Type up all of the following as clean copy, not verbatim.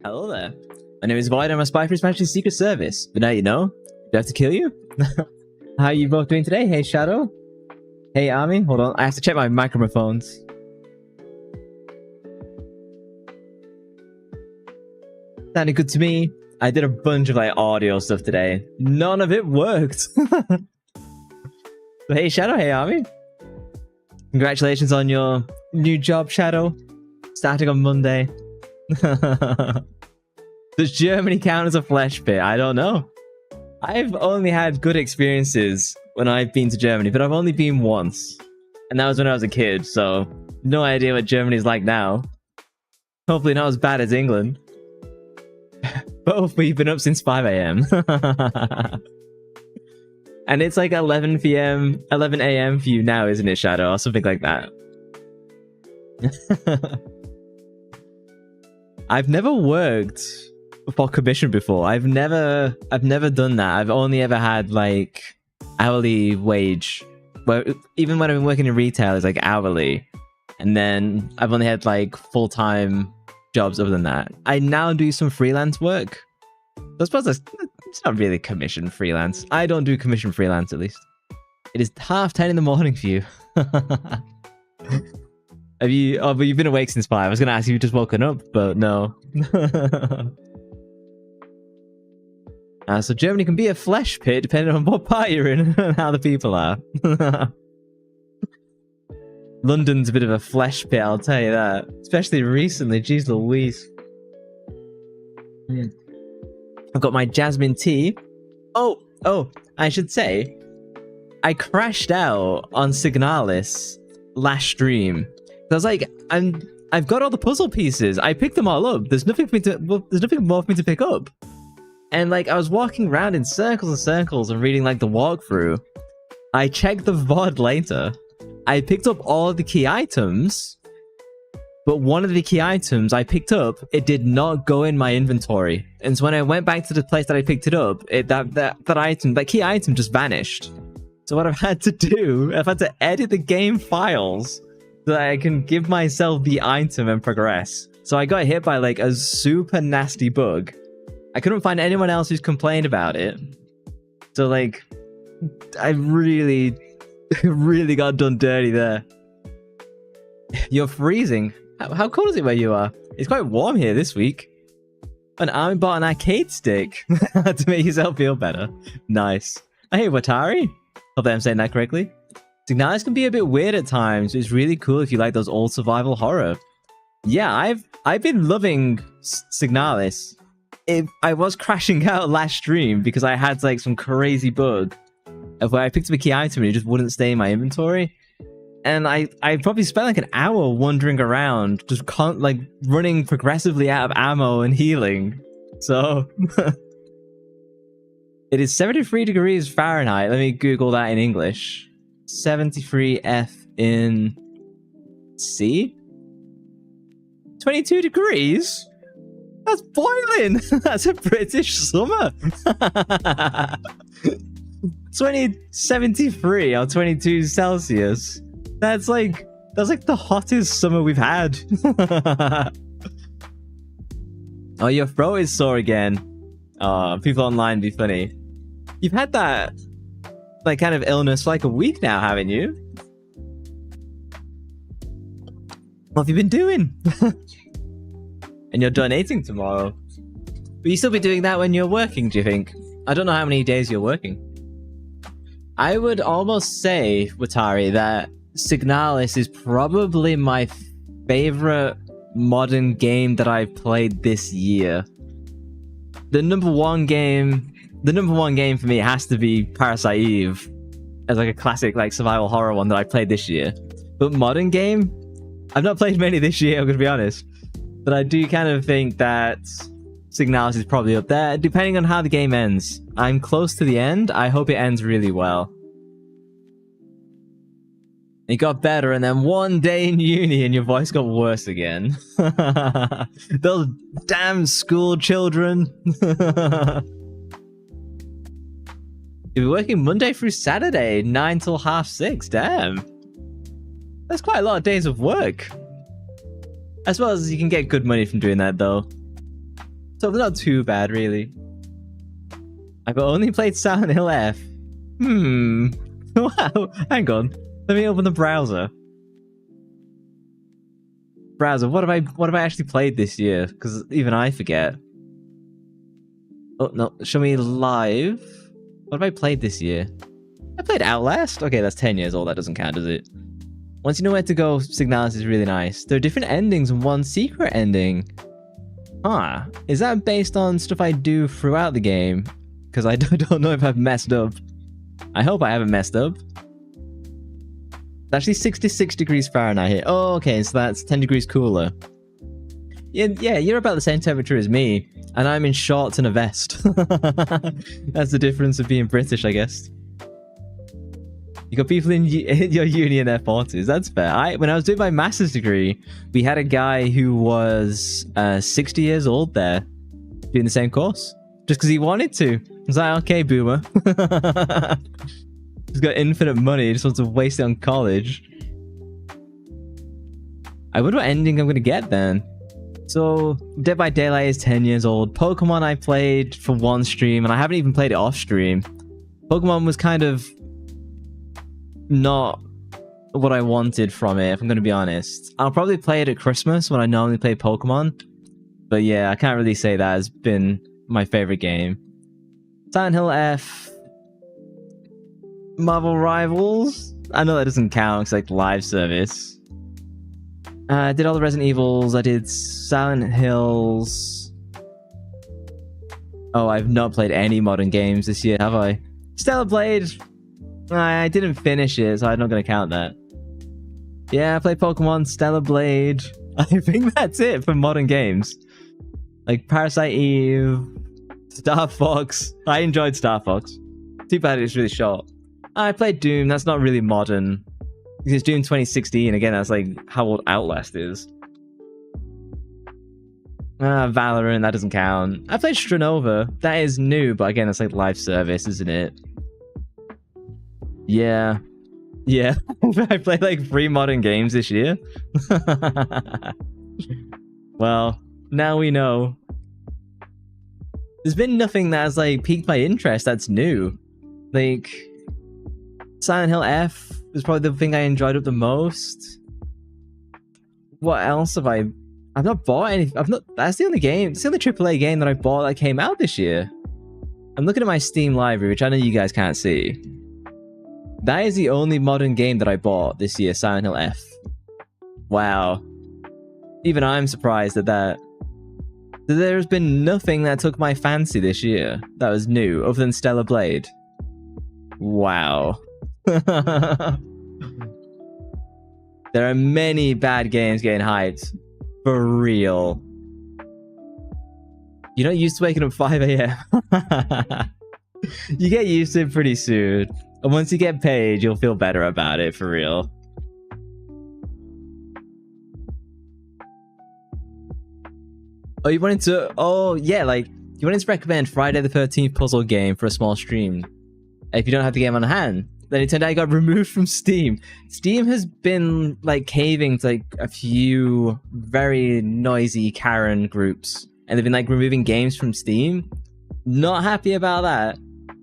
Hello there. My name is Void. I'm a spy for His Majesty's Secret Service. But now you know. Do I have to kill you? How are you both doing today? Hey, Shadow. Hey, Army. Hold on. I have to check my microphones. Sounded good to me. I did a bunch of audio stuff today. None of it worked. So, hey, Shadow. Hey, Army. Congratulations on your new job, Shadow. Starting on Monday. Does Germany count as a flesh pit? I don't know. I've only had good experiences when I've been to Germany, but I've only been once. And that was when I was a kid, so no idea what Germany's like now. Hopefully not as bad as England. Both we've been up since 5 AM. And it's like 11 AM for you now, isn't it, Shadow? Or something like that. I've never worked for commission before. I've never done that. I've only ever had hourly wage. Well, even when I've been working in retail, it's hourly. And then I've only had full-time jobs other than that. I now do some freelance work. I suppose it's not really commission freelance. I don't do commission freelance, at least. It is 10:30 in the morning for you. Have you? Oh, but you've been awake since 5. I was going to ask if you've just woken up, but no. So Germany can be a flesh pit depending on what part you're in and how the people are. London's a bit of a flesh pit, I'll tell you that. Especially recently, jeez Louise. I've got my jasmine tea. Oh, I should say, I crashed out on Signalis last stream. I was like, I've got all the puzzle pieces. I picked them all up. There's nothing more for me to pick up. And I was walking around in circles and circles and reading the walkthrough. I checked the VOD later. I picked up all of the key items, but one of the key items I picked up, it did not go in my inventory. And so when I went back to the place that I picked it up, that key item just vanished. So what I've had to do, I've had to edit the game files so that I can give myself the item and progress. So I got hit by a super nasty bug. I couldn't find anyone else who's complained about it. So I really got done dirty there. You're freezing. How cold is it where you are? It's quite warm here this week. An Army bought an arcade stick to make yourself feel better. Nice. Hey, Watari. Hope I'm saying that correctly. Signalis can be a bit weird at times. It's really cool if you like those old survival horror. Yeah, I've been loving Signalis. I was crashing out last stream because I had some crazy bug of where I picked up a key item and it just wouldn't stay in my inventory. And I probably spent an hour wandering around, just running progressively out of ammo and healing. So it is 73 degrees Fahrenheit. Let me Google that in English. 73 F in C? 22 degrees? That's boiling! That's a British summer! 73 or 22 Celsius. That's the hottest summer we've had. Oh, your throat is sore again. Oh, people online be funny. You've had that kind of illness for a week now, haven't you? What have you been doing? And you're donating tomorrow. Will you still be doing that when you're working, do you think? I don't know how many days you're working. I would almost say, Watari, that Signalis is probably my favorite modern game that I've played this year. The number one game for me has to be Parasite Eve as a classic survival horror one that I played this year. But modern game, I've not played many this year, I'm gonna be honest. But I do kind of think that Signalis is probably up there, depending on how the game ends. I'm close to the end. I hope it ends really well. It got better, and then one day in uni, and your voice got worse again. Those damn school children. You'll be working Monday through Saturday, 9 till 6:30. Damn. That's quite a lot of days of work. I suppose you can get good money from doing that, though. So not too bad, really. I've only played Silent Hill F. Wow. Hang on. Let me open the browser. What have I actually played this year? Because even I forget. Oh no, show me live. What have I played this year? I played Outlast. Okay, that's 10 years old. That doesn't count, does it? Once you know where to go, Signalis is really nice. There are different endings and one secret ending. Huh. Is that based on stuff I do throughout the game? Because I don't know if I've messed up. I hope I haven't messed up. It's actually 66 degrees Fahrenheit here. Oh, okay, so that's 10 degrees cooler. Yeah, you're about the same temperature as me, and I'm in shorts and a vest. That's the difference of being British, I guess. You got people in your uni in their 40s. That's fair. When I was doing my master's degree, we had a guy who was 60 years old there, doing the same course, just because he wanted to. I was like, okay, boomer. He's got infinite money, just wants to waste it on college. I wonder what ending I'm going to get then. So, Dead by Daylight is 10 years old. Pokemon I played for one stream, and I haven't even played it off stream. Pokemon was kind of not what I wanted from it, if I'm going to be honest. I'll probably play it at Christmas when I normally play Pokemon. But yeah, I can't really say that has been my favorite game. Silent Hill F. Marvel Rivals. I know that doesn't count, it's like live service. I did all the Resident Evils. I did Silent Hills. Oh, I've not played any modern games this year, have I? Stellar Blade. I didn't finish it, so I'm not going to count that. Yeah, I played Pokemon, Stellar Blade. I think that's it for modern games. Like Parasite Eve, Star Fox. I enjoyed Star Fox. Too bad it's really short. I played Doom. That's not really modern. Because Doom 2016, again, that's like how old Outlast is. Valorant, that doesn't count. I played Stranova. That is new, but again, that's like live service, isn't it? Yeah. Yeah. I played like 3 modern games this year. Well, now we know. There's been nothing that has like piqued my interest that's new. Like, Silent Hill F was probably the thing I enjoyed up the most. What else have I've not bought any. That's the only game. It's the only AAA game that I bought that came out this year. I'm looking at my Steam library, which I know you guys can't see. That is the only modern game that I bought this year, Silent Hill F. Wow. Even I'm surprised at that. There's been nothing that took my fancy this year that was new, other than Stellar Blade. Wow. There are many bad games getting hyped. For real. You're not used to waking up 5 a.m. You get used to it pretty soon. And once you get paid, you'll feel better about it, for real. Oh, you wanted to... Oh, yeah, like... You wanted to recommend Friday the 13th puzzle game for a small stream. If you don't have the game on hand. Then it turned out it got removed from Steam. Steam has been, like, caving to, like, a few very noisy Karen groups. And they've been, like, removing games from Steam. Not happy about that.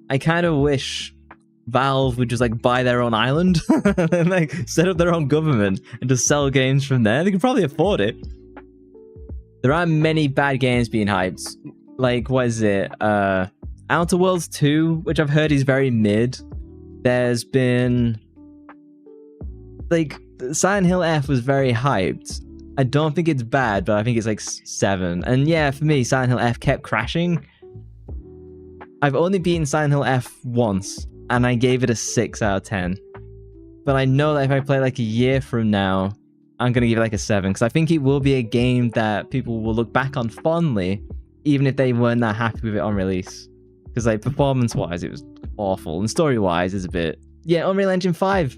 I kind of wish Valve would just, like, buy their own island. And, like, set up their own government. And just sell games from there. They could probably afford it. There are many bad games being hyped. Like, what is it? Outer Worlds 2, which I've heard is very mid. There's been... Like, Silent Hill F was very hyped. I don't think it's bad, but I think it's like 7. And yeah, for me, Silent Hill F kept crashing. I've only beaten Silent Hill F once, and I gave it a 6 out of 10. But I know that if I play like a year from now, I'm going to give it like a 7, because I think it will be a game that people will look back on fondly, even if they weren't that happy with it on release. Because like performance-wise, it was awful, and story-wise, it's a bit... Yeah, Unreal Engine 5,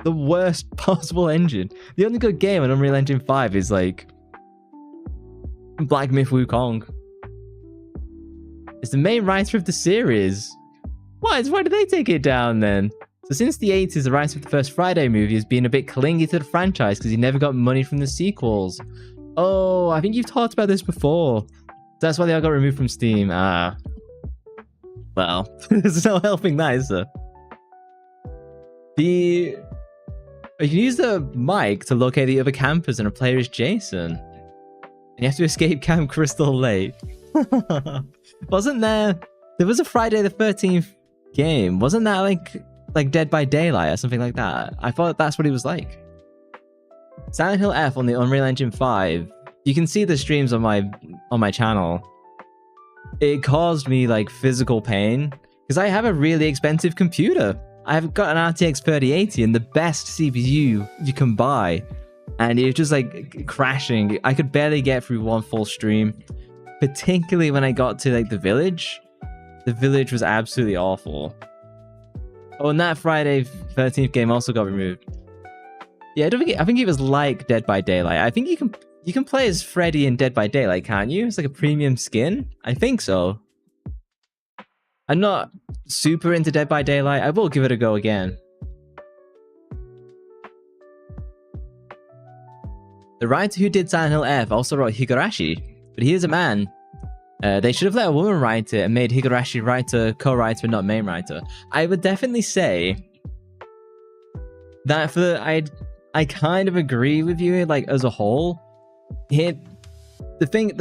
the worst possible engine. The only good game on Unreal Engine 5 is like Black Myth Wukong. It's the main writer of the series. Why did they take it down then? So since the 80s, the writer of the first Friday movie has been a bit clingy to the franchise because he never got money from the sequels. Oh, I think you've talked about this before. That's why they all got removed from Steam. Ah. Well, there's no helping that, is there? You can use the mic to locate the other campers and a player is Jason. And you have to escape Camp Crystal Lake. Wasn't there... There was a Friday the 13th game. Wasn't that like Dead by Daylight or something like that? I thought that's what it was like. Silent Hill F on the Unreal Engine 5. You can see the streams on my channel. It caused me like physical pain because I have a really expensive computer. I've got an RTX 3080 and the best CPU you can buy, and it was just like crashing. I could barely get through one full stream, particularly when I got to like the village. The village was absolutely awful. Oh, and that Friday 13th game also got removed. Yeah, I think it was like Dead by Daylight. I think you can play as Freddy in Dead by Daylight, can't you? It's like a premium skin. I think so. I'm not super into Dead by Daylight. I will give it a go again. The writer who did Silent Hill F also wrote Higurashi, but he is a man. They should have let a woman write it and made Higurashi writer, co-writer, and not main writer. I would definitely say that I kind of agree with you, like, as a whole. The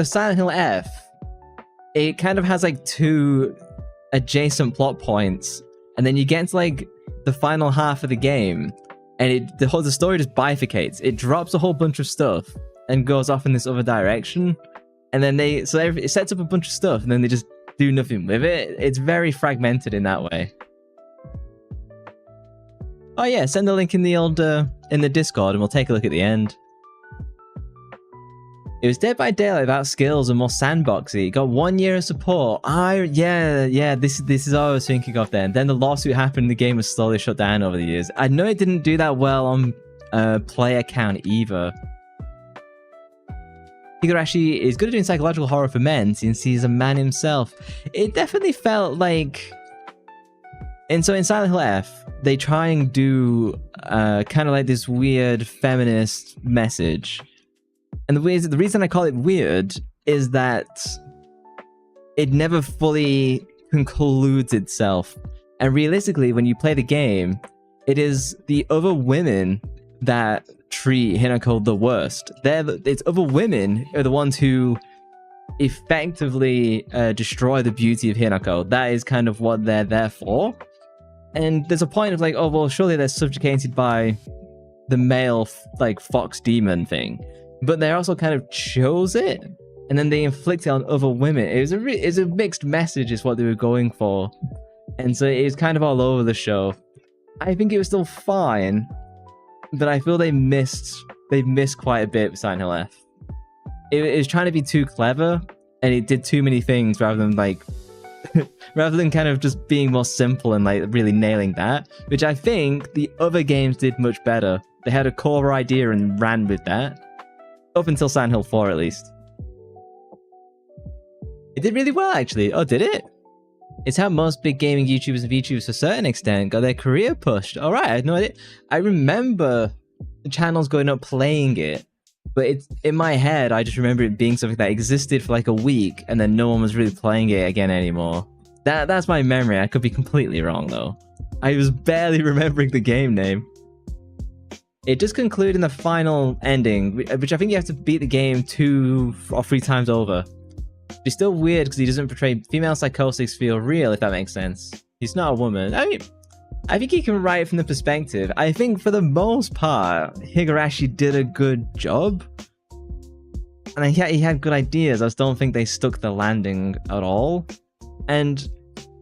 Silent Hill F, it kind of has like two adjacent plot points, and then you get to like the final half of the game, and the story just bifurcates. It drops a whole bunch of stuff and goes off in this other direction, and then it sets up a bunch of stuff, and then they just do nothing with it. It's very fragmented in that way. Oh yeah, send the link in the in the Discord, and we'll take a look at the end. It was Dead by Daylight without skills and more sandboxy. It got 1 year of support. Yeah, this is what I was thinking of then. Then the lawsuit happened, the game was slowly shut down over the years. I know it didn't do that well on player count either. Higurashi is good at doing psychological horror for men since he's a man himself. It definitely felt like... And so in Silent Hill F, they try and do kind of like this weird feminist message. And the reason I call it weird is that it never fully concludes itself. And realistically, when you play the game, it is the other women that treat Hinako the worst. It's other women are the ones who effectively destroy the beauty of Hinako. That is kind of what they're there for. And there's a point of like, oh, well, surely they're subjugated by the male, like, fox demon thing. But they also kind of chose it, and then they inflict it on other women. It's a mixed message is what they were going for. And so it was kind of all over the show. I think it was still fine, but I feel they missed quite a bit with Silent Hill F. It was trying to be too clever, and it did too many things rather than like... rather than kind of just being more simple and like really nailing that, which I think the other games did much better. They had a core idea and ran with that. Up until Silent Hill 4 at least. It did really well actually. Oh, did it? It's how most big gaming YouTubers and VTubers to a certain extent got their career pushed. Alright, I had no idea. I remember the channels going up playing it, but it's in my head, I just remember it being something that existed for like a week, and then no one was really playing it again anymore. That's my memory. I could be completely wrong though. I was barely remembering the game name. It does conclude in the final ending, which I think you have to beat the game 2 or 3 times over. It's still weird because he doesn't portray female psychosis feel real, if that makes sense. He's not a woman. I mean, I think he can write it from the perspective. I think for the most part, Higurashi did a good job. And he had good ideas. I just don't think they stuck the landing at all. And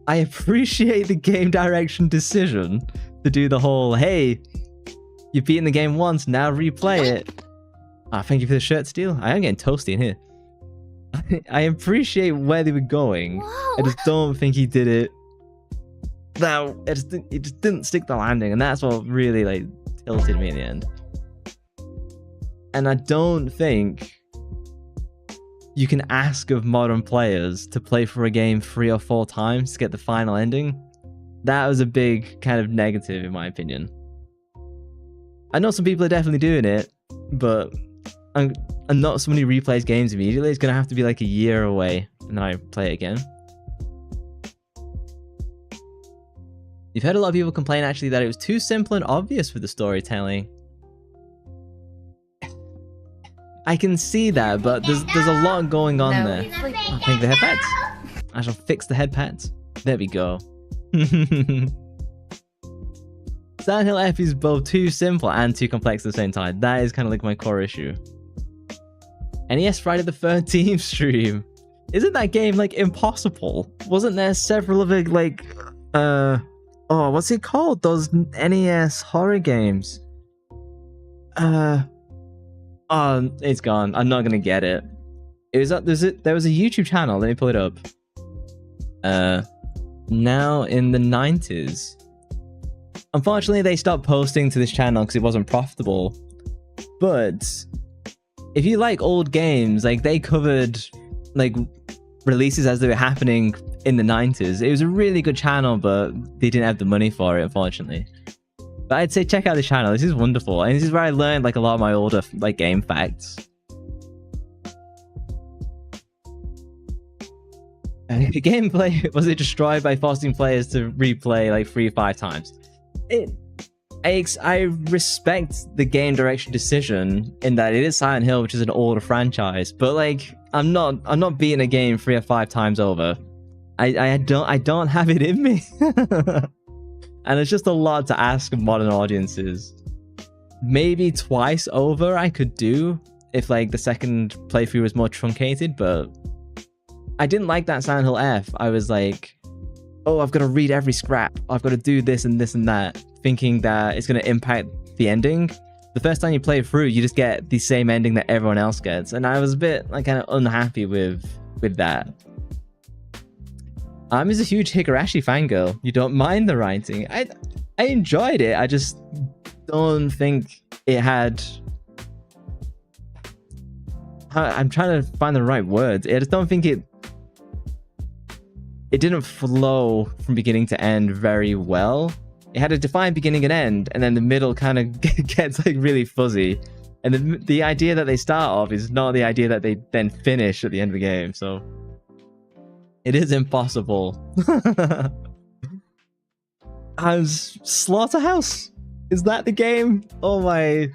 I appreciate the game direction decision to do the whole, hey, you've beaten the game once, now replay it. Ah, thank you for the shirt, Steel. I am getting toasty in here. I appreciate where they were going. Whoa. I just don't think he did it. No, it just didn't stick the landing, and that's what really like tilted me in the end. And I don't think you can ask of modern players to play for a game 3 or 4 times to get the final ending. That was a big kind of negative in my opinion. I know some people are definitely doing it, but I'm not somebody who replays games immediately. It's gonna have to be like a year away, and then I play it again. You've heard a lot of people complain actually that it was too simple and obvious with the storytelling. I can see that, but there's a lot going on there. I think the head pads. I shall fix the head pads. There we go. Silent Hill F is both too simple and too complex at the same time. That is kind of like my core issue. NES Friday the 13th stream. Isn't that game like impossible? Wasn't there several of it like oh, what's it called? Those NES horror games. Oh, it's gone. I'm not gonna get it. It was there was a YouTube channel. Let me pull it up. Now in the 90s. Unfortunately, they stopped posting to this channel because it wasn't profitable. But if you like old games, like they covered like releases as they were happening in the 90s. It was a really good channel, but they didn't have the money for it, unfortunately. But I'd say check out this channel. This is wonderful, and this is where I learned like a lot of my older like game facts. The gameplay, was it destroyed by forcing players to replay like 3 or 5 times? I respect the game direction decision in that it is Silent Hill, which is an older franchise, but like I'm not beating a game 3 or 5 times over. I don't have it in me. And it's just a lot to ask of modern audiences. Maybe twice over I could do if like the second playthrough was more truncated, but I didn't like that Silent Hill F. I was like, oh, I've got to read every scrap. I've got to do this and this and that, thinking that it's going to impact the ending. The first time you play it through, you just get the same ending that everyone else gets. And I was a bit like kind of unhappy with that. I'm just a huge Higurashi fangirl. You don't mind the writing. I enjoyed it. I just don't think it had... I'm trying to find the right words. I just don't think it didn't flow from beginning to end very well. It had a defined beginning and end, and then the middle kind of gets like really fuzzy. And the idea that they start off is not the idea that they then finish at the end of the game, so it is impossible. Slaughterhouse? Is that the game? Oh my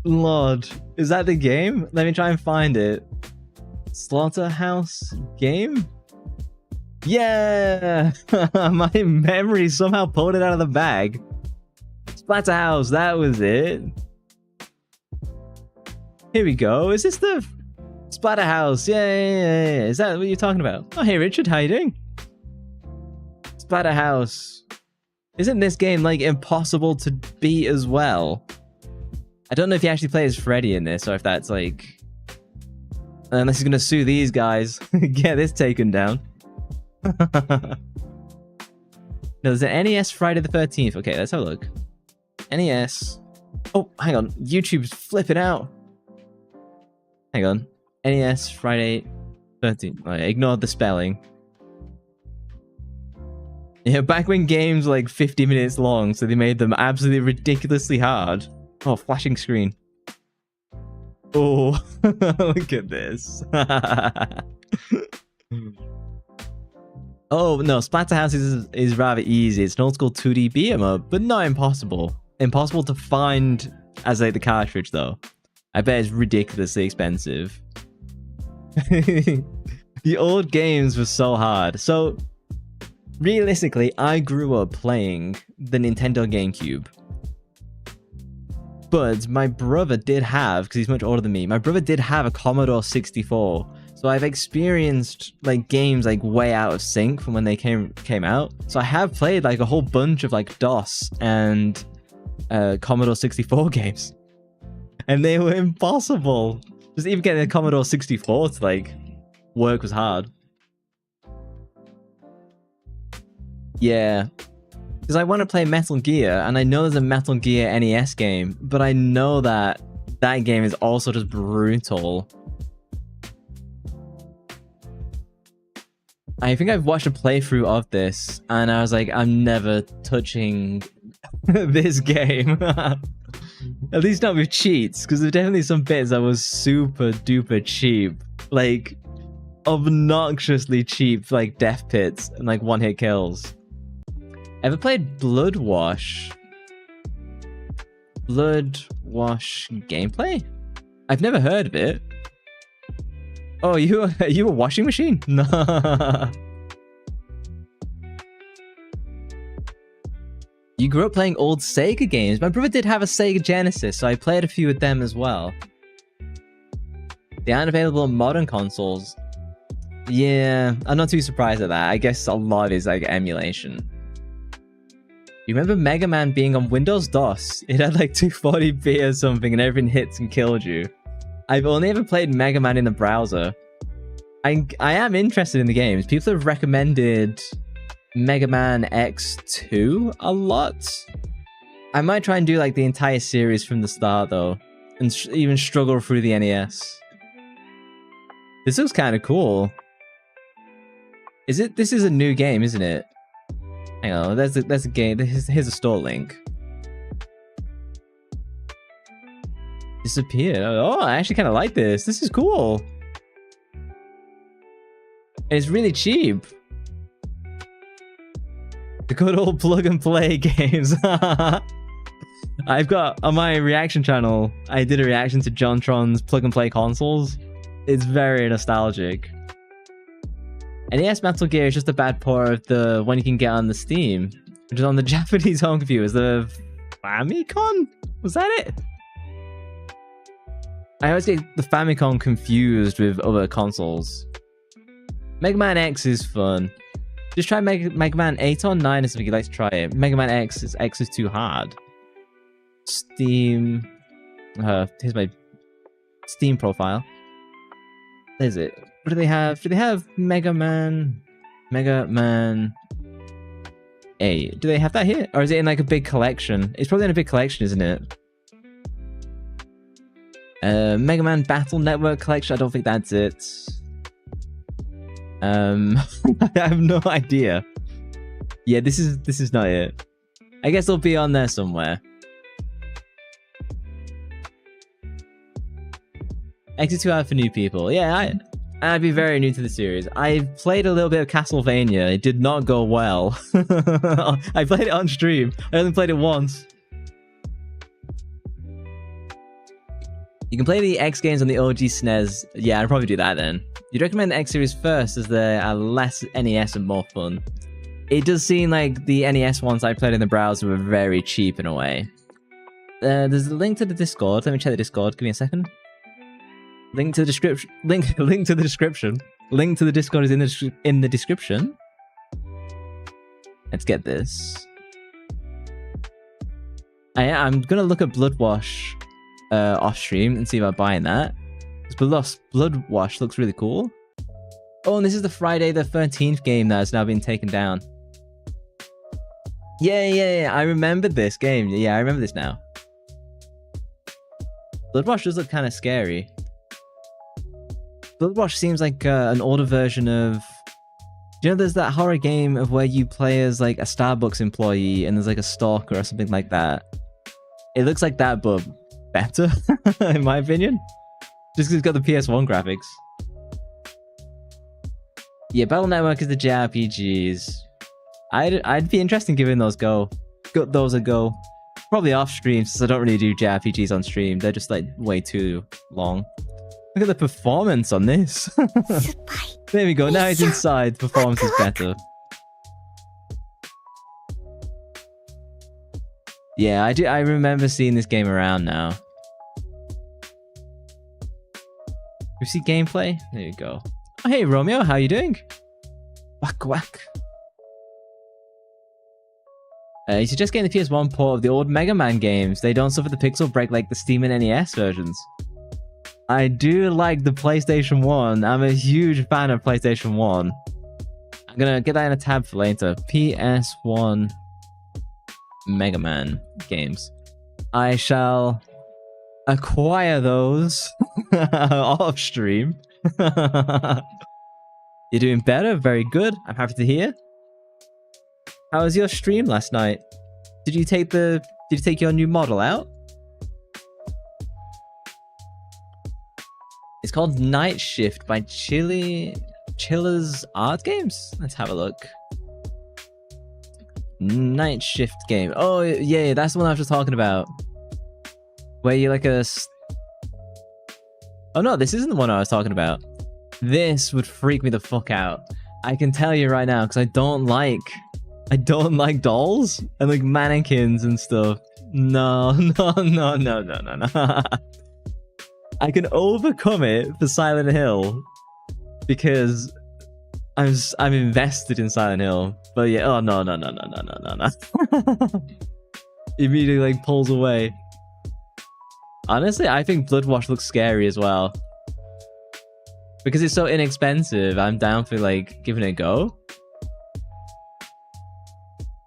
lord. Is that the game? Let me try and find it. Slaughterhouse game? Yeah! My memory somehow pulled it out of the bag. Splatterhouse, that was it. Here we go. Is this the Splatterhouse? Yeah. Is that what you're talking about? Oh, hey Richard, how you doing? Splatterhouse. Isn't this game like impossible to beat as well? I don't know if he actually plays Freddy in this, or if that's like... Unless he's gonna sue these guys. Get this taken down. No, there's an NES Friday the 13th. Okay, let's have a look. NES. Oh, hang on. YouTube's flipping out. Hang on. NES Friday 13th. Right, ignore the spelling. Yeah, back when games were like 50 minutes long, so they made them absolutely ridiculously hard. Oh, flashing screen. Oh, look at this. Oh, no, Splatterhouse is rather easy. It's an old school 2D beat 'em up, but not impossible. Impossible to find as like the cartridge, though. I bet it's ridiculously expensive. The old games were so hard. So, realistically, I grew up playing the Nintendo GameCube. But my brother did have, because he's much older than me, my brother did have a Commodore 64. So I've experienced like games like way out of sync from when they came out. So I have played like a whole bunch of like DOS and Commodore 64 games. And they were impossible. Just even getting a Commodore 64 to like work was hard. Yeah. Because I want to play Metal Gear, and I know there's a Metal Gear NES game, but I know that that game is also just brutal. I think I've watched a playthrough of this, and I was like, I'm never touching this game. At least not with cheats, because there's definitely some bits that was super duper cheap. Like, obnoxiously cheap, like death pits and like one-hit kills. Ever played Blood Wash? Blood Wash gameplay? I've never heard of it. Oh, you a washing machine? No. You grew up playing old Sega games. My brother did have a Sega Genesis, so I played a few of them as well. They aren't available on modern consoles. Yeah, I'm not too surprised at that. I guess a lot is like emulation. You remember Mega Man being on Windows DOS? It had like 240p or something and everything hits and killed you. I've only ever played Mega Man in the browser. I am interested in the games. People have recommended Mega Man X2 a lot. I might try and do like the entire series from the start though, and even struggle through the NES. This looks kind of cool. Is it? This is a new game, isn't it? Hang on, there's a game. Here's a store link. Disappeared. Oh, I actually kind of like this. This is cool. And it's really cheap. The good old plug and play games. I've got on my reaction channel, I did a reaction to JonTron's plug and play consoles. It's very nostalgic. NES Metal Gear is just a bad port of the one you can get on the Steam, which is on the Japanese home computers. The Famicom? Was that it? I always get the Famicom confused with other consoles. Mega Man X is fun. Just try Mega Man 8 or 9 or something. You'd like to try it. Mega Man X is too hard. Steam. Here's my Steam profile. There's it. What do they have? Do they have Mega Man 8? Do they have that here? Or is it in like a big collection? It's probably in a big collection, isn't it? Mega Man Battle Network collection. I don't think that's it. I have no idea. Yeah, this is not it. I guess it'll be on there somewhere. Exit 2 out for new people. Yeah, I'd be very new to the series. I played a little bit of Castlevania. It did not go well. I played it on stream. I only played it once. You can play the X games on the OG SNES. Yeah, I'd probably do that then. You'd recommend the X series first as there are less NES and more fun. It does seem like the NES ones I played in the browser were very cheap in a way. There's a link to the Discord. Let me check the Discord. Give me a second. Link to the description. Link to the description. Link to the Discord is in the description. Let's get this. I'm gonna look at Blood Wash off stream and see if I'm buying that. Blood Wash looks really cool. Oh, and this is the Friday the 13th game that has now been taken down. Yeah. I remember this game. Yeah, I remember this now. Blood Wash does look kind of scary. Blood Wash seems like an older version of... Do you know there's that horror game of where you play as like a Starbucks employee and there's like a stalker or something like that? It looks like that, but better, in my opinion. Just because it's got the PS1 graphics. Yeah, Battle Network is the JRPGs. I'd be interested in giving those a go. Probably off stream, since I don't really do JRPGs on stream. They're just like way too long. Look at the performance on this. There we go. Now it's inside. The performance is better. Yeah, I remember seeing this game around now. You see gameplay? There you go. Oh, hey Romeo, how you doing? Whack. You suggest getting the PS1 port of the old Mega Man games. They don't suffer the pixel break like the Steam and NES versions. I do like the PlayStation 1. I'm a huge fan of PlayStation 1. I'm gonna get that in a tab for later. PS1 Mega Man games. I shall acquire those off stream. You're doing better. Very good. I'm happy to hear. How was your stream last night? Did you take your new model out? called Night Shift by Chiller's Art Games. Let's have a look. Night Shift game. Oh yeah, that's the one I was just talking about. Where you're like a... Oh no, this isn't the one I was talking about. This would freak me the fuck out. I can tell you right now, because I don't like dolls and like mannequins and stuff. No. I can overcome it for Silent Hill because I'm invested in Silent Hill. But yeah, oh no. Immediately like pulls away. Honestly, I think Bloodwash looks scary as well. Because it's so inexpensive, I'm down for like giving it a go.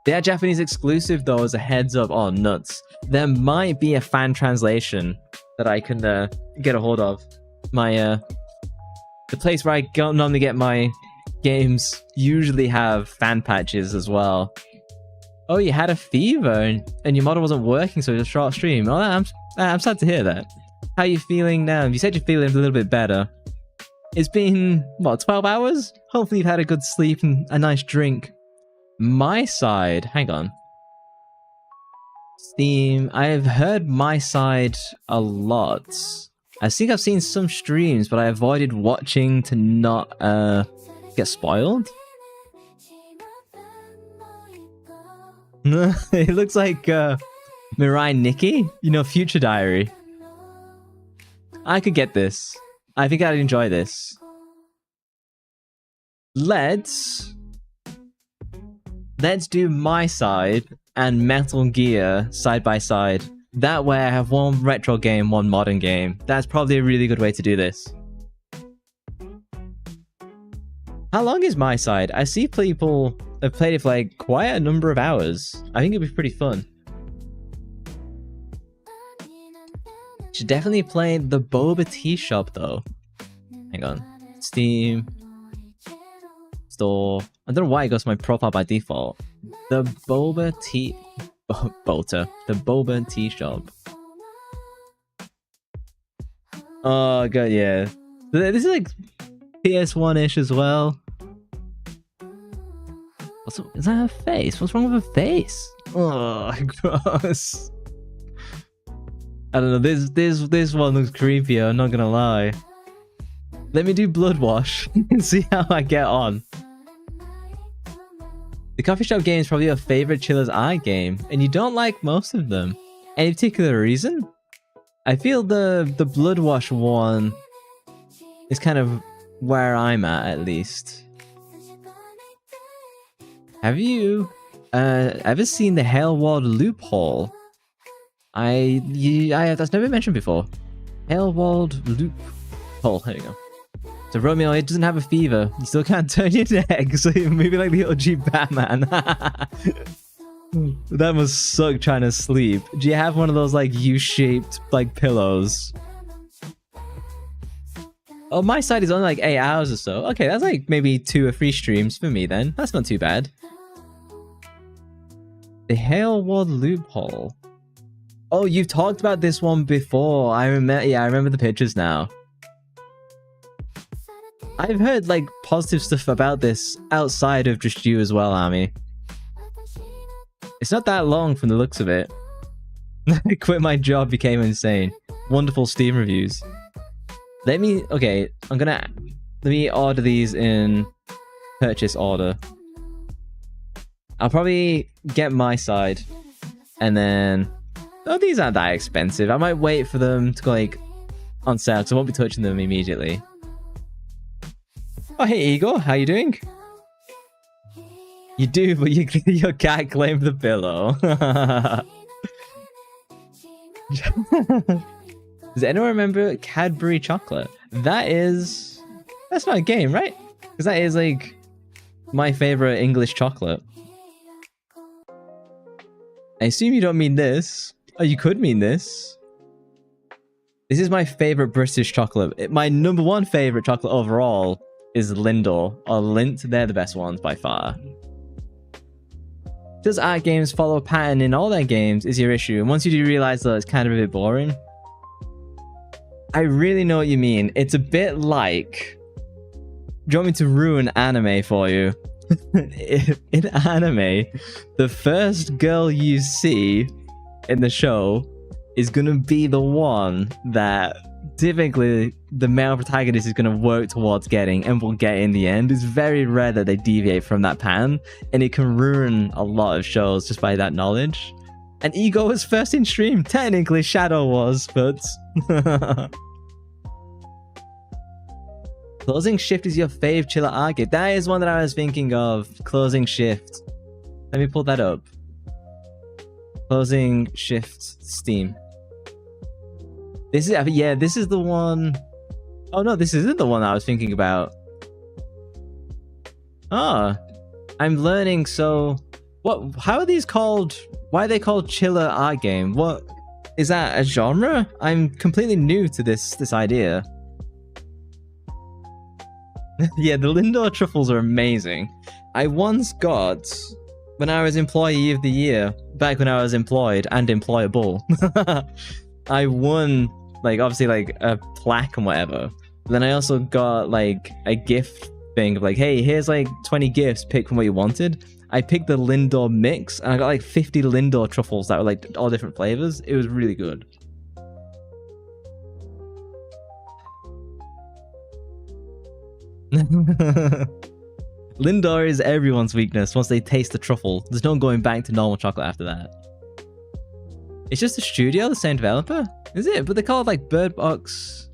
They are Japanese exclusive though, as a heads up. Oh, nuts. There might be a fan translation that I can get a hold of. The place where I normally get my games usually have fan patches as well. Oh, you had a fever and your model wasn't working, so it was a short stream. Oh, I'm sad to hear that. How are you feeling now? You said you're feeling a little bit better. It's been, what, 12 hours? Hopefully you've had a good sleep and a nice drink. My side, hang on. Steam, I've heard My Side a lot. I think I've seen some streams, but I avoided watching to not get spoiled. It looks like Mirai Nikki, you know, Future Diary. I could get this. I think I'd enjoy this. Let's do My Side and Metal Gear side by side. That way I have one retro game, one modern game. That's probably a really good way to do this. How long is My Side? I see people have played it for like quite a number of hours. I think it'd be pretty fun. Should definitely play the Boba Tea Shop though. Hang on. Steam. Store. I don't know why it goes to my profile by default. The Boba Tea... Bota. The Boba Tea Shop. Oh god, yeah. This is like PS1-ish as well. Is that her face? What's wrong with her face? Oh, gross. I don't know, this one looks creepier, I'm not gonna lie. Let me do Bloodwash and see how I get on. The coffee shop game is probably your favorite Chiller's Eye game, and you don't like most of them. Any particular reason? I feel the Bloodwash one is kind of where I'm at least. Have you ever seen the Hailward Loophole? That's never been mentioned before. Hailward Loophole. There you go. So Romeo, it doesn't have a fever. You still can't turn your neck, so you're moving like the OG Batman. That must suck trying to sleep. Do you have one of those like U-shaped like pillows? Oh, My Side is only like 8 hours or so. Okay, that's like maybe 2 or 3 streams for me then. That's not too bad. The Hailward Loophole. Oh, you've talked about this one before. I remember the pictures now. I've heard like positive stuff about this outside of just you as well, Army. It's not that long from the looks of it. I quit my job, became insane. Wonderful Steam reviews. Let me order these in purchase order. I'll probably get My Side, and then these aren't that expensive. I might wait for them to go like on sale because I won't be touching them immediately. Oh, hey, Igor, how you doing? You do, but your cat claimed the pillow. Does anyone remember Cadbury chocolate? That's not a game, right? Because that is like my favorite English chocolate. I assume you don't mean this. Oh, you could mean this. This is my favorite British chocolate. My number 1 favorite chocolate overall is Lindor or Lindt. They're the best ones by far. Does art games follow a pattern in all their games is your issue, and once you do realize that it's kind of a bit boring. I really know what you mean. It's a bit like... Do you want me to ruin anime for you? In anime, the first girl you see in the show is gonna be the one that typically the male protagonist is gonna work towards getting and will get in the end. It's very rare that they deviate from that pattern, and it can ruin a lot of shows just by that knowledge. And Ego was first in stream. Technically, Shadow was, but... Closing Shift is your fave chiller art game. That is one that I was thinking of. Closing Shift. Let me pull that up. Closing Shift Steam. This is, yeah, this is the one. Oh no, this isn't the one I was thinking about. Ah, I'm learning. So, what? How are these called? Why are they called chiller art game? What is that? A genre? I'm completely new to this idea. Yeah, the Lindor truffles are amazing. I once got, when I was Employee of the Year, back when I was employed and employable, I won, like, obviously, like, a plaque and whatever. But then I also got, like, a gift thing of, like, hey, here's, like, 20 gifts, pick from what you wanted. I picked the Lindor mix, and I got, like, 50 Lindor truffles that were, like, all different flavors. It was really good. Lindor is everyone's weakness once they taste the truffle. There's no going back to normal chocolate after that. It's just a studio, the same developer? Is it? But they call it like Bird Box.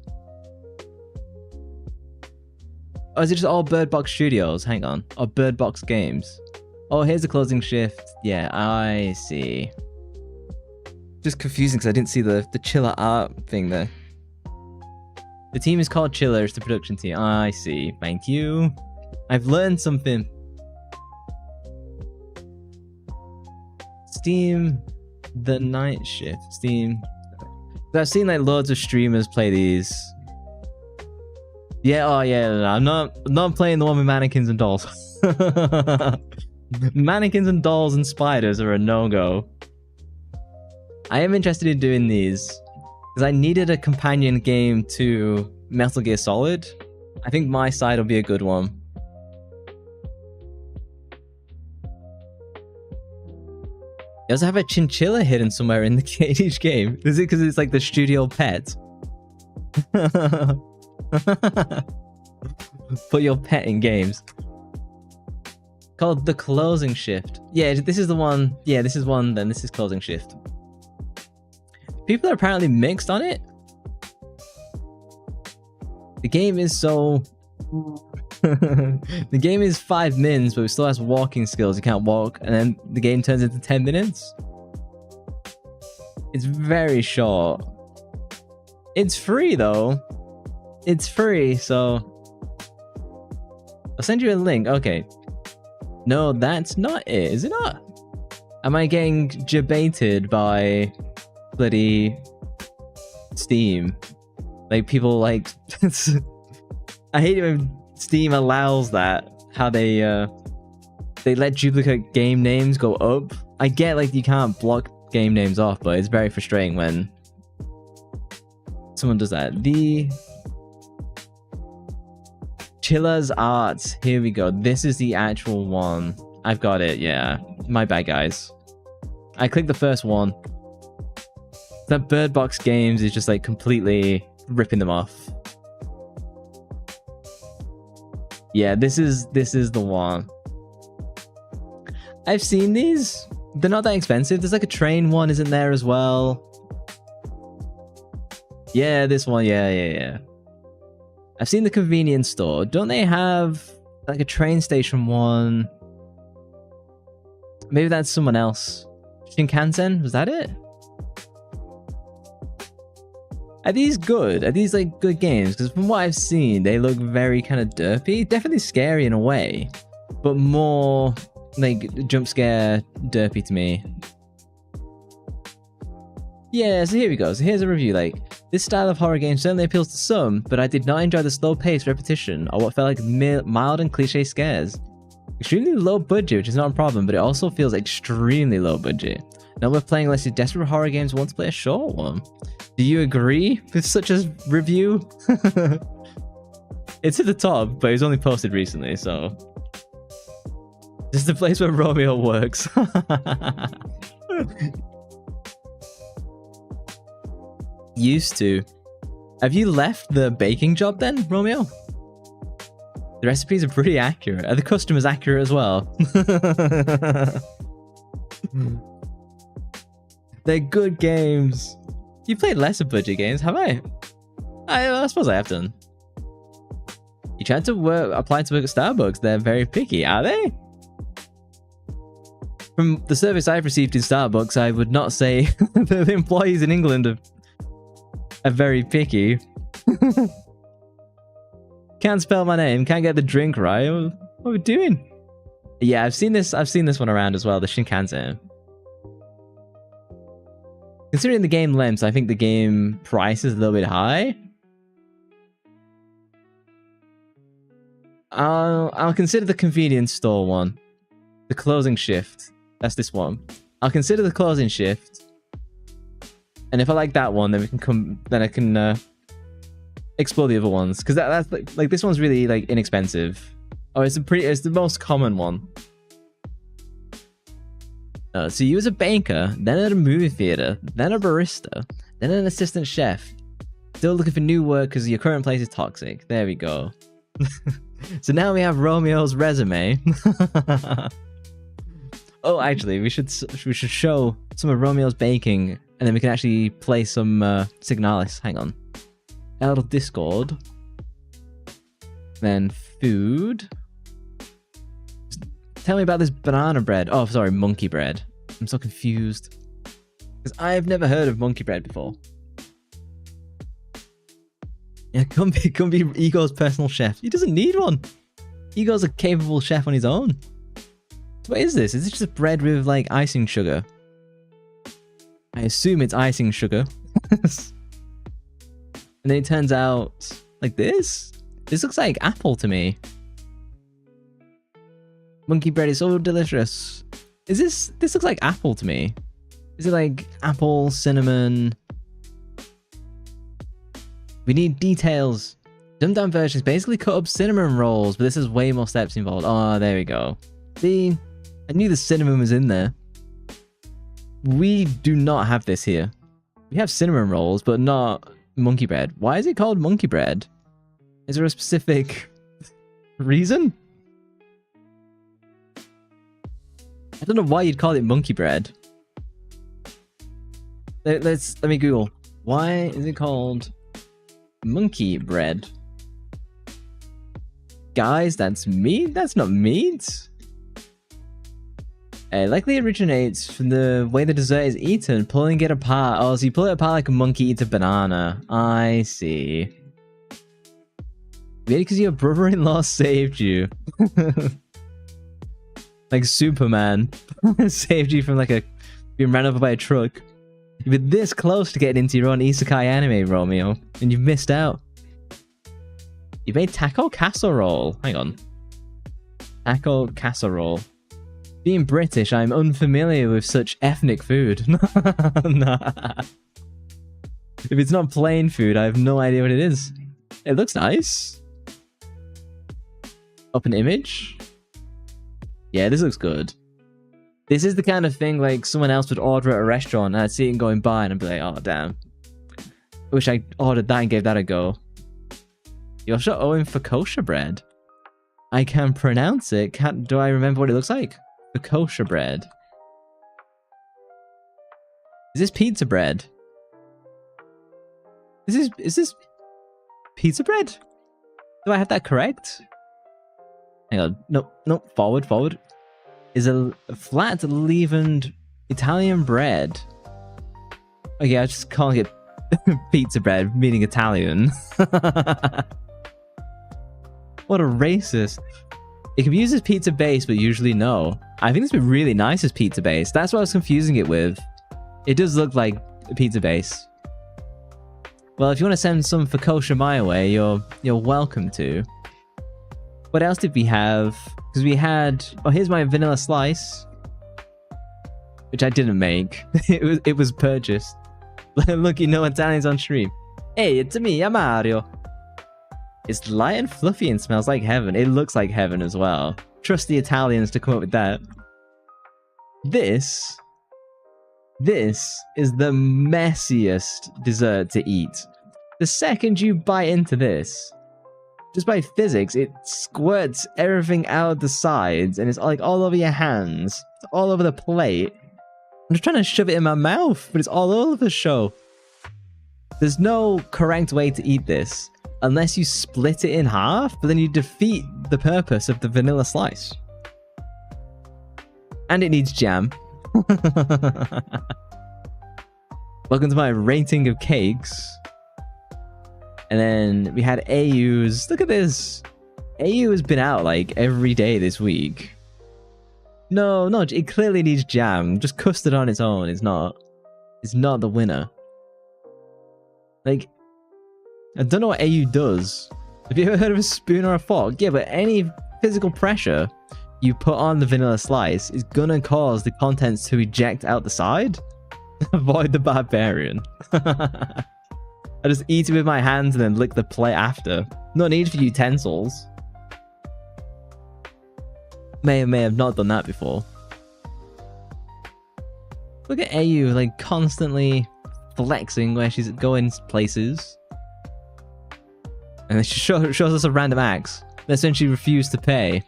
Or is it just all Bird Box Studios? Hang on. Or Bird Box Games. Oh, here's the Closing Shift. Yeah, I see. Just confusing because I didn't see the chiller art thing there. The team is called Chiller, it's the production team. I see. Thank you. I've learned something. Steam the Night Shift. Steam. I've seen like loads of streamers play these. Yeah, oh yeah, no, I'm not playing the one with mannequins and dolls. Mannequins and dolls and spiders are a no-go. I am interested in doing these. Because I needed a companion game to Metal Gear Solid. I think my side will be a good one. You also have a chinchilla hidden somewhere in each game. Is it because it's like the studio pet? Put your pet in games. Called The Closing Shift. Yeah, this is the one. Yeah, this is one, then this is Closing Shift. People are apparently mixed on it. The game is so... The game is 5 mins, but it still has walking skills. You can't walk, and then the game turns into 10 minutes. It's very short. It's free, though. It's free, so... I'll send you a link. Okay. No, that's not it. Is it not? Am I getting debated by... bloody Steam? Like people like I hate it when Steam allows that, how they let duplicate game names go up. I get like you can't block game names off, but it's very frustrating when someone does that. The Chiller's Arts, here we go. This is the actual one. I've got it. Yeah, my bad, guys. I clicked the first one. That Bird Box Games is just like completely ripping them off. Yeah, this is the one. I've seen these. They're not that expensive. There's like a train one, isn't there as well? Yeah, this one. Yeah. I've seen the convenience store. Don't they have like a train station one? Maybe that's someone else. Shinkansen? Was that it? Are these good? Are these like good games? Because from what I've seen, they look very kind of derpy. Definitely scary in a way, but more like jump scare derpy to me. Yeah, so here we go. So here's a review. Like, this style of horror game certainly appeals to some, but I did not enjoy the slow pace, repetition, or what felt like mild and cliche scares. Extremely low budget, which is not a problem, but it also feels extremely low budget. Not worth playing unless you're desperate for horror games and want to play a short one. Do you agree with such a review? It's at the top, but it was only posted recently, so... This is the place where Romeo works. Used to. Have you left the baking job then, Romeo? The recipes are pretty accurate. Are the customers accurate as well? They're good games. You played lesser budget games, have I? I suppose I have done. You tried to apply to work at Starbucks. They're very picky, are they? From the service I've received in Starbucks, I would not say the employees in England are very picky. Can't spell my name, can't get the drink right. What are we doing? Yeah, I've seen this one around as well, the Shinkansen. Considering the game length, I think the game price is a little bit high. I'll consider the convenience store one. The closing shift. That's this one. I'll consider the closing shift. And if I like that one, then we can come. Then I can explore the other ones, because that's like this one's really like inexpensive. Oh, it's the most common one. So you as a banker, then at a movie theater, then a barista, then an assistant chef. Still looking for new work because your current place is toxic. There we go. So now we have Romeo's resume. Oh, actually, we should show some of Romeo's baking, and then we can actually play some Signalis. Hang on. Out of Discord. Then food. Tell me about this banana bread. Oh, sorry, monkey bread. I'm so confused. Because I've never heard of monkey bread before. Yeah, come be Ego's personal chef. He doesn't need one. Ego's a capable chef on his own. So what is this? Is this just a bread with like icing sugar? I assume it's icing sugar. And then it turns out like this. This looks like apple to me. Monkey bread is so delicious. Is this looks like apple to me. Is it like apple, cinnamon? We need details. Dumbed down versions basically cut up cinnamon rolls, but this has way more steps involved. Oh, there we go. See, I knew the cinnamon was in there. We do not have this here. We have cinnamon rolls, but not monkey bread. Why is it called monkey bread? Is there a specific reason? I don't know why you'd call it monkey bread. Let me Google. Why is it called monkey bread? Guys, that's meat? That's not meat. It likely originates from the way the dessert is eaten, pulling it apart. Oh, so you pull it apart like a monkey eats a banana. I see. Maybe because your brother-in-law saved you. Like Superman saved you from like being ran over by a truck. You've been this close to getting into your own isekai anime, Romeo, and you've missed out. You made taco casserole. Hang on. Taco casserole. Being British, I'm unfamiliar with such ethnic food. Nah. If it's not plain food, I have no idea what it is. It looks nice. Up an image. Yeah, this looks good. This is the kind of thing like someone else would order at a restaurant and I'd see it going by and I'd be like, oh damn. I wish I ordered that and gave that a go. You're sure owing for kosher bread. I can pronounce it. Do I remember what it looks like? The kosher bread. Is this pizza bread? Is this pizza bread? Do I have that correct? Hang on. No, forward. Is a flat leavened Italian bread. Okay, I was just calling it pizza bread, meaning Italian. What a racist. It can be used as pizza base, but usually no. I think this would be really nice as pizza base. That's what I was confusing it with. It does look like a pizza base. Well, if you want to send some for kosher my way, you're welcome to. What else did we have? Because we had... Oh, here's my vanilla slice. Which I didn't make. It was purchased. Look, you know Italian's on stream. Hey, it's me, I'm Mario. It's light and fluffy and smells like heaven. It looks like heaven as well. Trust the Italians to come up with that. This is the messiest dessert to eat. The second you bite into this, just by physics, it squirts everything out the sides and it's like all over your hands. It's all over the plate. I'm just trying to shove it in my mouth, but it's all over the show. There's no correct way to eat this unless you split it in half, but then you defeat the purpose of the vanilla slice. And it needs jam. Welcome to my rating of cakes. And then we had AU's. Look at this. AU has been out like every day this week. No, it clearly needs jam. Just custard on its own is not the winner. Like, I don't know what AU does. Have you ever heard of a spoon or a fork? Yeah, but any physical pressure you put on the vanilla slice is gonna cause the contents to eject out the side. Avoid the barbarian. I just eat it with my hands and then lick the plate after. No need for utensils. May or may have not done that before. Look at AU, like, constantly flexing where she's going places. And then she shows us a random axe. That's when she refused to pay.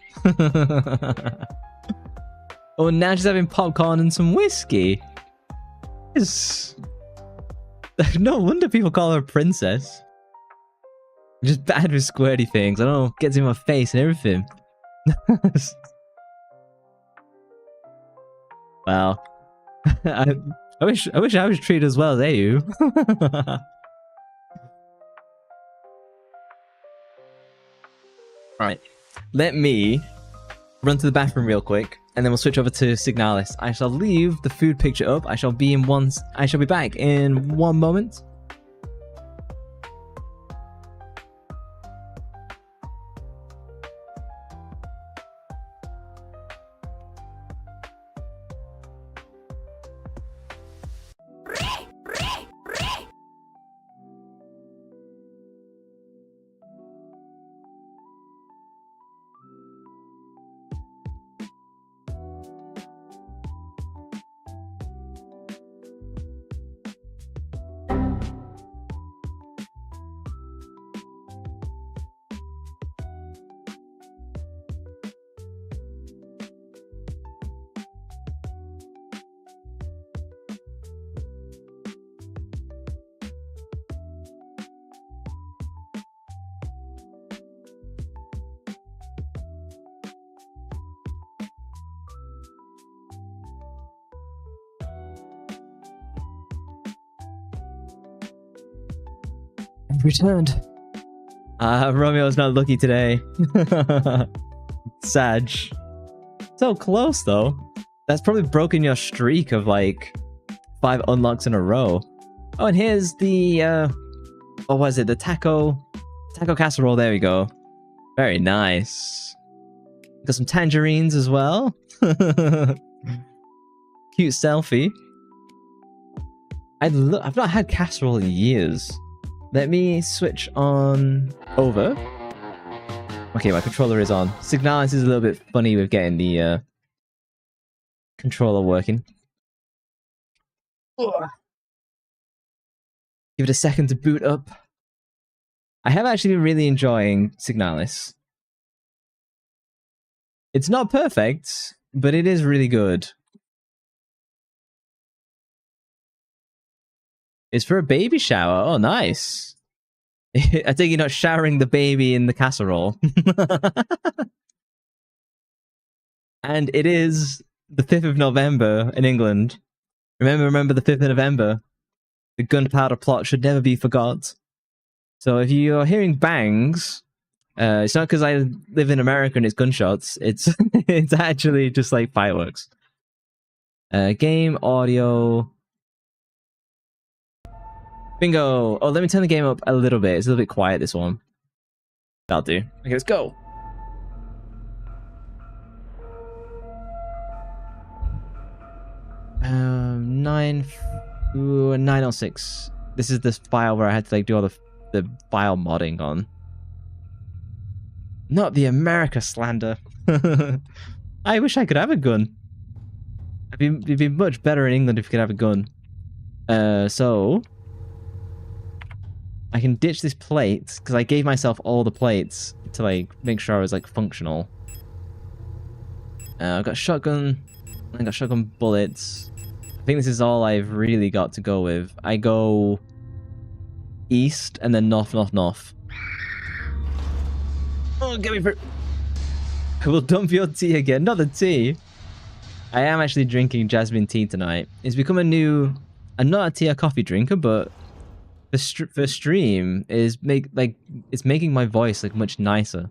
Oh, now she's having popcorn and some whiskey. No wonder people call her a princess. Just bad with squirty things. I don't know, gets in my face and everything. Well, I wish I was treated as well as AU. Right, let me run to the bathroom real quick, and then we'll switch over to Signalis. I shall leave the food picture up. I shall be back in 1 moment. Returned. Romeo's not lucky today. Sag. So close though. That's probably broken your streak of like 5 unlocks in a row. Oh, and here's the what was it? The taco casserole. There we go. Very nice. Got some tangerines as well. Cute selfie. I've not had casserole in years. Let me switch on over. Okay, my controller is on. Signalis is a little bit funny with getting the controller working. Ugh. Give it a second to boot up. I have actually been really enjoying Signalis. It's not perfect, but it is really good. It's for a baby shower. Oh, nice. I think you're not showering the baby in the casserole. And it is the 5th of November in England. Remember the 5th of November. The gunpowder plot should never be forgot. So if you're hearing bangs, it's not because I live in America and it's gunshots. It's it's actually just like fireworks. Game audio. Bingo! Oh, let me turn the game up a little bit. It's a little bit quiet, this one. That'll do. Okay, let's go! Ooh, 906. This is this file where I had to like do all the file modding on. Not the America slander. I wish I could have a gun. It'd be much better in England if you could have a gun. So I can ditch this plate because I gave myself all the plates to like make sure I was like functional. I've got shotgun. I got shotgun bullets. I think this is all I've really got to go with. I go east and then north, north, north. Oh, get me through. I will dump your tea again. Not the tea. I am actually drinking jasmine tea tonight. It's become a new... I'm not a tea or coffee drinker, but the stream is it's making my voice like much nicer.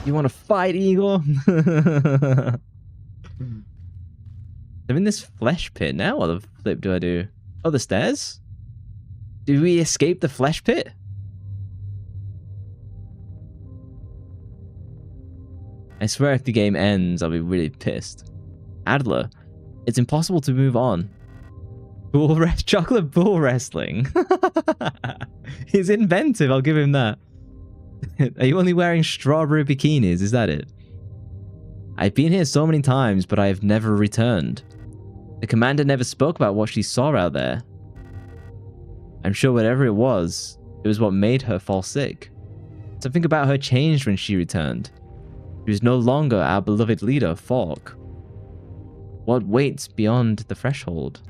You want to fight, Igor? I'm in this flesh pit now. What the flip do I do? Oh, the stairs? Did we escape the flesh pit? I swear if the game ends, I'll be really pissed. Adler, it's impossible to move on. Chocolate bull wrestling. He's inventive, I'll give him that. Are you only wearing strawberry bikinis? Is that it? I've been here so many times, but I have never returned. The commander never spoke about what she saw out there. I'm sure whatever it was what made her fall sick. Something about her changed when she returned. She was no longer our beloved leader, Falk. What waits beyond the threshold?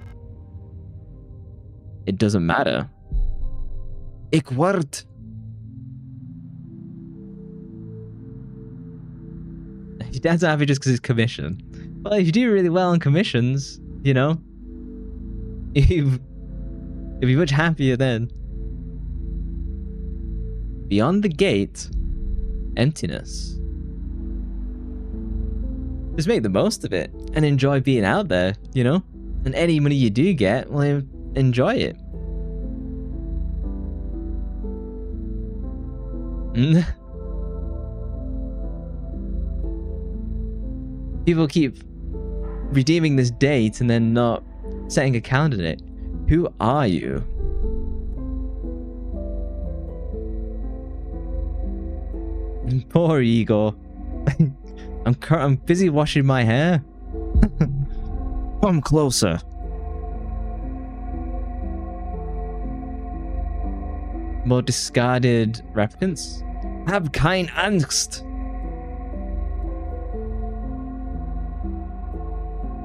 It doesn't matter. Ik word. Your dad's happy just because it's commission. Well, if you do really well on commissions, you know, you'd be much happier then. Beyond the gate, emptiness. Just make the most of it and enjoy being out there, you know? And any money you do get, well, enjoy it. People keep redeeming this date and then not setting a calendar in it. Who are you? Poor Igor. I'm busy washing my hair. Come closer. More discarded replicants? Hab kein Angst.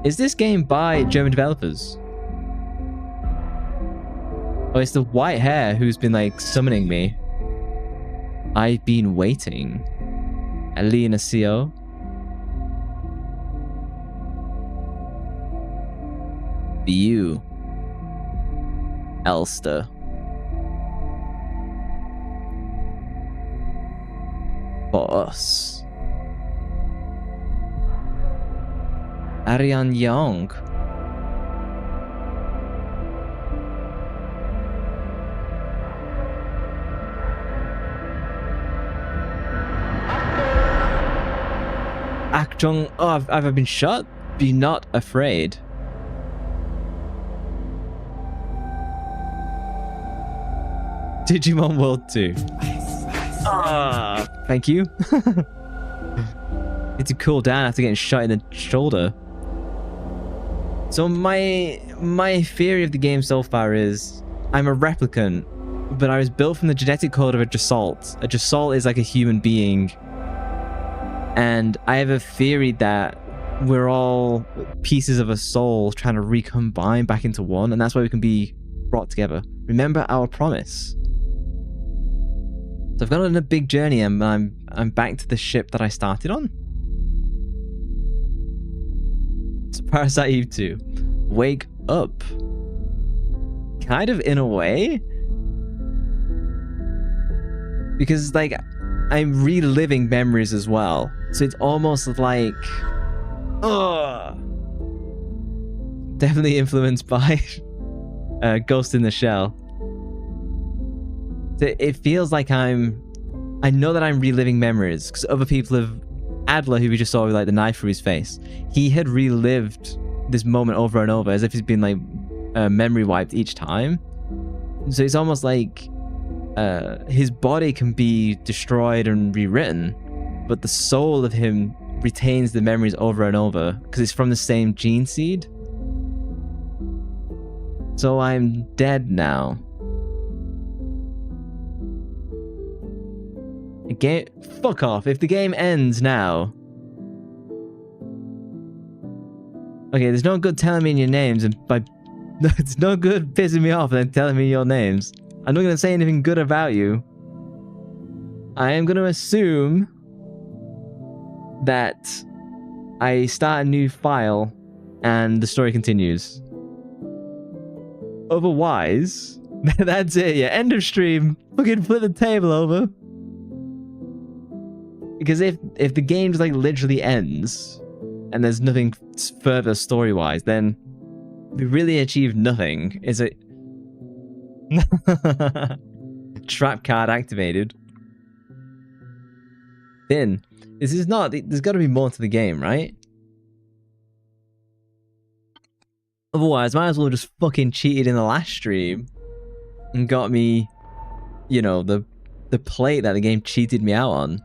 Is this game by German developers? Oh, it's the white hair who's been like summoning me. I've been waiting. Alina CO. You. Elster. For us. Ariane Young. Akjong. Oh, I've been shot? Be not afraid. Digimon World 2. Ah, thank you. Need to cool down after getting shot in the shoulder. So my theory of the game so far is I'm a replicant, but I was built from the genetic code of a Jasalt. A Jasalt is like a human being. And I have a theory that we're all pieces of a soul trying to recombine back into one, and that's why we can be brought together. Remember our promise. So I've gone on a big journey and I'm back to the ship that I started on. So Parasite Eve 2. Wake up. Kind of in a way. Because like I'm reliving memories as well. So it's almost like definitely influenced by Ghost in the Shell. It feels like I know that I'm reliving memories because other people have. Adler, who we just saw with like the knife through his face, he had relived this moment over and over as if he's been like memory wiped each time. So it's almost like his body can be destroyed and rewritten, but the soul of him retains the memories over and over because it's from the same gene seed. So I'm dead now. Fuck off. If the game ends now. Okay, there's no good telling me your names, and it's no good pissing me off and then telling me your names. I'm not gonna say anything good about you. I am gonna assume that I start a new file and the story continues. Otherwise, that's it. Yeah, end of stream. Fucking flip the table over. Because if the game just like literally ends and there's nothing further story-wise, then we really achieved nothing. Is it? Trap card activated. Then this is not. There's got to be more to the game, right? Otherwise, might as well just fucking cheated in the last stream and got me, you know, the plate that the game cheated me out on.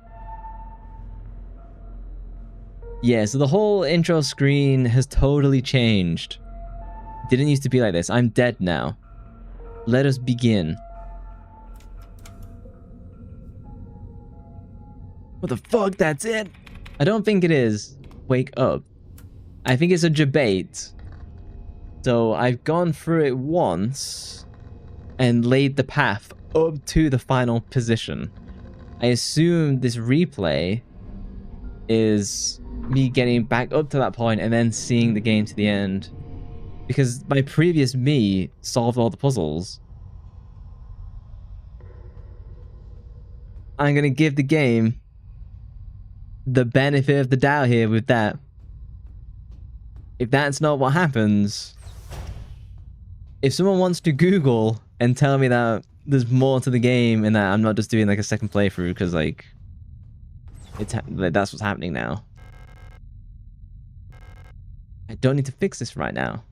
Yeah, so the whole intro screen has totally changed. Didn't used to be like this. I'm dead now. Let us begin. What the fuck? That's it? I don't think it is. Wake up. I think it's a debate. So I've gone through it once and laid the path up to the final position. I assume this replay is me getting back up to that point and then seeing the game to the end, because my previous me solved all the puzzles. I'm gonna give the game the benefit of the doubt here with that. If that's not what happens, if someone wants to Google and tell me that there's more to the game and that I'm not just doing like a second playthrough because like that's what's happening now. I don't need to fix this right now.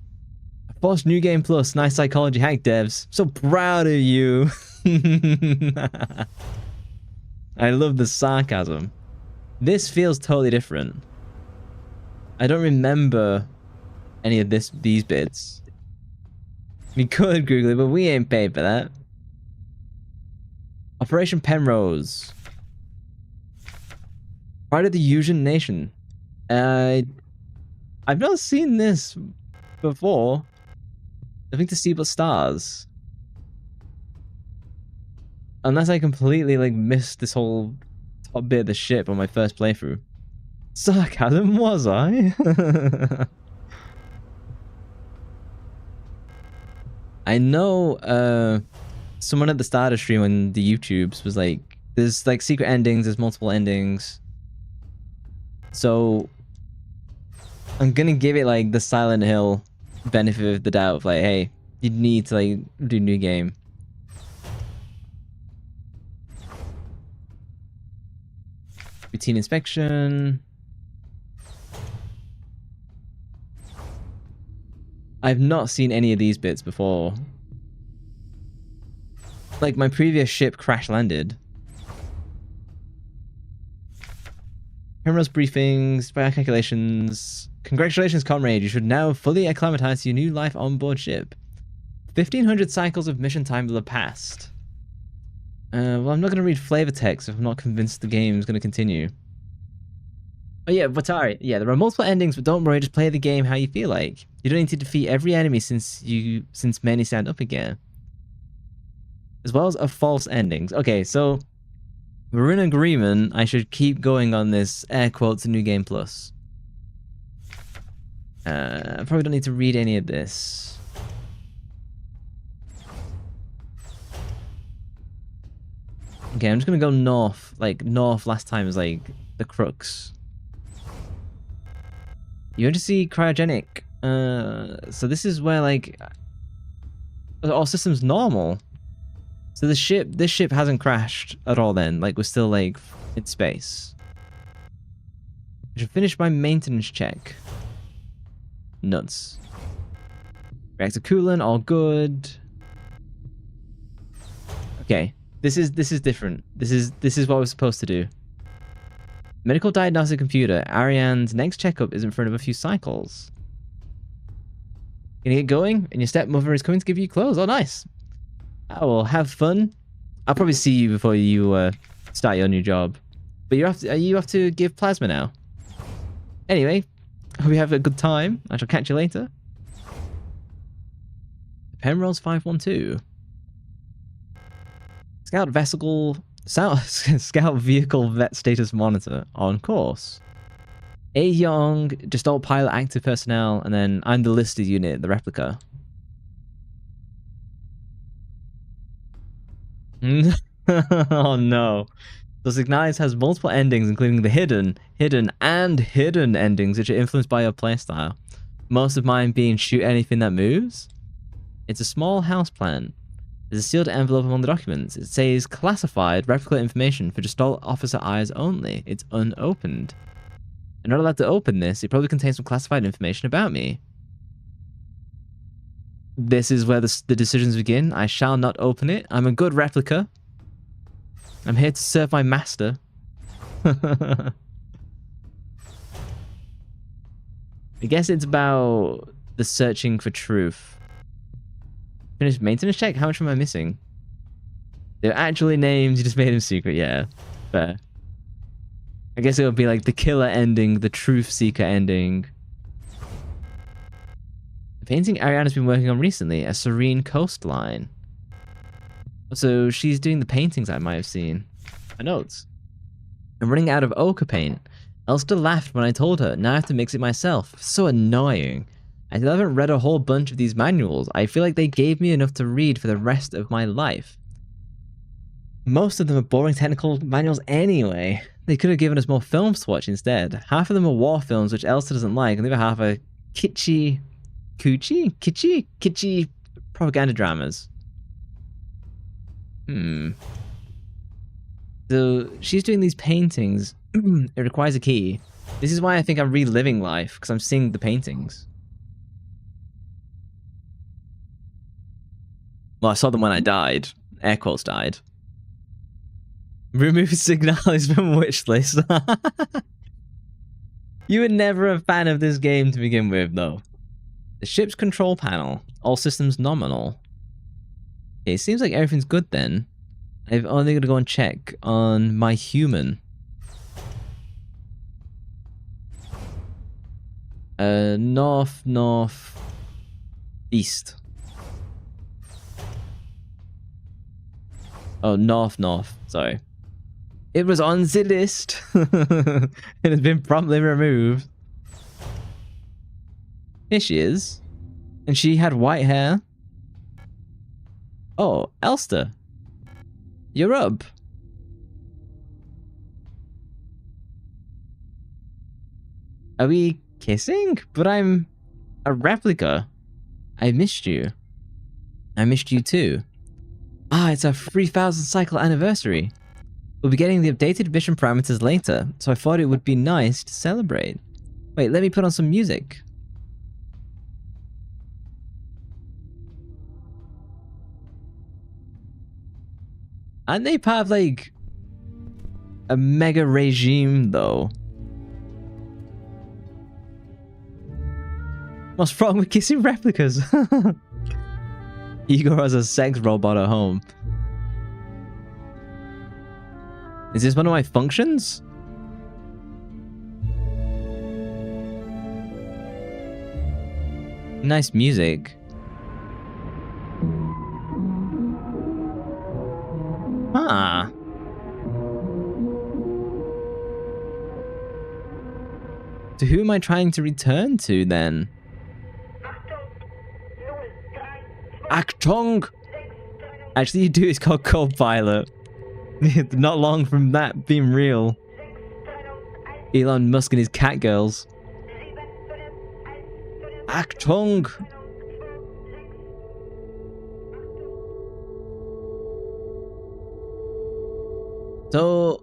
I forced New Game Plus. Nice psychology hack, devs. So proud of you. I love the sarcasm. This feels totally different. I don't remember any of these bits. We could Google it, but we ain't paid for that. Operation Penrose. Part of the Usian Nation. I've not seen this before. I think to see but stars. Unless I completely like missed this whole top bit of the ship on my first playthrough. Sarcasm, was I? I know someone at the start of stream on the YouTubes was like, there's like secret endings, there's multiple endings. So I'm gonna give it like the Silent Hill benefit of the doubt of like, hey, you need to like do new game. Routine inspection. I've not seen any of these bits before. Like my previous ship crash landed. Penrose briefings, by calculations. Congratulations, comrade. You should now fully acclimatize to your new life on board ship. 1,500 cycles of mission time will have passed. Well, I'm not going to read flavor text if I'm not convinced the game is going to continue. Oh yeah, Vatari. Yeah, there are multiple endings, but don't worry, just play the game how you feel like. You don't need to defeat every enemy since many stand up again. As well as false endings. Okay, so we're in agreement. I should keep going on this air quotes New Game Plus. I probably don't need to read any of this. Okay, I'm just gonna go north. Like, north last time was like the crux. You want to see cryogenic. So this is where like all systems normal. So this ship hasn't crashed at all then. Like we're still like in space. I should finish my maintenance check. Nuts. Reactor coolant, all good. Okay, this is different. This is what we're supposed to do. Medical diagnostic computer. Ariane's next checkup is in front of a few cycles. Gonna get going, and your stepmother is coming to give you clothes. Oh, nice. I will have fun. I'll probably see you before you start your new job. But are you off to give plasma now? Anyway, hope you have a good time. I shall catch you later. Penrose 512. Scout vehicle vet status monitor on course. A young, just all pilot active personnel, and then I'm the listed unit, the replica. Oh no. So SIGNALIS has multiple endings, including the hidden endings, which are influenced by your playstyle. Most of mine being shoot anything that moves. It's a small house plan. There's a sealed envelope among the documents. It says classified replica information for Gestalt officer eyes only. It's unopened. I'm not allowed to open this. It probably contains some classified information about me. This is where the decisions begin. I shall not open it. I'm a good replica. I'm here to serve my master. I guess it's about the searching for truth. Finished maintenance check? How much am I missing? They're actually names, you just made them secret. Yeah, fair. I guess it would be like the killer ending, the truth seeker ending. The painting Ariana's been working on recently, a serene coastline. So she's doing the paintings I might have seen. My notes. I'm running out of ochre paint. Elster laughed when I told her. Now I have to mix it myself. So annoying. I still haven't read a whole bunch of these manuals. I feel like they gave me enough to read for the rest of my life. Most of them are boring technical manuals anyway. They could have given us more films to watch instead. Half of them are war films, which Elsa doesn't like, and the other half are kitschy propaganda dramas. So she's doing these paintings. It requires a key. This is why I think I'm reliving life, because I'm seeing the paintings. Well, I saw them when I died. Air quotes died. Remove SIGNALIS from wishlist. You were never a fan of this game to begin with, though. The ship's control panel. All systems nominal. Okay, it seems like everything's good then. I've only got to go and check on my human. North, east. Oh, north, sorry. It was on the list. It has been promptly removed. Here she is. And she had white hair. Oh, Elster. You're up. Are we kissing? But I'm a replica. I missed you. I missed you too. Ah, it's our 3000 cycle anniversary. We'll be getting the updated mission parameters later, so I thought it would be nice to celebrate. Wait, let me put on some music. Aren't they part of, like, a mega regime, though? What's wrong with kissing replicas? Igor has a sex robot at home. Is this one of my functions? Nice music. Ah. To who am I trying to return to then? Achtung! Actually, you do. It's called Co-Pilot. Not long from that being real. Elon Musk and his cat girls. Achtung! So,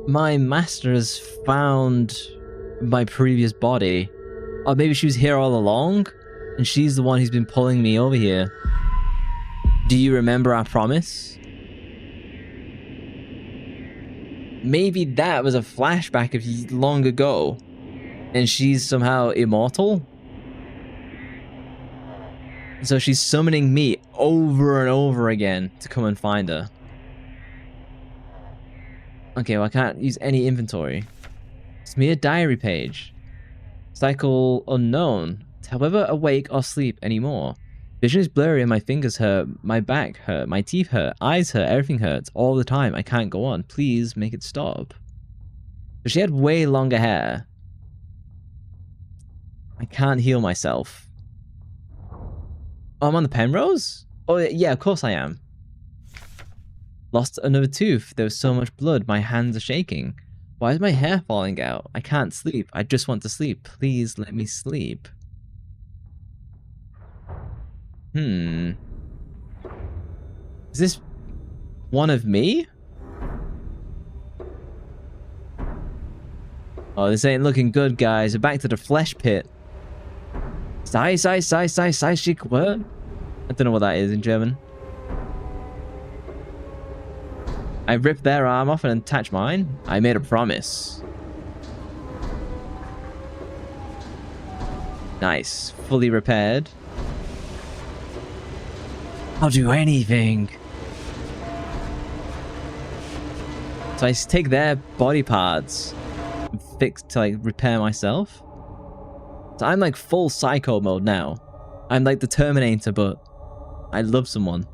my master has found my previous body. Or maybe she was here all along, and she's the one who's been pulling me over here. Do you remember our promise? Maybe that was a flashback of long ago, and she's somehow immortal? So she's summoning me over and over again to come and find her. Okay, well I can't use any inventory. It's me a diary page. Cycle unknown. However awake or sleep anymore. Vision is blurry and my fingers hurt, my back hurt, my teeth hurt, eyes hurt, everything hurts all the time. I can't go on. Please make it stop. But she had way longer hair. I can't heal myself. Oh, I'm on the Penrose? Oh, yeah, of course I am. Lost another tooth. There was so much blood. My hands are shaking. Why is my hair falling out? I can't sleep. I just want to sleep. Please let me sleep. Is this one of me? Oh, this ain't looking good, guys. We're back to the flesh pit. Sai, schick word? I don't know what that is in German. I ripped their arm off and attached mine. I made a promise. Nice. Fully repaired. I'll do anything. So I take their body parts and fix to like repair myself. So I'm like full psycho mode now. I'm like the Terminator, but I love someone.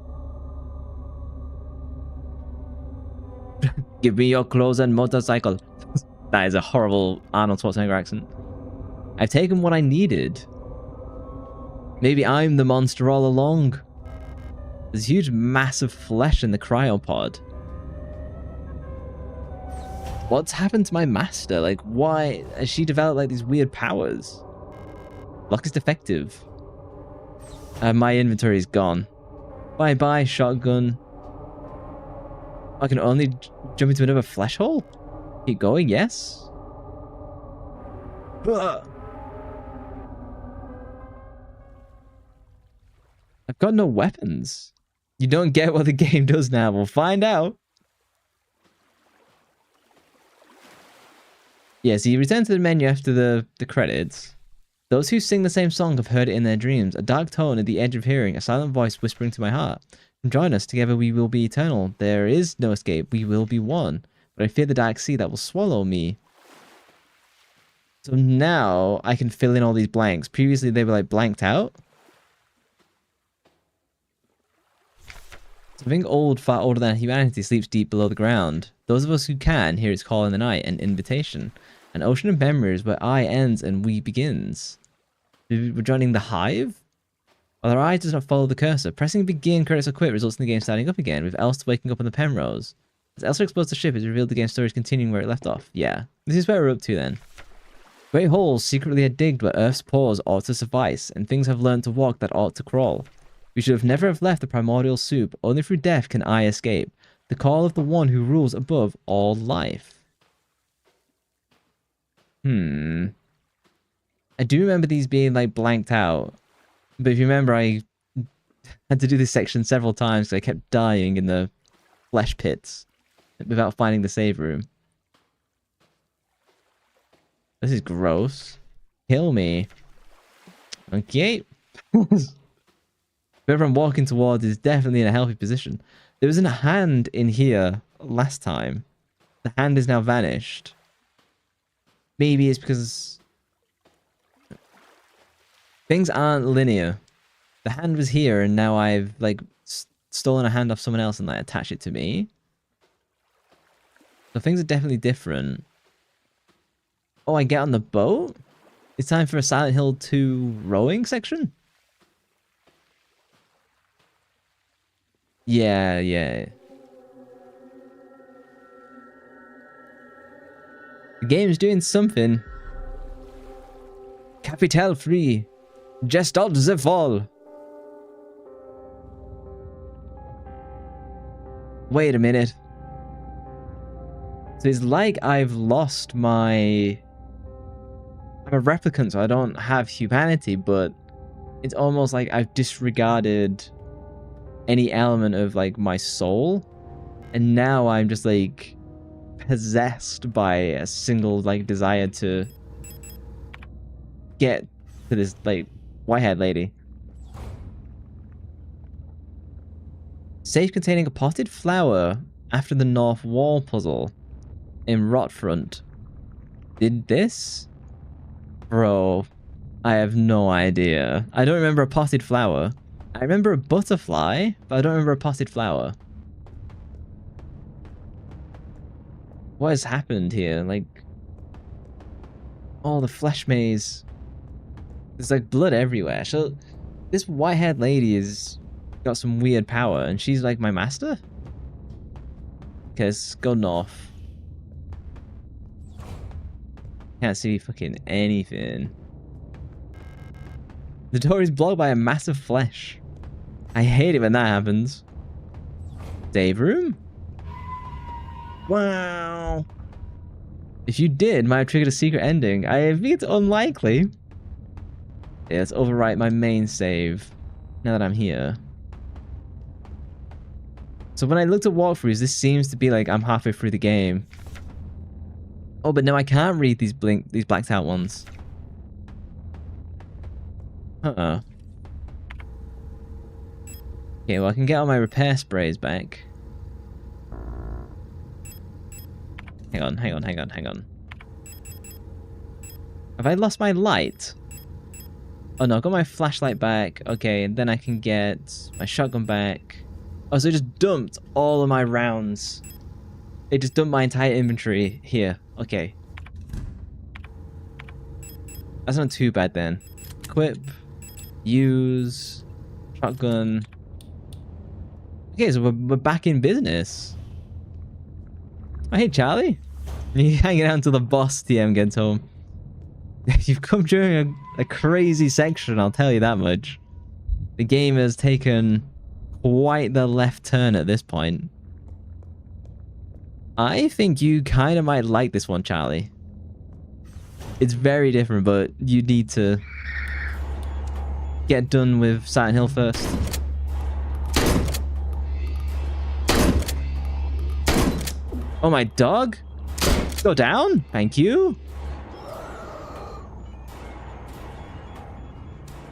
Give me your clothes and motorcycle. That is a horrible Arnold Schwarzenegger accent. I've taken what I needed. Maybe I'm the monster all along. There's a huge mass of flesh in the cryopod. What's happened to my master? Like, why has she developed like these weird powers? Lock is defective. My inventory is gone. Bye-bye, shotgun. I can only jump into another flesh hole? Keep going, yes? Ugh. I've got no weapons. You don't get what the game does now. We'll find out. Yeah, so you return to the menu after the credits. Those who sing the same song have heard it in their dreams. A dark tone at the edge of hearing. A silent voice whispering to my heart. Come join us. Together we will be eternal. There is no escape. We will be one. But I fear the dark sea that will swallow me. So now I can fill in all these blanks. Previously they were like blanked out. Something old, far older than humanity, sleeps deep below the ground. Those of us who can hear its call in the night, an invitation. An ocean of memories where I ends and we begins. We're joining the hive? While our eye does not follow the cursor, pressing begin credits or quit results in the game starting up again, with Elsa waking up on the Penrose. As Elsa explores the ship, it's revealed the game story is continuing where it left off. Yeah, this is where we're up to then. Great holes secretly are digged where Earth's pores ought to suffice, and things have learned to walk that ought to crawl. We should have never have left the primordial soup. Only through death can I escape. The call of the one who rules above all life. I do remember these being like blanked out. But if you remember, I had to do this section several times because I kept dying in the flesh pits without finding the save room. This is gross. Kill me. Okay. Whoever I'm walking towards is definitely in a healthy position. There was a hand in here last time. The hand is now vanished. Maybe it's because things aren't linear. The hand was here and now I've like stolen a hand off someone else and like attached it to me. So things are definitely different. Oh, I get on the boat? It's time for a Silent Hill 2 rowing section? Yeah. The game's doing something. Capital free. Just out the fall. Wait a minute. So it's like I've lost my I'm a replicant, so I don't have humanity, but it's almost like I've disregarded any element of like my soul, and now I'm just like possessed by a single like desire to get to this like white-haired lady. Safe containing a potted flower after the north wall puzzle in Rotfront. Did this? Bro, I have no idea. I don't remember a potted flower. I remember a butterfly, but I don't remember a potted flower. What has happened here? Like, oh, the flesh maze. There's like blood everywhere. So this white-haired lady has got some weird power, and she's like my master? Okay, let's go north. Can't see fucking anything. The door is blocked by a mass of flesh. I hate it when that happens. Save room? Wow. If you did, might have triggered a secret ending. I think it's unlikely. Yeah, let's overwrite my main save now that I'm here. So when I looked at walkthroughs, this seems to be like I'm halfway through the game. Oh, but no, I can't read these blacked out ones. Uh-oh. Okay, well I can get all my repair sprays back. Hang on. Have I lost my light? Oh no, I got my flashlight back. Okay, and then I can get my shotgun back. Oh, so it just dumped all of my rounds. It just dumped my entire inventory here. Okay. That's not too bad then. Equip. Use. Shotgun. Okay, so we're back in business. Oh, hey, Charlie. You're hanging out until the boss TM gets home. You've come during a crazy section, I'll tell you that much. The game has taken quite the left turn at this point. I think you kind of might like this one, Charlie. It's very different, but you need to get done with Silent Hill first. Oh, my dog? Go down? Thank you.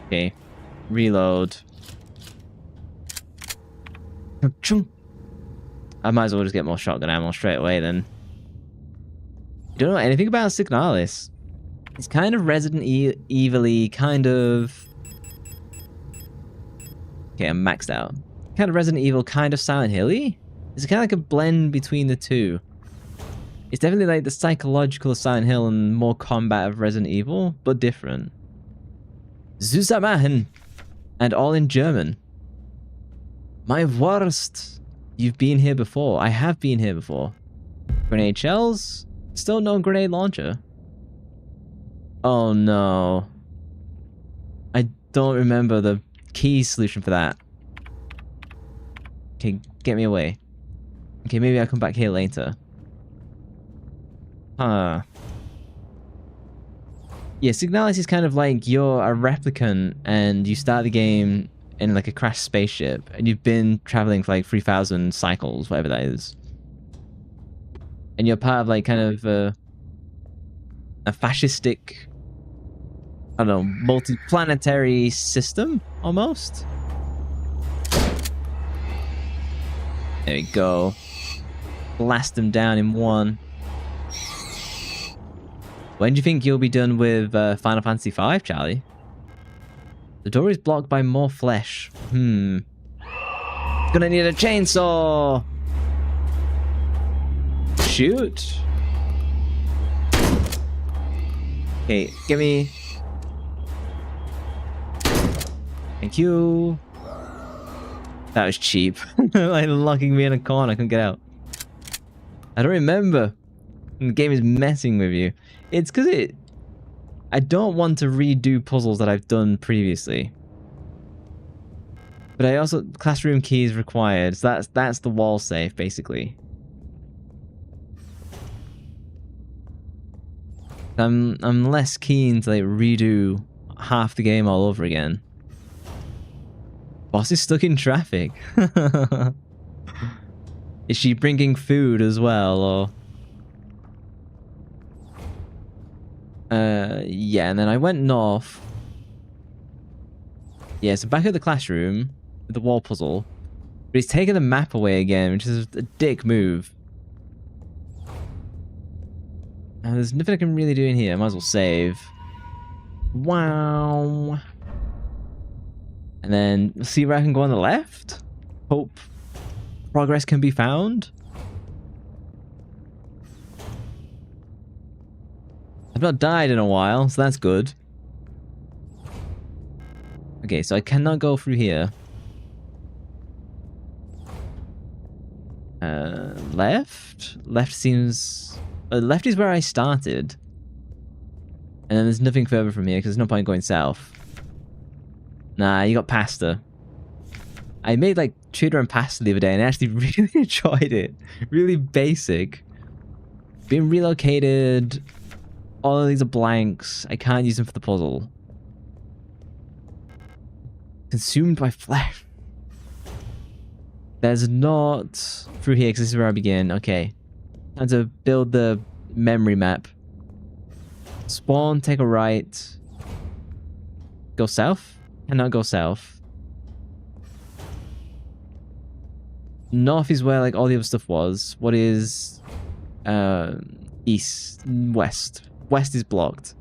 Okay. Reload. I might as well just get more shotgun ammo straight away then. You don't know anything about Signalis. It's kind of Resident Evil-y, kind of... Okay, I'm maxed out. Kind of Resident Evil, kind of Silent Hill-y? It's kind of like a blend between the two. It's definitely like the psychological of Silent Hill and more combat of Resident Evil, but different. Zusammen! And all in German. My worst! You've been here before. I have been here before. Grenade shells? Still no grenade launcher. Oh no. I don't remember the key solution for that. Okay, get me away. Okay, maybe I'll come back here later. Huh. Yeah, Signalis is kind of like you're a replicant and you start the game in like a crashed spaceship and you've been traveling for like 3,000 cycles, whatever that is. And you're part of like kind of a fascistic, I don't know, multi-planetary system almost. There we go. Blast them down in one. When do you think you'll be done with Final Fantasy V, Charlie? The door is blocked by more flesh. Gonna need a chainsaw! Shoot! Okay, give me... Thank you! That was cheap. Like locking me in a corner, I couldn't get out. I don't remember. The game is messing with you. It's because I don't want to redo puzzles that I've done previously. But I also... Classroom keys required. So that's the wall safe, basically. I'm less keen to like redo half the game all over again. Boss is stuck in traffic. Is she bringing food as well, or? Yeah, and then I went north. Yeah, so back at the classroom with the wall puzzle. But he's taken the map away again, which is a dick move. And there's nothing I can really do in here. I might as well save. Wow. And then see where I can go on the left. Hope progress can be found. I've not died in a while, so that's good. Okay, so I cannot go through here. Left? Left seems... left is where I started. And then there's nothing further from here, because there's no point going south. Nah, you got pasta. I made, like, tuna and pasta the other day, and I actually really enjoyed it. Really basic. Being relocated... All of these are blanks. I can't use them for the puzzle. Consumed by flesh. There's not through here because this is where I begin. Okay. Time to build the memory map. Spawn, take a right. Go south? Cannot go south. North is where like all the other stuff was. What is east? West. West is blocked.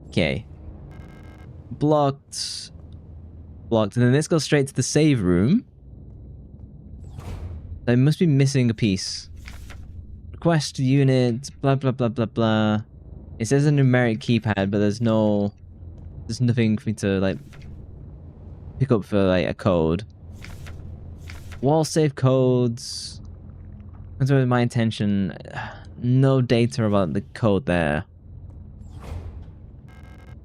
Okay. Blocked. Blocked. And then this goes straight to the save room. I must be missing a piece. Request unit. Blah, blah, blah, blah, blah. It says a numeric keypad, but there's no... There's nothing for me to, like... pick up for, like, a code. Wall save codes... That's with my intention. No data about the code there.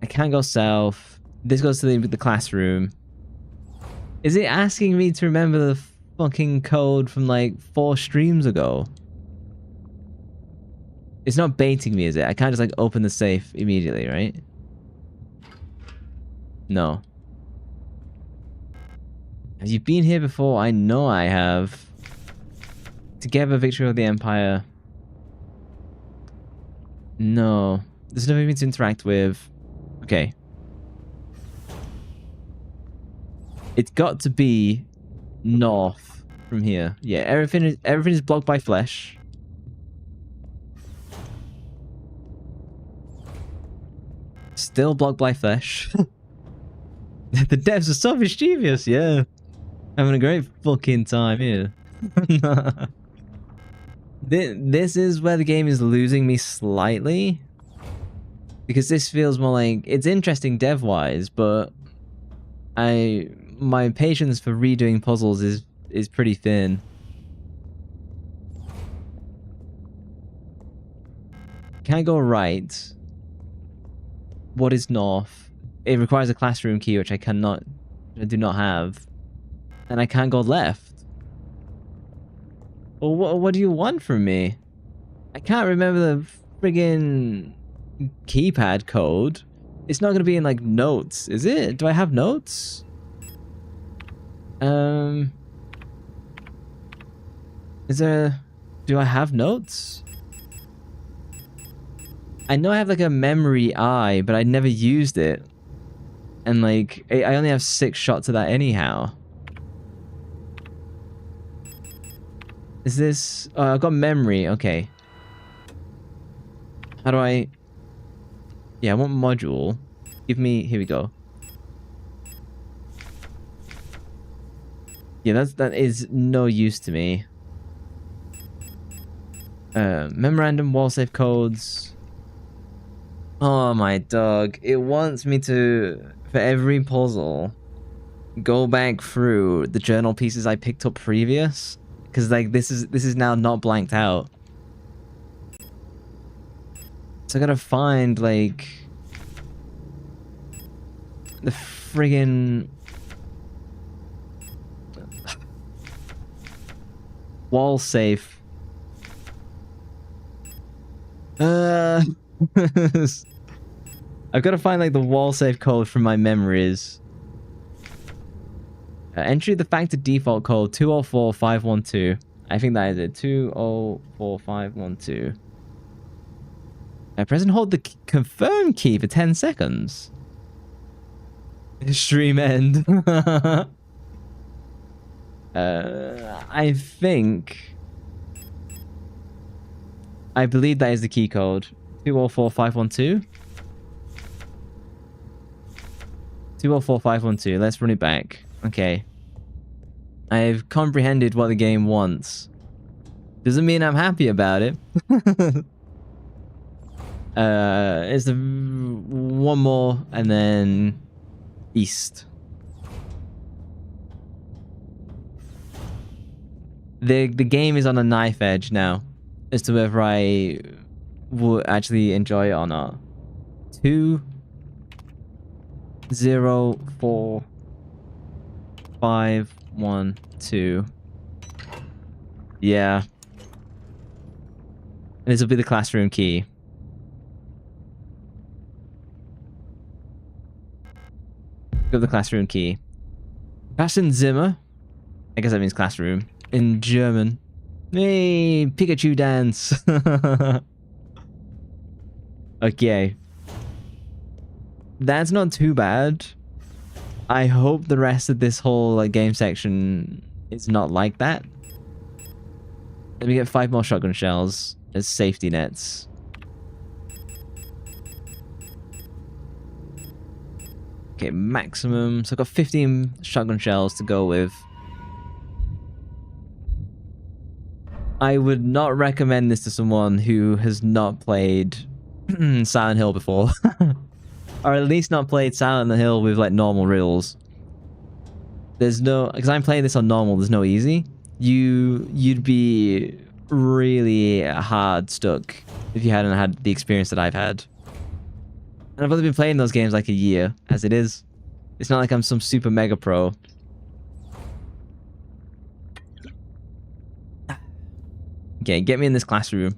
I can't go south. This goes to the classroom. Is it asking me to remember the fucking code from like 4 streams ago? It's not baiting me, is it? I can't just like open the safe immediately, right? No. Have you been here before? I know I have. Together, victory of the Empire. No. There's nothing for me to interact with. Okay. It's got to be north from here. Yeah, everything is blocked by flesh. Still blocked by flesh. The devs are so mischievous, yeah. Having a great fucking time here. This is where the game is losing me slightly. Because this feels more like... It's interesting dev-wise, but... My patience for redoing puzzles is pretty thin. Can't go right. What is north? It requires a classroom key, which I do not have. And I can't go left. Well, what do you want from me? I can't remember the friggin' keypad code. It's not gonna be in, like, notes, is it? Do I have notes? Is there... Do I have notes? I know I have, like, a memory eye, but I never used it. And, like, I only have 6 shots of that anyhow. Is this... Oh, I've got memory. Okay. How do I... Yeah, I want module. Give me... Here we go. Yeah, that is no use to me. Memorandum, wall save codes. Oh my dog. It wants me to, for every puzzle, go back through the journal pieces I picked up previous. Because, like, this is now not blanked out. So I gotta find, like... the friggin... wall safe. Uh, I've got to find like the wall safe code from my memories. Entry the factor default code 204512. I think that is it. 204512. Press and hold the confirm key for 10 seconds. Stream end. I believe that is the key code. 204512. 204512. Let's run it back. Okay. I've comprehended what the game wants. Doesn't mean I'm happy about it. It's the one more and then east. The game is on a knife edge now as to whether I will actually enjoy it or not. 204512. Yeah. And this will be the classroom key. Go the classroom key. Klassenzimmer. I guess that means classroom. In German. Hey, Pikachu dance. Okay. That's not too bad. I hope the rest of this whole like, game section is not like that. Let me get 5 more shotgun shells as safety nets. Okay, maximum. So I've got 15 shotgun shells to go with. I would not recommend this to someone who has not played Silent Hill before. Or at least not played Silent Hill with like normal riddles. There's no... Because I'm playing this on normal, there's no easy. You'd be really hard stuck if you hadn't had the experience that I've had. And I've only been playing those games like a year, as it is. It's not like I'm some super mega pro. Okay, get me in this classroom.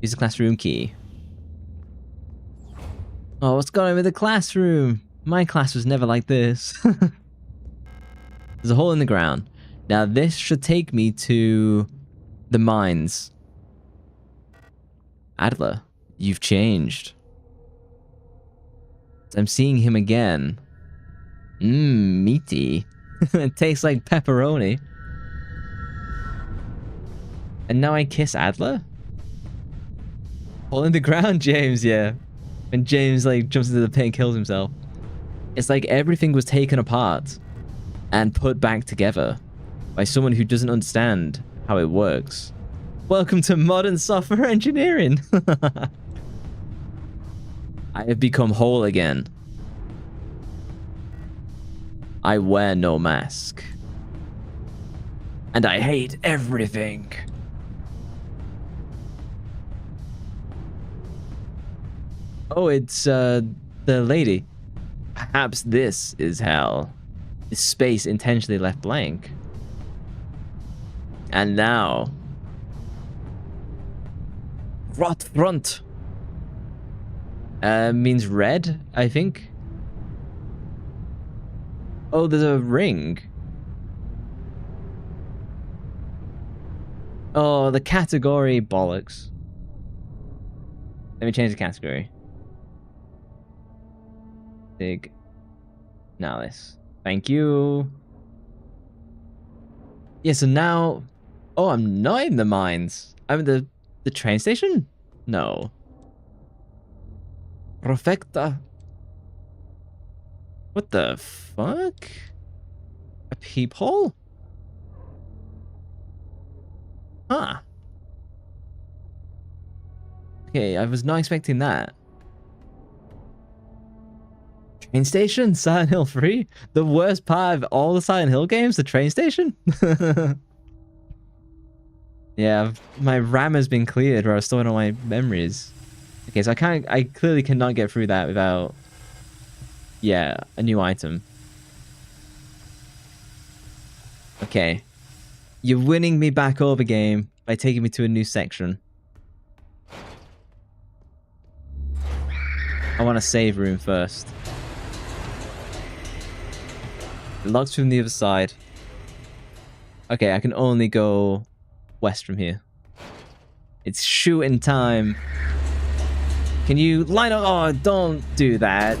Use the classroom key. Oh, what's going on with the classroom? My class was never like this. There's a hole in the ground. Now this should take me to the mines. Adler, you've changed. I'm seeing him again. Mmm, meaty. It tastes like pepperoni. And now I kiss Adler? Hole in the ground, James, yeah. And James like jumps into the pit and kills himself. It's like everything was taken apart and put back together by someone who doesn't understand how it works. Welcome to modern software engineering. I have become whole again. I wear no mask. And I hate everything. Oh, it's the lady. Perhaps this is hell. Is space intentionally left blank? And now... Rot front! Means red, I think. Oh, there's a ring. Oh, the category bollocks. Let me change the category. SIGNALIS. Thank you. Yeah, so now... Oh, I'm not in the mines. I'm in the train station? No. Profecta. What the fuck? A peephole? Huh. Okay, I was not expecting that. Train station? Silent Hill 3? The worst part of all the Silent Hill games? The train station? Yeah, my RAM has been cleared or I was storing all my memories. Okay, so I clearly cannot get through that without... Yeah, a new item. Okay. You're winning me back over, game, by taking me to a new section. I want a save room first. It locks from the other side. Okay, I can only go west from here. It's shooting time. Can you line up? Oh, don't do that.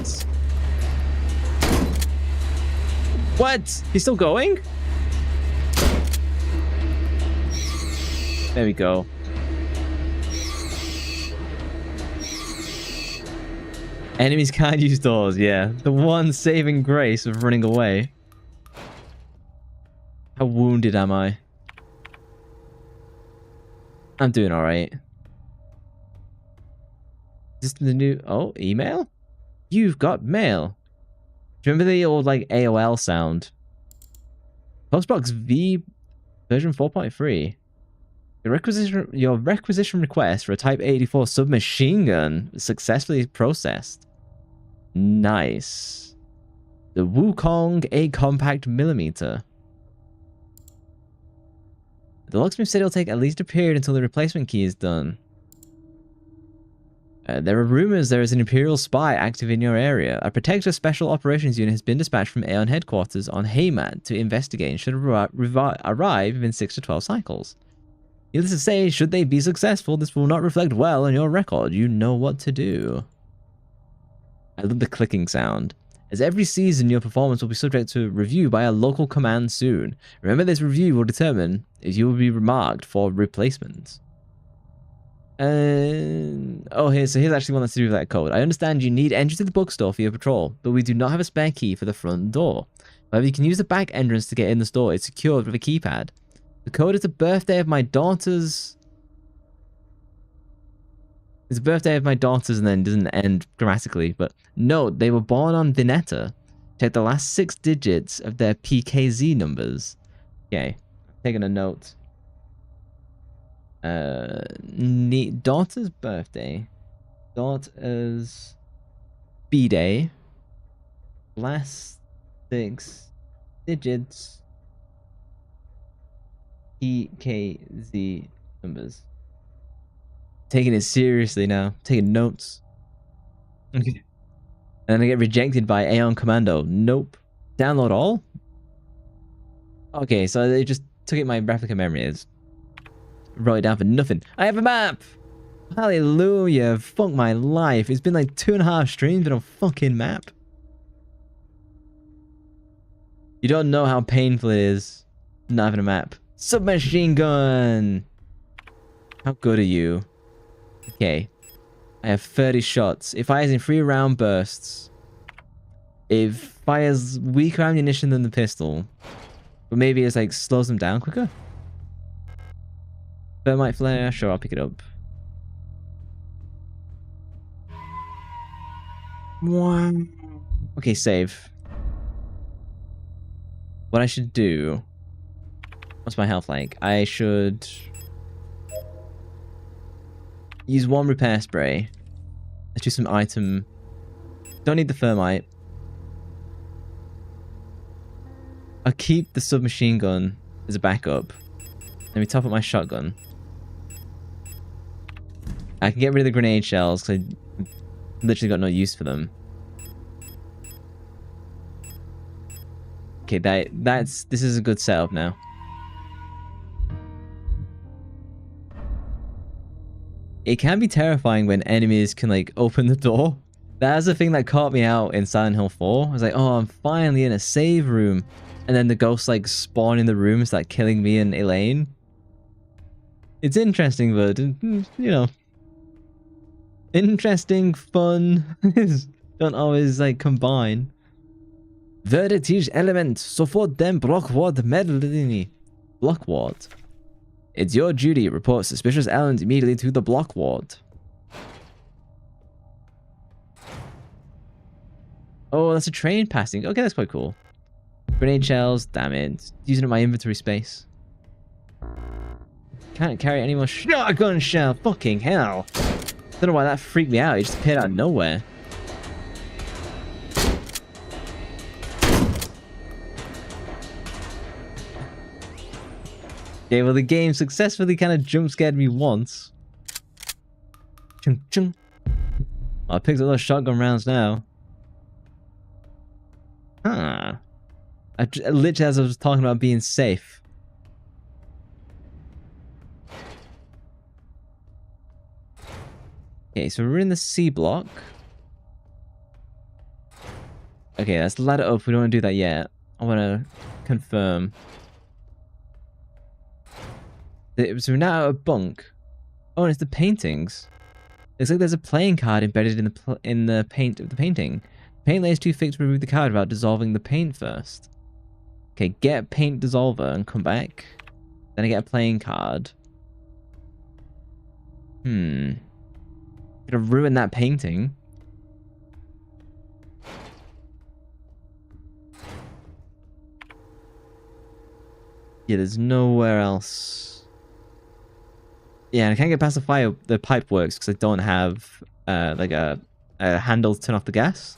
What? He's still going? There we go. Enemies can't use doors, yeah. The one saving grace of running away. How wounded am I? I'm doing alright. Is this the new... Oh, email? You've got mail. Do you remember the old, like, AOL sound? Postbox V version 4.3. Your requisition request for a Type 84 submachine gun is successfully processed. Nice. The Wukong A compact millimeter. The locksmith said it'll take at least a period until the replacement key is done. There are rumors there is an Imperial spy active in your area. A Protector Special Operations Unit has been dispatched from Aeon headquarters on Haymat to investigate and should arrive within 6 to 12 cycles. Needless to say, should they be successful, this will not reflect well on your record. You know what to do. I love the clicking sound. As every season, your performance will be subject to review by a local command soon. Remember, this review will determine if you will be remarked for replacement. Oh, here's actually one that's to do with that code. I understand you need entry to the bookstore for your patrol, but we do not have a spare key for the front door. However, you can use the back entrance to get in the store. It's secured with a keypad. The code is the birthday of my daughter's... It's the birthday of my daughters and then doesn't end grammatically, but note, they were born on Vineta. Check the last 6 digits of their PKZ numbers. Okay, I'm taking a note. Daughter's birthday. Daughter's B-day. Last 6 digits. PKZ numbers. Taking it seriously now. Taking notes. Okay. And then I get rejected by Aeon Commando. Nope. Download all? Okay, so they just took it my replica memory is. Wrote it down for nothing. I have a map! Hallelujah. Fuck my life. It's been like 2.5 streams and a fucking map. You don't know how painful it is not having a map. Submachine gun! How good are you? Okay. I have 30 shots. It fires in 3-round bursts. It fires weaker ammunition than the pistol. But maybe it's like slows them down quicker. Thermite flare, sure, I'll pick it up. Wow. Okay, save. What I should do... What's my health like? I should... use 1 repair spray. Let's do some item... Don't need the thermite. I'll keep the submachine gun as a backup. Let me top up my shotgun. I can get rid of the grenade shells because I literally got no use for them. Okay, this is a good setup now. It can be terrifying when enemies can like open the door. That's the thing that caught me out in Silent Hill 4. I was like, oh, I'm finally in a save room. And then the ghosts like spawn in the room, start killing me and Elaine. It's interesting, but, you know. Interesting, fun, don't always like combine. Vertitige element, sofort dem Blockwart medlini. Blockwart. It's your duty to report suspicious elements immediately to the Blockwart. Oh, that's a train passing. Okay, that's quite cool. Grenade shells, damn it. Using up my inventory space. Can't carry any more shotgun shell. Fucking hell. Don't know why that freaked me out. It just appeared out of nowhere. Okay, well the game successfully kind of jump scared me once. Chung chung. I picked up those shotgun rounds now. Huh. Literally as I was talking about being safe. Okay, so we're in the C block. Okay, let's ladder up. We don't want to do that yet. I want to confirm. So we're now at a bunk. Oh, and it's the paintings. Looks like there's a playing card embedded in the paint of the painting. Paint layer is too thick to remove the card without dissolving the paint first. Okay, get paint dissolver and come back. Then I get a playing card. Gonna ruin that painting. Yeah, there's nowhere else. Yeah, and I can't get past the pipe works because I don't have like a handle to turn off the gas.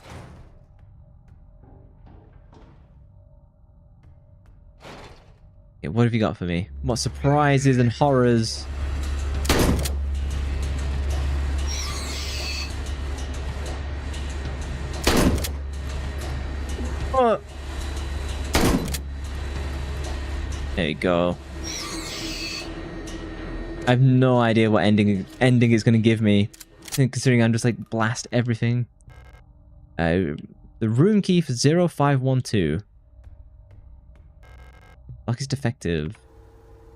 Okay, what have you got for me? What surprises and horrors? Oh. There you go. I have no idea what ending it's going to give me, considering I'm just like blast everything. The room key for 0512. Lock is defective.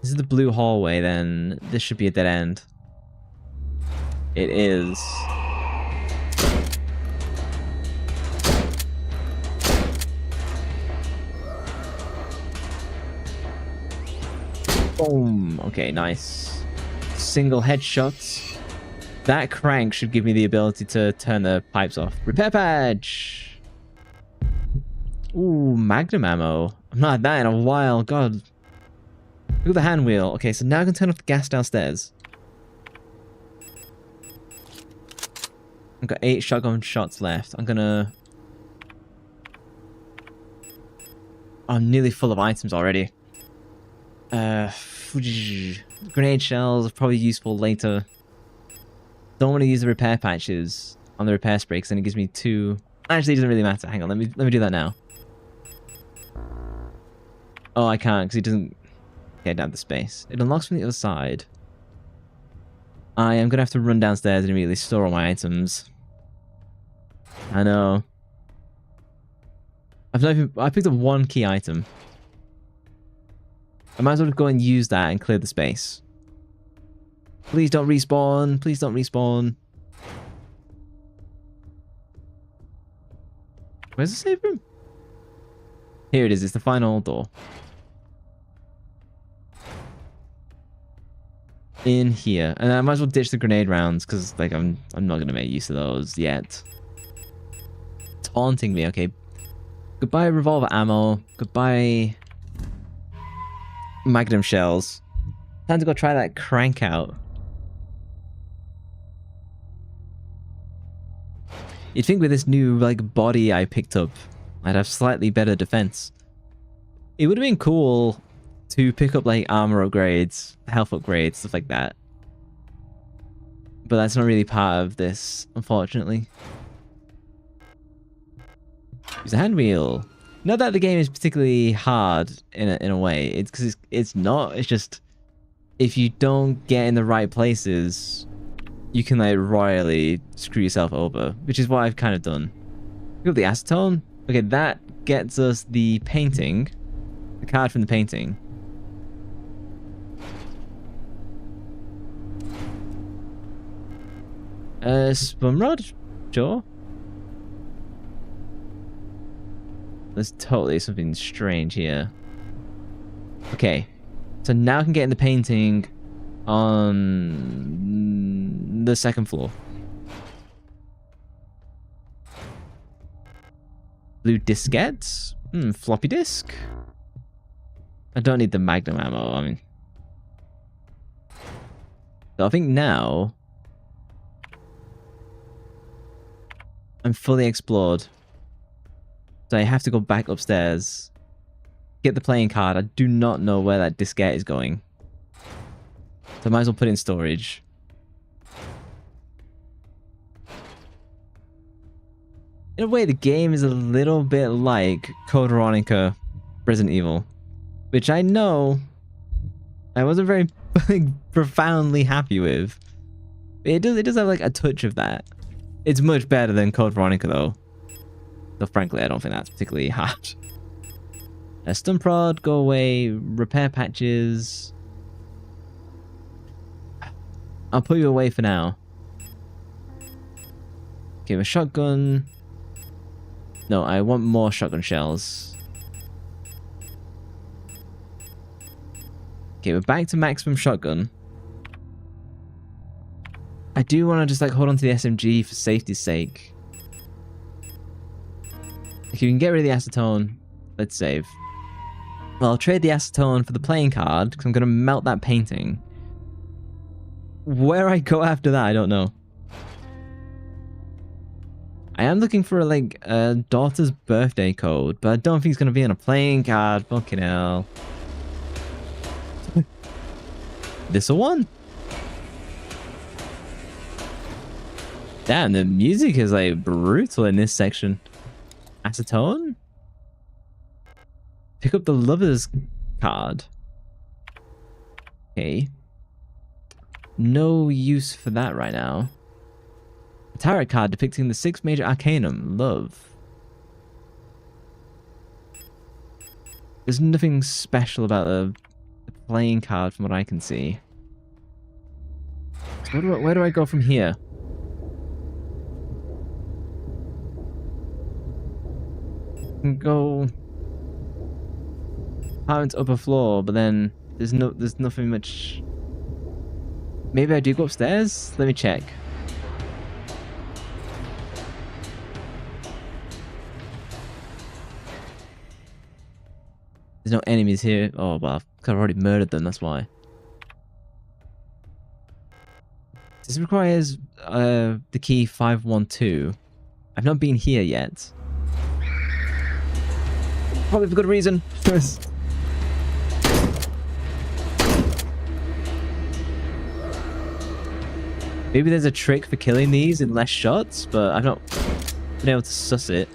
This is the blue hallway, then this should be a dead end. It is. Boom. Okay, nice. Single headshots. That crank should give me the ability to turn the pipes off. Repair patch. Ooh, magnum ammo. I've not had that in a while. God. Look at the hand wheel. Okay, so now I can turn off the gas downstairs. I've got 8 shotgun shots left. I'm gonna... I'm nearly full of items already. Grenade shells are probably useful later. Don't want to use the repair patches on the repair spray because then it gives me 2. Actually, it doesn't really matter. Hang on, let me do that now. Oh, I can't because it doesn't get down the space. It unlocks from the other side. I am gonna have to run downstairs and immediately store all my items. I know. I picked up 1 key item. I might as well go and use that and clear the space. Please don't respawn. Please don't respawn. Where's the save room? Here it is. It's the final door. In here. And I might as well ditch the grenade rounds because like I'm not going to make use of those yet. Taunting me. Okay. Goodbye revolver ammo. Goodbye magnum shells. Time to go try that crank out. You'd think with this new like body I picked up, I'd have slightly better defense. It would have been cool to pick up like armor upgrades, health upgrades, stuff like that. But that's not really part of this, unfortunately. Use a hand wheel. Not that the game is particularly hard in a way. It's because it's not. It's just if you don't get in the right places, you can like royally screw yourself over, which is what I've kind of done. Pick up the acetone. Okay, that gets us the painting, the card from the painting. Spun rod? Sure. There's totally something strange here. Okay. So now I can get in the painting on the 2nd floor. Blue diskettes? Floppy disk? I don't need the magnum ammo, I mean. So I think now I'm fully explored. So I have to go back upstairs, get the playing card. I do not know where that diskette is going. So I might as well put it in storage. In a way, the game is a little bit like Code Veronica Resident Evil, which I know I wasn't very profoundly happy with. It does have like a touch of that. It's much better than Code Veronica though. Though frankly, I don't think that's particularly hard. Stun prod, go away, repair patches. I'll put you away for now. Okay, a shotgun. No, I want more shotgun shells. Okay, we're back to maximum shotgun. I do want to just like hold on to the SMG for safety's sake. If you can get rid of the acetone, let's save. Well, I'll trade the acetone for the playing card because I'm going to melt that painting. Where I go after that, I don't know. I am looking for like a daughter's birthday code, but I don't think it's going to be on a playing card. Fucking hell. This a one? Damn, the music is like brutal in this section. Acetone? Pick up the lover's card. Okay. No use for that right now. A tarot card depicting the 6 major arcanum. Love. There's nothing special about the playing card from what I can see. So where do I go from here? I can go apartment's upper floor, but then there's nothing much. Maybe I do go upstairs? Let me check. There's no enemies here. Oh, well, I've already murdered them, that's why. This requires the key 512. I've not been here yet. Probably for good reason. Maybe there's a trick for killing these in less shots, but I've not been able to suss it.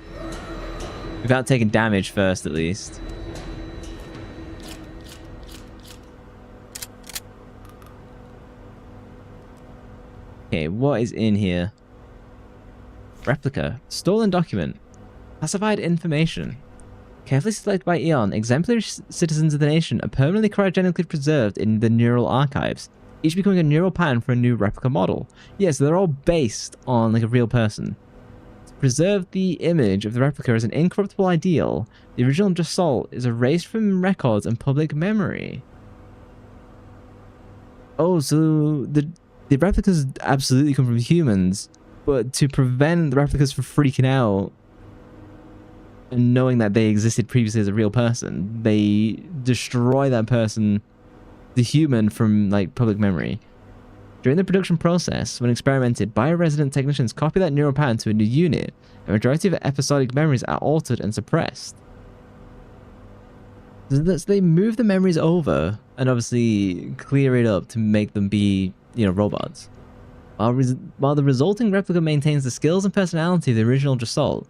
Without taking damage first, at least. Okay, what is in here? Replica. Stolen document. Classified information. Carefully selected by Eon, exemplary citizens of the nation are permanently cryogenically preserved in the neural archives, each becoming a neural pattern for a new replica model. Yes, they're all based on like a real person. To preserve the image of the replica as an incorruptible ideal, the original Jasol is erased from records and public memory. Oh, so the replicas absolutely come from humans, but to prevent the replicas from freaking out and knowing that they existed previously as a real person, they destroy that person, the human, from like public memory. During the production process, when experimented, bioresident technicians copy that neural pattern to a new unit. A majority of episodic memories are altered and suppressed. So they move the memories over and obviously clear it up to make them be, you know, robots. While the resulting replica maintains the skills and personality of the original Jasol,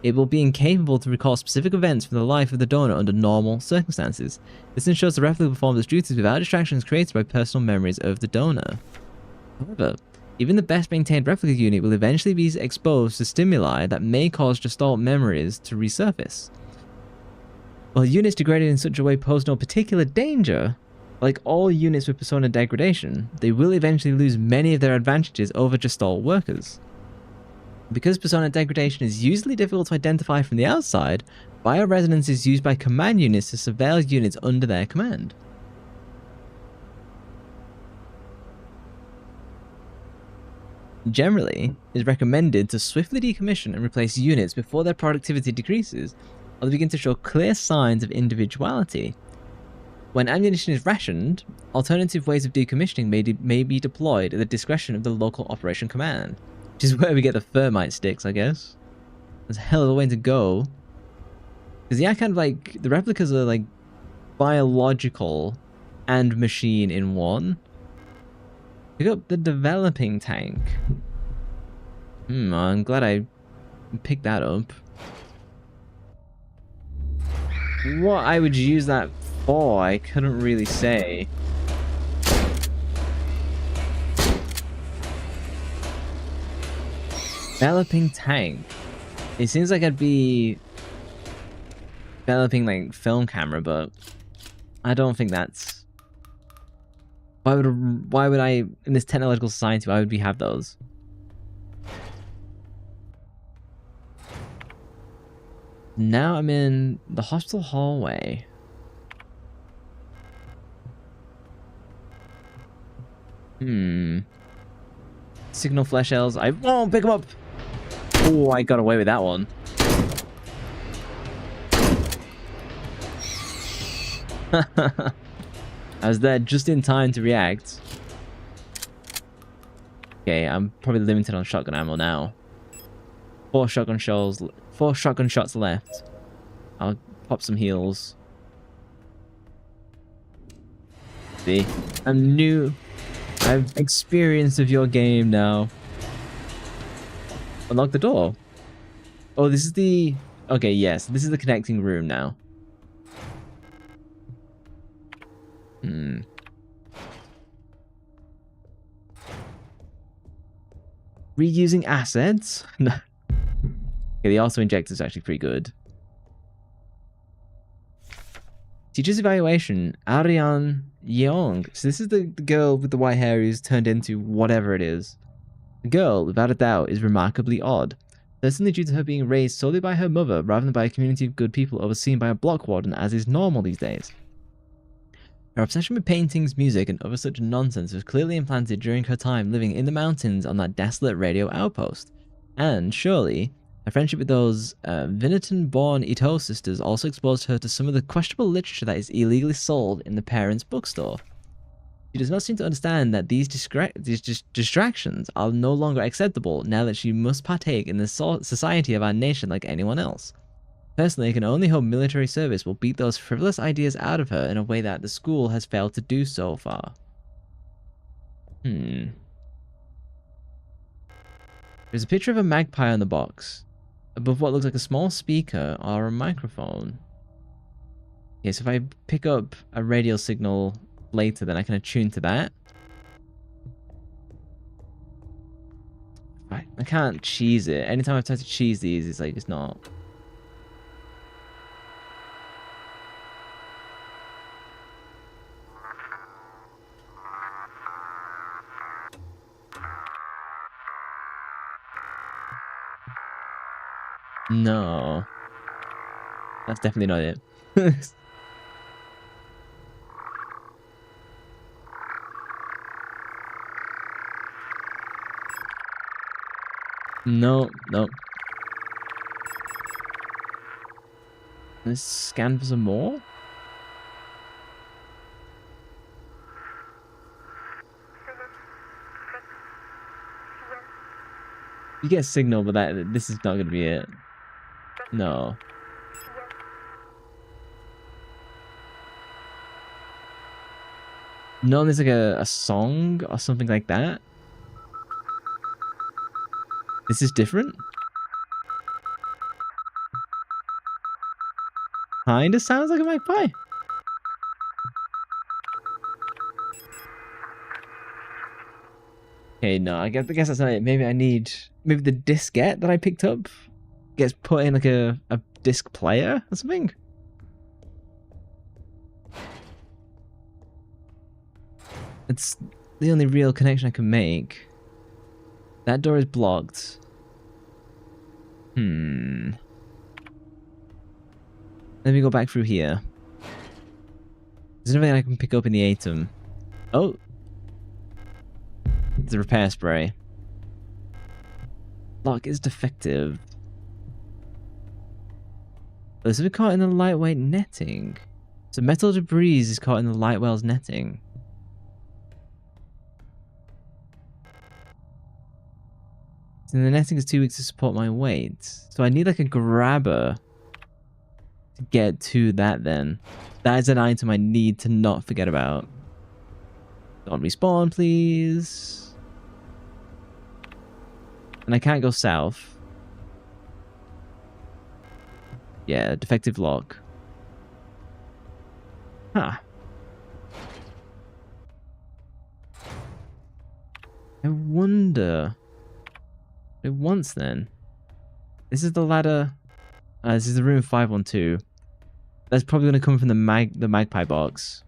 it will be incapable to recall specific events from the life of the donor under normal circumstances. This ensures the replica performs its duties without distractions created by personal memories of the donor. However, even the best maintained replica unit will eventually be exposed to stimuli that may cause Gestalt memories to resurface. While units degraded in such a way pose no particular danger, like all units with persona degradation, they will eventually lose many of their advantages over Gestalt workers. Because persona degradation is usually difficult to identify from the outside, bioresonance is used by command units to surveil units under their command. Generally, it is recommended to swiftly decommission and replace units before their productivity decreases, or they begin to show clear signs of individuality. When ammunition is rationed, alternative ways of decommissioning may be deployed at the discretion of the local operation command. Which is where we get the thermite sticks, I guess. There's a hell of a way to go. Because yeah, kind of like, the replicas are like biological and machine in one. Pick up the developing tank. I'm glad I pick that up. What I would use that for, I couldn't really say. Developing tank. It seems like I'd be developing like film camera, but I don't think that's. Why would I in this technological society? Why would we have those? Now I'm in the hospital hallway. Signal flesh shells. I won't pick them up. Oh, I got away with that one. I was there just in time to react. Okay, I'm probably limited on shotgun ammo now. 4 shotgun shots left. I'll pop some heals. See, I'm new. I've experience of your game now. Unlock the door. Oh, this is the... Okay, yes. This is the connecting room now. Reusing assets? No. Okay, the auto injector is actually pretty good. Teacher's evaluation. Ariane Yeong. So this is the girl with the white hair who's turned into whatever it is. The girl, without a doubt, is remarkably odd. Certainly due to her being raised solely by her mother rather than by a community of good people overseen by a block warden, as is normal these days. Her obsession with paintings, music, and other such nonsense was clearly implanted during her time living in the mountains on that desolate radio outpost. And, surely, her friendship with those Vinnerton-born Ito sisters also exposed her to some of the questionable literature that is illegally sold in the parents' bookstore. She does not seem to understand that these distractions are no longer acceptable now that she must partake in the society of our nation like anyone else. Personally, I can only hope military service will beat those frivolous ideas out of her in a way that the school has failed to do so far. There's a picture of a magpie on the box, above what looks like a small speaker or a microphone. Okay, so if I pick up a radio signal later, then I can attune to that. Right, I can't cheese it. Anytime I've tried to cheese these, it's like, it's not... No. That's definitely not it. No, no. Let's scan for some more. You get a signal, but this is not going to be it. No. No, there's like a song or something like that. This is different. Kinda sounds like a magpie. Okay, no, I guess that's not it. Maybe maybe the diskette that I picked up gets put in like a disc player or something. It's the only real connection I can make. That door is blocked. Let me go back through here. There's nothing I can pick up in the atom. Oh! It's a repair spray. Lock is defective. There's something caught in the lightweight netting. So metal debris is caught in the light well's netting. And the netting is too weak to support my weight. So I need like a grabber to get to that then. That is an item I need to not forget about. Don't respawn, please. And I can't go south. Yeah, defective lock. Huh. I wonder. It once then. This is the ladder. This is the room 512. That's probably gonna come from the magpie box.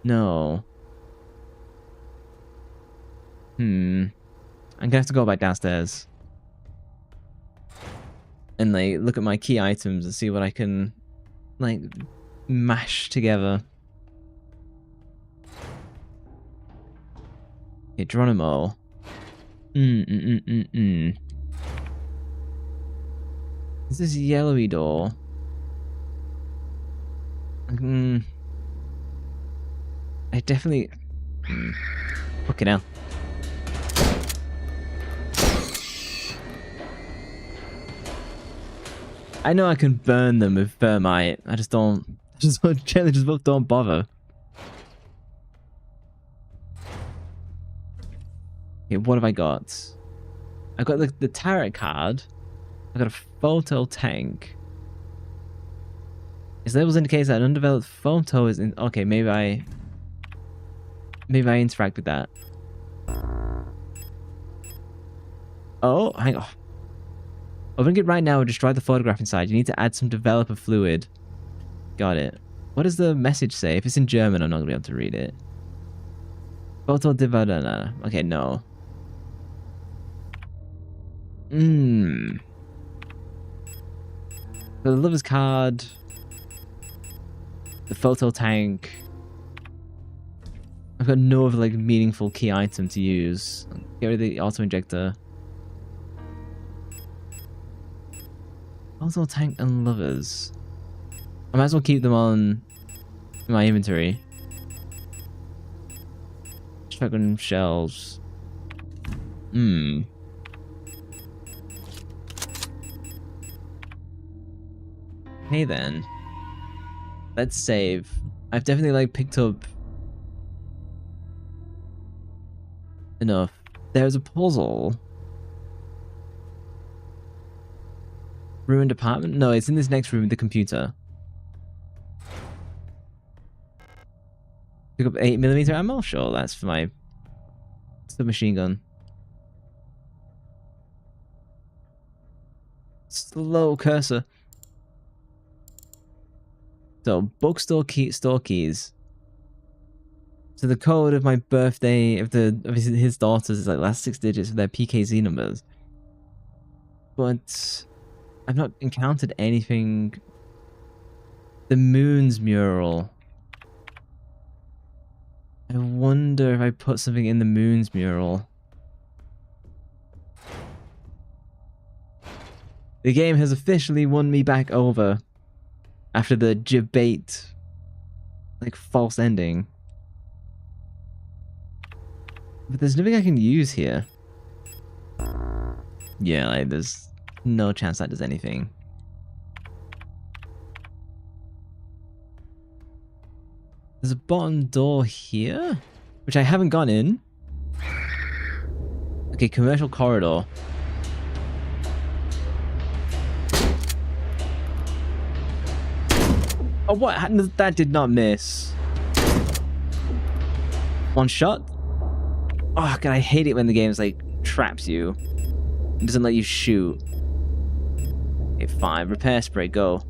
No. I'm gonna have to go back downstairs. And like look at my key items and see what I can like mash together. Okay, Geronimo. This is a yellowy door. I definitely. Okay, now. I know I can burn them with thermite. I just don't. Generally just don't bother. Okay, what have I got? I got the tarot card. I got a photo tank. Its labels indicates that an undeveloped photo is in. Okay, maybe I interact with that. Oh, hang on. Opening it right now will destroy the photograph inside. You need to add some developer fluid. Got it. What does the message say? If it's in German, I'm not gonna be able to read it. Photo dividana. Okay, no. The lover's card. The photo tank. I've got no other like meaningful key item to use. Get rid of the auto injector. Auto tank and lovers. I might as well keep them on my inventory. Shotgun shells. Hey then. Let's save. I've definitely like picked up enough. There's a puzzle. Ruined apartment? No, it's in this next room with the computer. Pick up 8mm ammo? Sure, that's for my submachine gun. Slow cursor. So, bookstore store keys. So the code of my birthday of his daughters is like last 6 digits of their PKZ numbers. But I've not encountered anything. The moon's mural. I wonder if I put something in the moon's mural. The game has officially won me back over after the debate, like false ending. But there's nothing I can use here. Yeah, like there's no chance that does anything. There's a bottom door here, which I haven't gone in. Okay, commercial corridor. Oh, what? That did not miss. One shot? Oh, God, I hate it when the game's like traps you. It doesn't let you shoot. Okay, fine. Repair spray, go.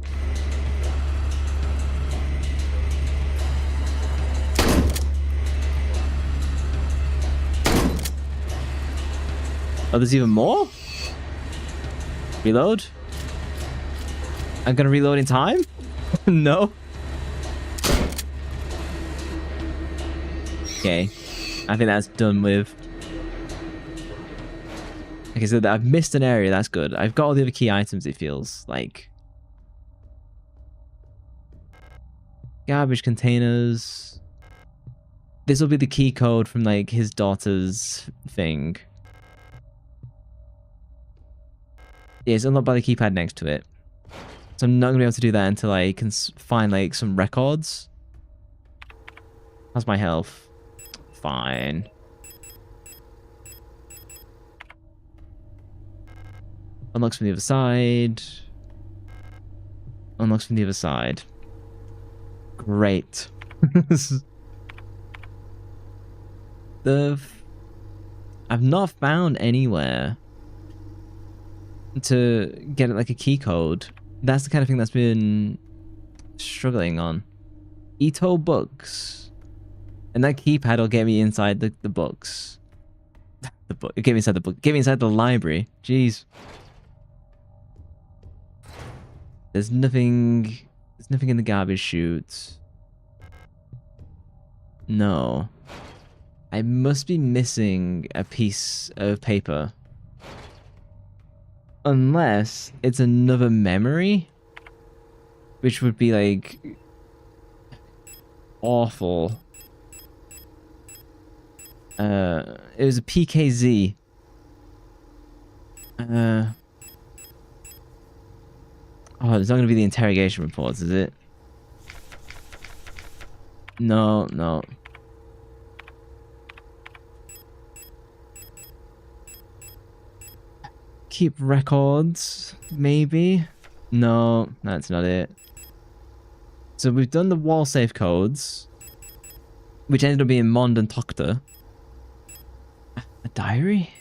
Oh, there's even more? Reload? I'm gonna reload in time? No? Okay. I think that's done with. Okay, so I've missed an area, that's good. I've got all the other key items, it feels like. Garbage containers. This will be the key code from like his daughter's thing. Yeah, it's unlocked by the keypad next to it. So I'm not going to be able to do that until I can find like some records. How's my health? Fine. Unlocks from the other side. Unlocks from the other side. Great. I've not found anywhere to get like a key code. That's the kind of thing that's been struggling on. Ito books. And that keypad will get me inside the books. The book. Get me inside the book. Get me inside the library. Jeez. There's nothing in the garbage chute. No. I must be missing a piece of paper. Unless it's another memory. Which would be like awful. It was a PKZ. Oh, it's not gonna be the interrogation reports, is it? No, no. Keep records, maybe? No, that's not it. So we've done the wall safe codes, which ended up being Mond and Tokta. A diary?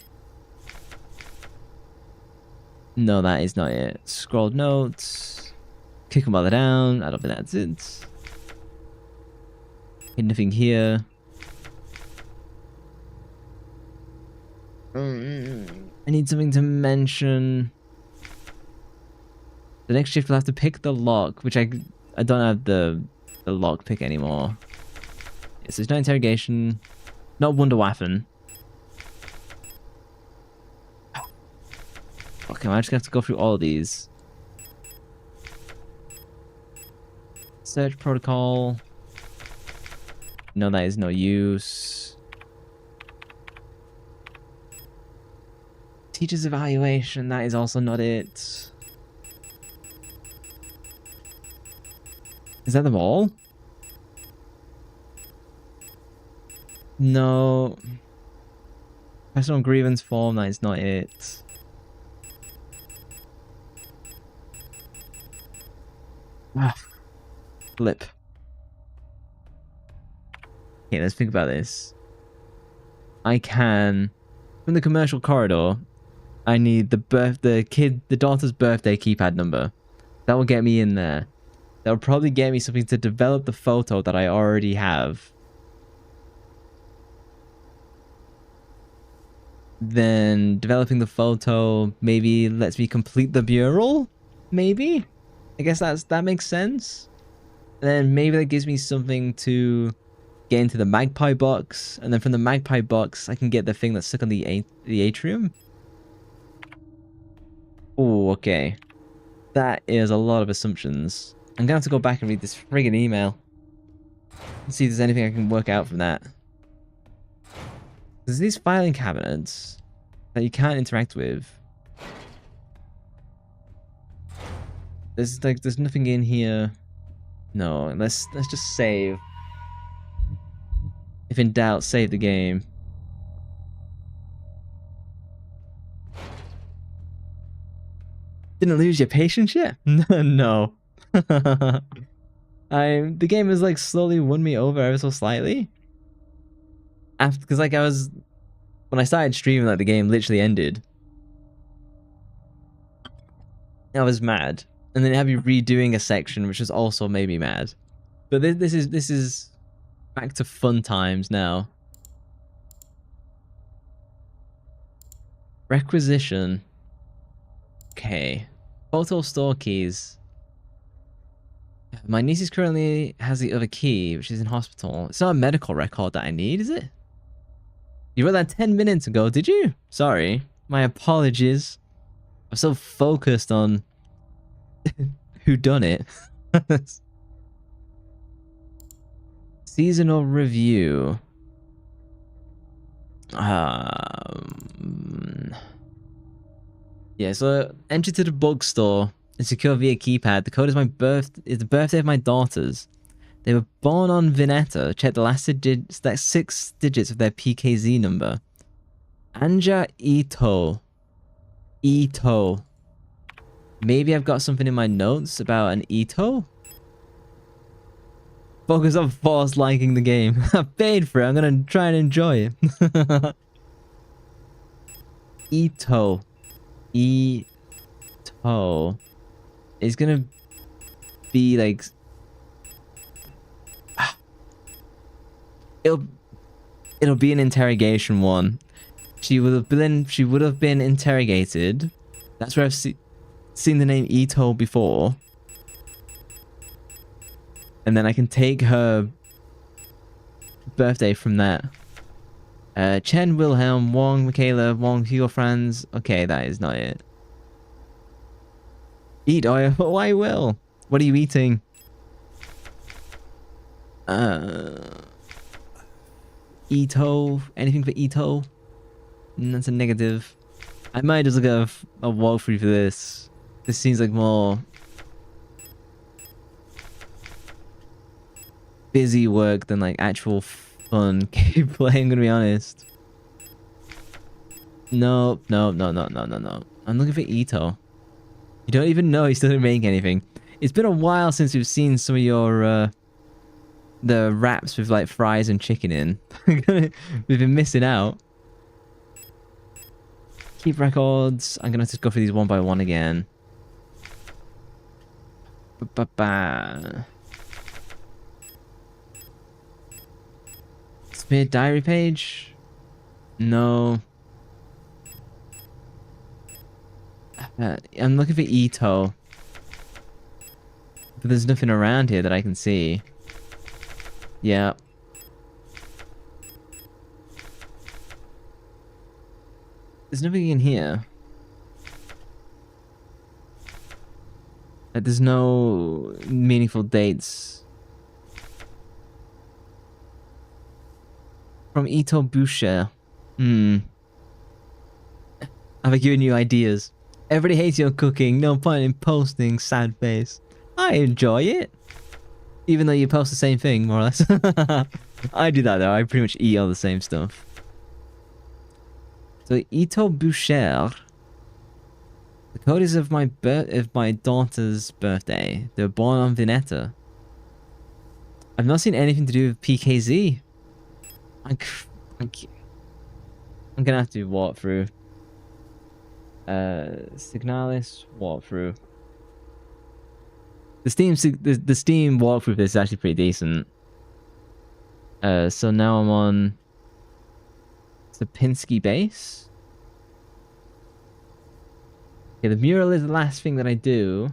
No, that is not it. Scrolled notes. Kick them while they're down. I don't think that's it. Nothing here. I need something to mention. The next shift will have to pick the lock, which I don't have the lock pick anymore. Yes, there's no interrogation. Not Wunderwaffen. Okay, I'm just gonna have to go through all of these. Search protocol. No, that is no use. Teacher's evaluation, that is also not it. Is that them all? No. Personal grievance form, that is not it. Ah. Flip. Okay, let's think about this. I can, from the commercial corridor, I need the daughter's birthday keypad number. That will get me in there. That will probably get me something to develop the photo that I already have. Then developing the photo maybe lets me complete the mural? Maybe? I guess that makes sense. And then maybe that gives me something to get into the magpie box. And then from the magpie box, I can get the thing that's stuck on the atrium. Oh, okay. That is a lot of assumptions. I'm gonna have to go back and read this friggin' email. And see if there's anything I can work out from that. There's these filing cabinets that you can't interact with. There's nothing in here. No, let's just save. If in doubt, save the game. Didn't lose your patience yet? No. The game has like slowly won me over ever so slightly. Because like when I started streaming, like the game literally ended. I was mad, and then it had me redoing a section, which was also made me mad. But this is back to fun times now. Requisition. Okay. Photo store keys. My niece currently has the other key, which is in hospital. It's not a medical record that I need, is it? You wrote that 10 minutes ago, did you? Sorry. My apologies. I'm so focused on who done it. Seasonal review. Yeah, so enter to the bookstore and secure via keypad. The code is the birthday of my daughters. They were born on Vineta. Check the last 6 digits of their PKZ number. Anja Ito. Ito. Maybe I've got something in my notes about an Ito? Focus on force liking the game. I paid for it. I'm gonna try and enjoy it. Ito. Ito. Is gonna be like... It'll be an interrogation one. She would have been interrogated. That's where I've seen the name Ito before. And then I can take her birthday from that. Chen, Wilhelm, Wong, Michaela, Wong, Hugo, Franz. Okay, that is not it. Eat, oh, I will. What are you eating? Ito. Anything for Ito? That's a negative. I might just look at a walkthrough for this. This seems like more busy work than like actual fun gameplay, I'm gonna be honest. No. I'm looking for Ito. You don't even know he still didn't make anything. It's been a while since we've seen some of your the wraps with like fries and chicken in. We've been missing out. Keep records. I'm gonna just go through these one by one again. Smear diary page? No. I'm looking for Ito. But there's nothing around here that I can see. Yeah. There's nothing in here. There's no meaningful dates. From Ito Boucher. Have I given you ideas? Everybody hates your cooking. No point in posting, sad face. I enjoy it. Even though you post the same thing, more or less. I do that though. I pretty much eat all the same stuff. So Ito Boucher. The code is of my daughter's birthday. They were born on Vineta. I've not seen anything to do with PKZ. I'm gonna have to walk through. Signalis walkthrough. The Steam walkthrough for this is actually pretty decent. So now I'm on Sapinski base. Okay, the mural is the last thing that I do.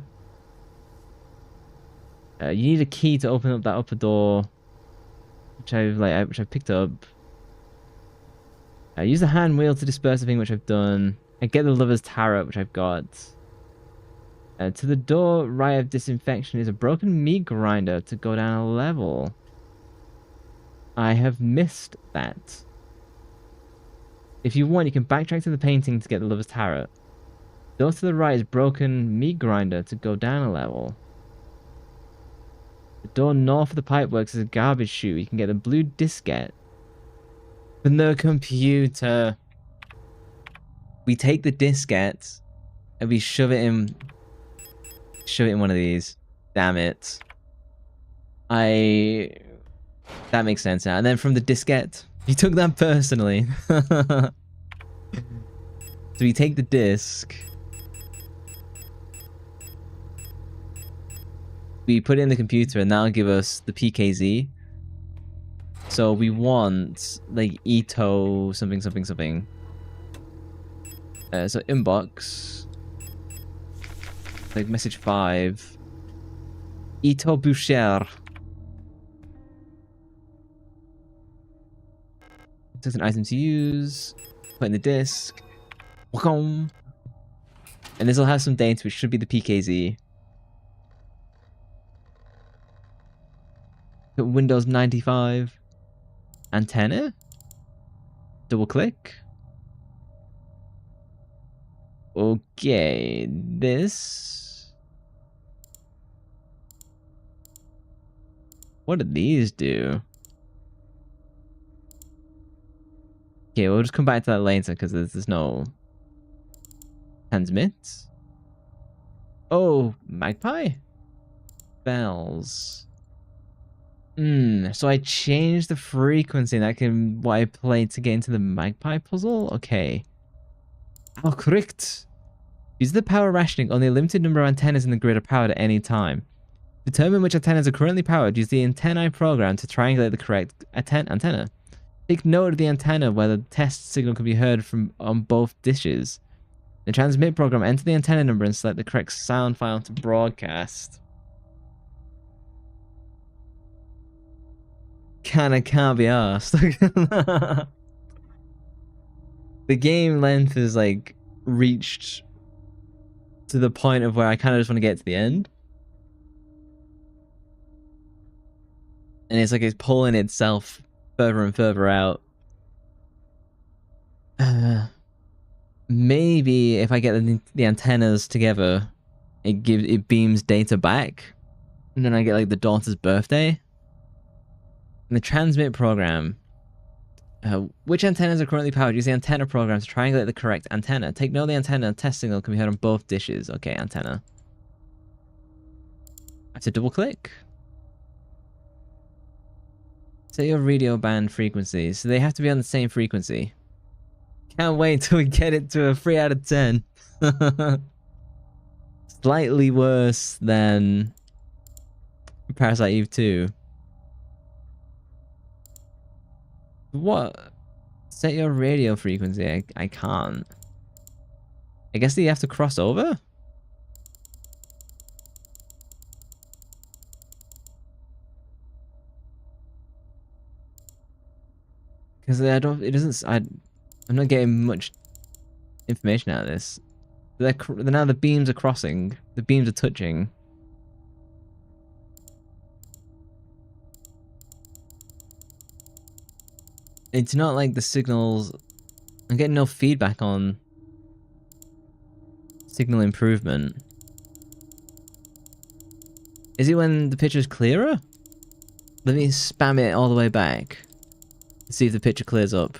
You need a key to open up that upper door, which I've picked up. I use the hand wheel to disperse the thing, which I've done. I get the lover's tarot, which I've got. To the door right of disinfection is a broken meat grinder to go down a level. I have missed that. If you want, you can backtrack to the painting to get the lover's tarot. Door to the right is broken meat grinder to go down a level. The door north of the pipeworks is a garbage chute. You can get the blue diskette. From the computer. We take the diskette and we shove it in one of these. Damn it. That makes sense now. And then from the diskette, you took that personally. So we take the disc. We put it in the computer and that'll give us the PKZ. So we want like Ito something. So inbox. Like message 5. Ito Boucher. It's an item to use. Put in the disc. And this will have some data, which should be the PKZ. Put Windows 95. Antenna. Double click. Okay, this. What do these do? Okay, we'll just come back to that later because there's no transmit. Oh, magpie? Bells. So I changed the frequency and that can what I played to get into the magpie puzzle? Okay. Oh, correct. Use the power rationing. Only a limited number of antennas in the grid are powered at any time. Determine which antennas are currently powered. Use the antennae program to triangulate the correct antenna. Take note of the antenna where the test signal can be heard from on both dishes. The transmit program, enter the antenna number and select the correct sound file to broadcast. Kinda can't be asked. The game length is like reached to the point of where I kind of just want to get to the end. And it's like it's pulling itself further and further out. Maybe if I get the antennas together, it beams data back. And then I get like the daughter's birthday. In the transmit program, which antennas are currently powered? Use the antenna program to triangulate the correct antenna. Take note of the antenna test signal can be heard on both dishes. Okay, antenna. I have to double click. Set your radio band frequency. So they have to be on the same frequency. Can't wait until we get it to a 3 out of 10. Slightly worse than Parasite Eve 2. What? Set your radio frequency. I can't. I guess you have to cross over? Because I'm not getting much information out of this. Now the beams are crossing. The beams are touching. It's not like the signals... I'm getting no feedback on signal improvement. Is it when the picture's clearer? Let me spam it all the way back. See if the picture clears up.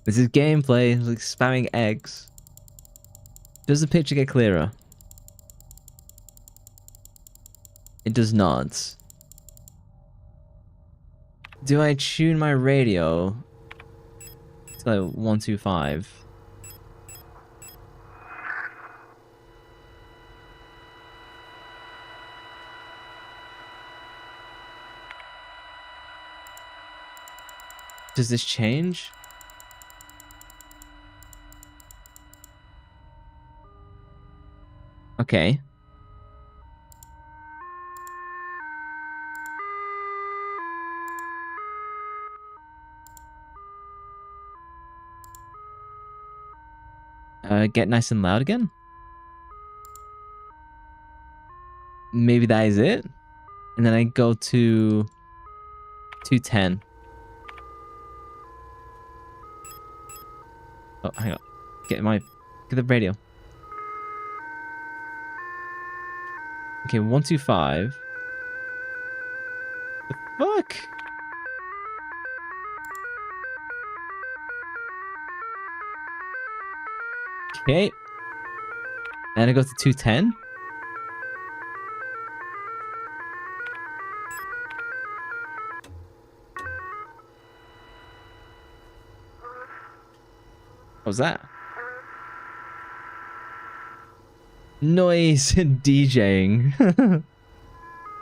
This is gameplay, like spamming X. Does the picture get clearer? It does not. Do I tune my radio to like 125? Does this change? Okay. Get nice and loud again? Maybe that is it? And then I go to 210. Oh, hang on. Get the radio. Okay, 125. The fuck? Okay. And I go to 210. What was that? Noise and DJing.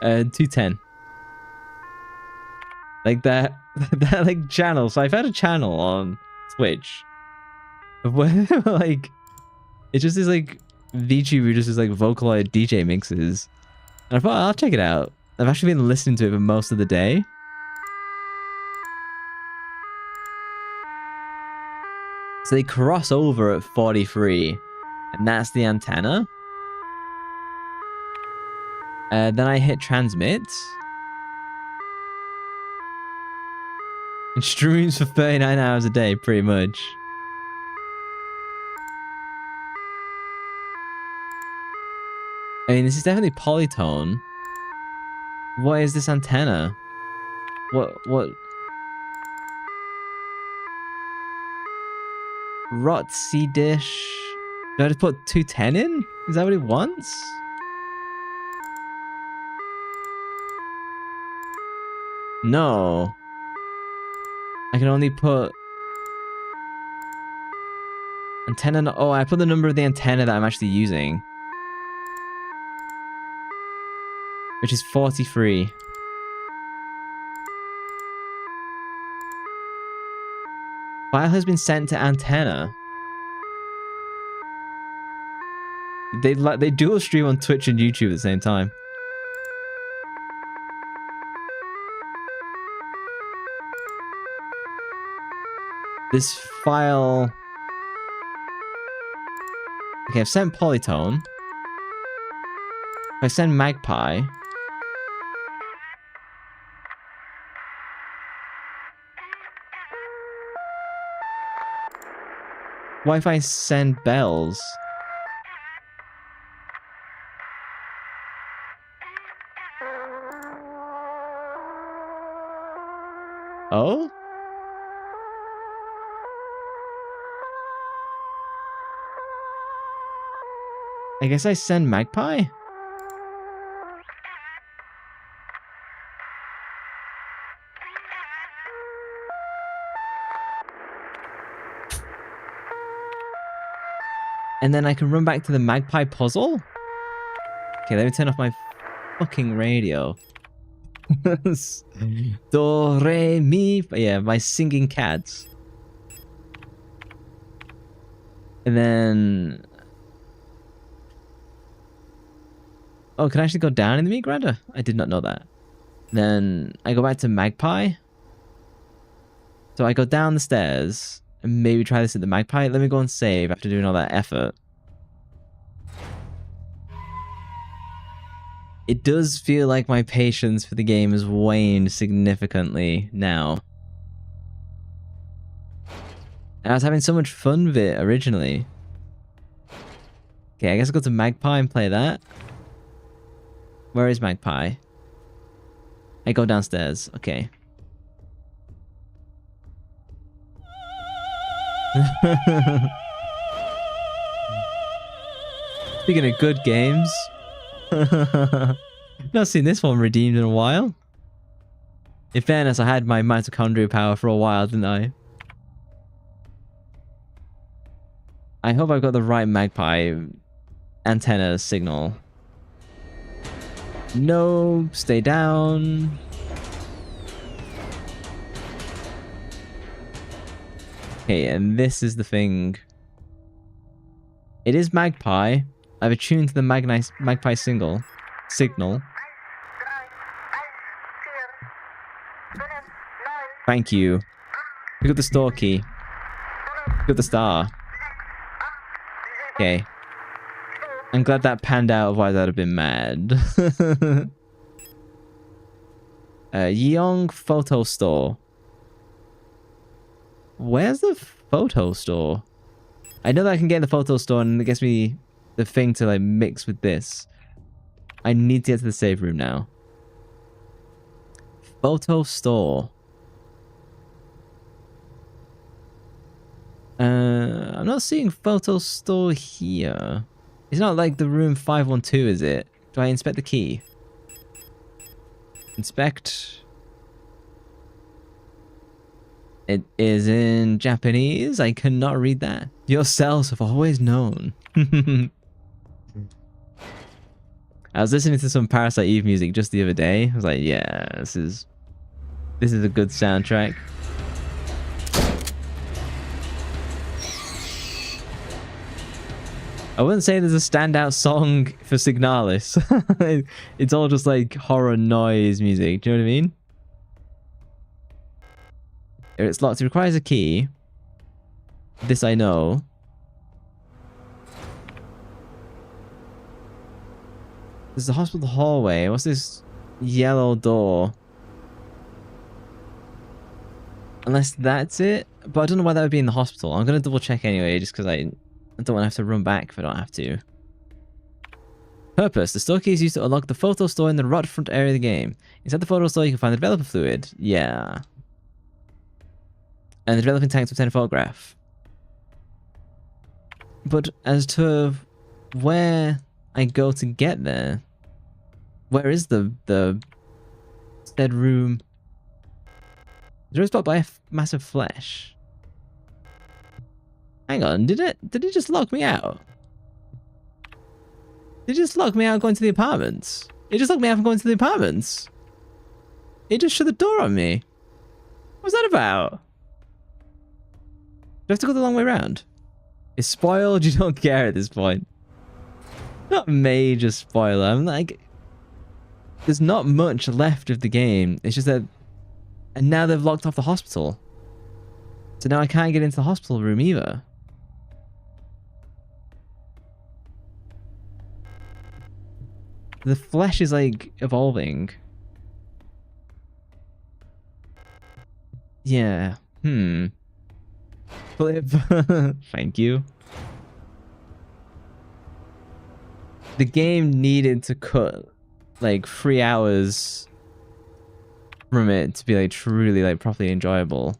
210. Like that like channel. So I've had a channel on Twitch where like it's just this like VTuber just like vocalized DJ mixes. And I thought I'll check it out. I've actually been listening to it for most of the day. So they cross over at 43, and that's the antenna. Then I hit transmit. And streams for 39 hours a day, pretty much. I mean, this is definitely polytone. What is this antenna? What? Rot sea dish. Do I just put 210 in? Is that what it wants? No. I can only put antenna. Oh, I put the number of the antenna that I'm actually using, which is 43. File has been sent to antenna. They dual stream on Twitch and YouTube at the same time. This file... Okay, I've sent Polytone. If I send Magpie... What if I send Bells? Oh? I guess I send Magpie? And then I can run back to the Magpie puzzle? Okay, let me turn off my fucking radio. Do, re, mi. Yeah, my singing cats. And then... Oh, can I actually go down in the meat grinder? I did not know that. Then I go back to Magpie. So I go down the stairs and maybe try this at the Magpie. Let me go and save after doing all that effort. It does feel like my patience for the game has waned significantly now. And I was having so much fun with it originally. Okay, I guess I'll go to Magpie and play that. Where is Magpie? I go downstairs. Okay. Speaking of good games. Not seen this one redeemed in a while. In fairness, I had my mitochondria power for a while, didn't I? I hope I've got the right Magpie antenna signal. No, stay down. Okay, and this is the thing. It is Magpie. I've attuned to the Magpie signal. Thank you. Pick up the store key. Pick up the star. Okay. I'm glad that panned out, otherwise I'd have been mad. Yeong Photo Store. Where's the photo store? I know that I can get in the photo store and it gets me the thing to like mix with this. I need to get to the save room now. Photo store. I'm not seeing photo store here. It's not like the room 512, is it? Do I inspect the key? Inspect. It is in Japanese. I cannot read that. Your cells have always known. I was listening to some Parasite Eve music just the other day. I was like, yeah, this is a good soundtrack. I wouldn't say there's a standout song for SIGNALIS. It's all just like horror noise music. Do you know what I mean? It's locked. It requires a key. This I know. There's the hospital hallway. What's this yellow door? Unless that's it. But I don't know why that would be in the hospital. I'm going to double check anyway, just because I don't want to have to run back if I don't have to. Purpose. The store key is used to unlock the photo store in the right front area of the game. Inside the photo store, you can find the developer fluid. Yeah. And the developing tanks to obtain a photograph. But as to where I go to get there, where is the said room? Is there a spot by a massive flesh? Hang on, did it just lock me out? Did it just lock me out going to the apartments? It just locked me out from going to the apartments. It just shut the door on me. What's that about? Do I have to go the long way around? It's spoiled, you don't care at this point. Not a major spoiler. I'm like, there's not much left of the game. It's just that, and now they've locked off the hospital. So now I can't get into the hospital room either. The flesh is like evolving. Yeah. Flip. Thank you. The game needed to cut like 3 hours from it to be like truly like properly enjoyable.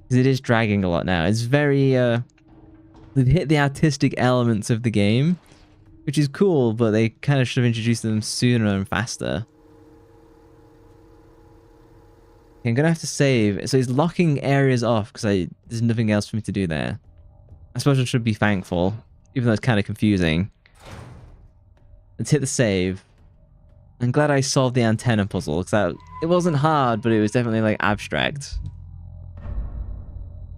Because it is dragging a lot now. It's very they've hit the artistic elements of the game, which is cool, but they kind of should have introduced them sooner and faster. Okay, I'm gonna have to save. So it's locking areas off because there's nothing else for me to do there. I suppose I should be thankful, even though it's kind of confusing. Let's hit the save. I'm glad I solved the antenna puzzle, because it wasn't hard, but it was definitely like abstract.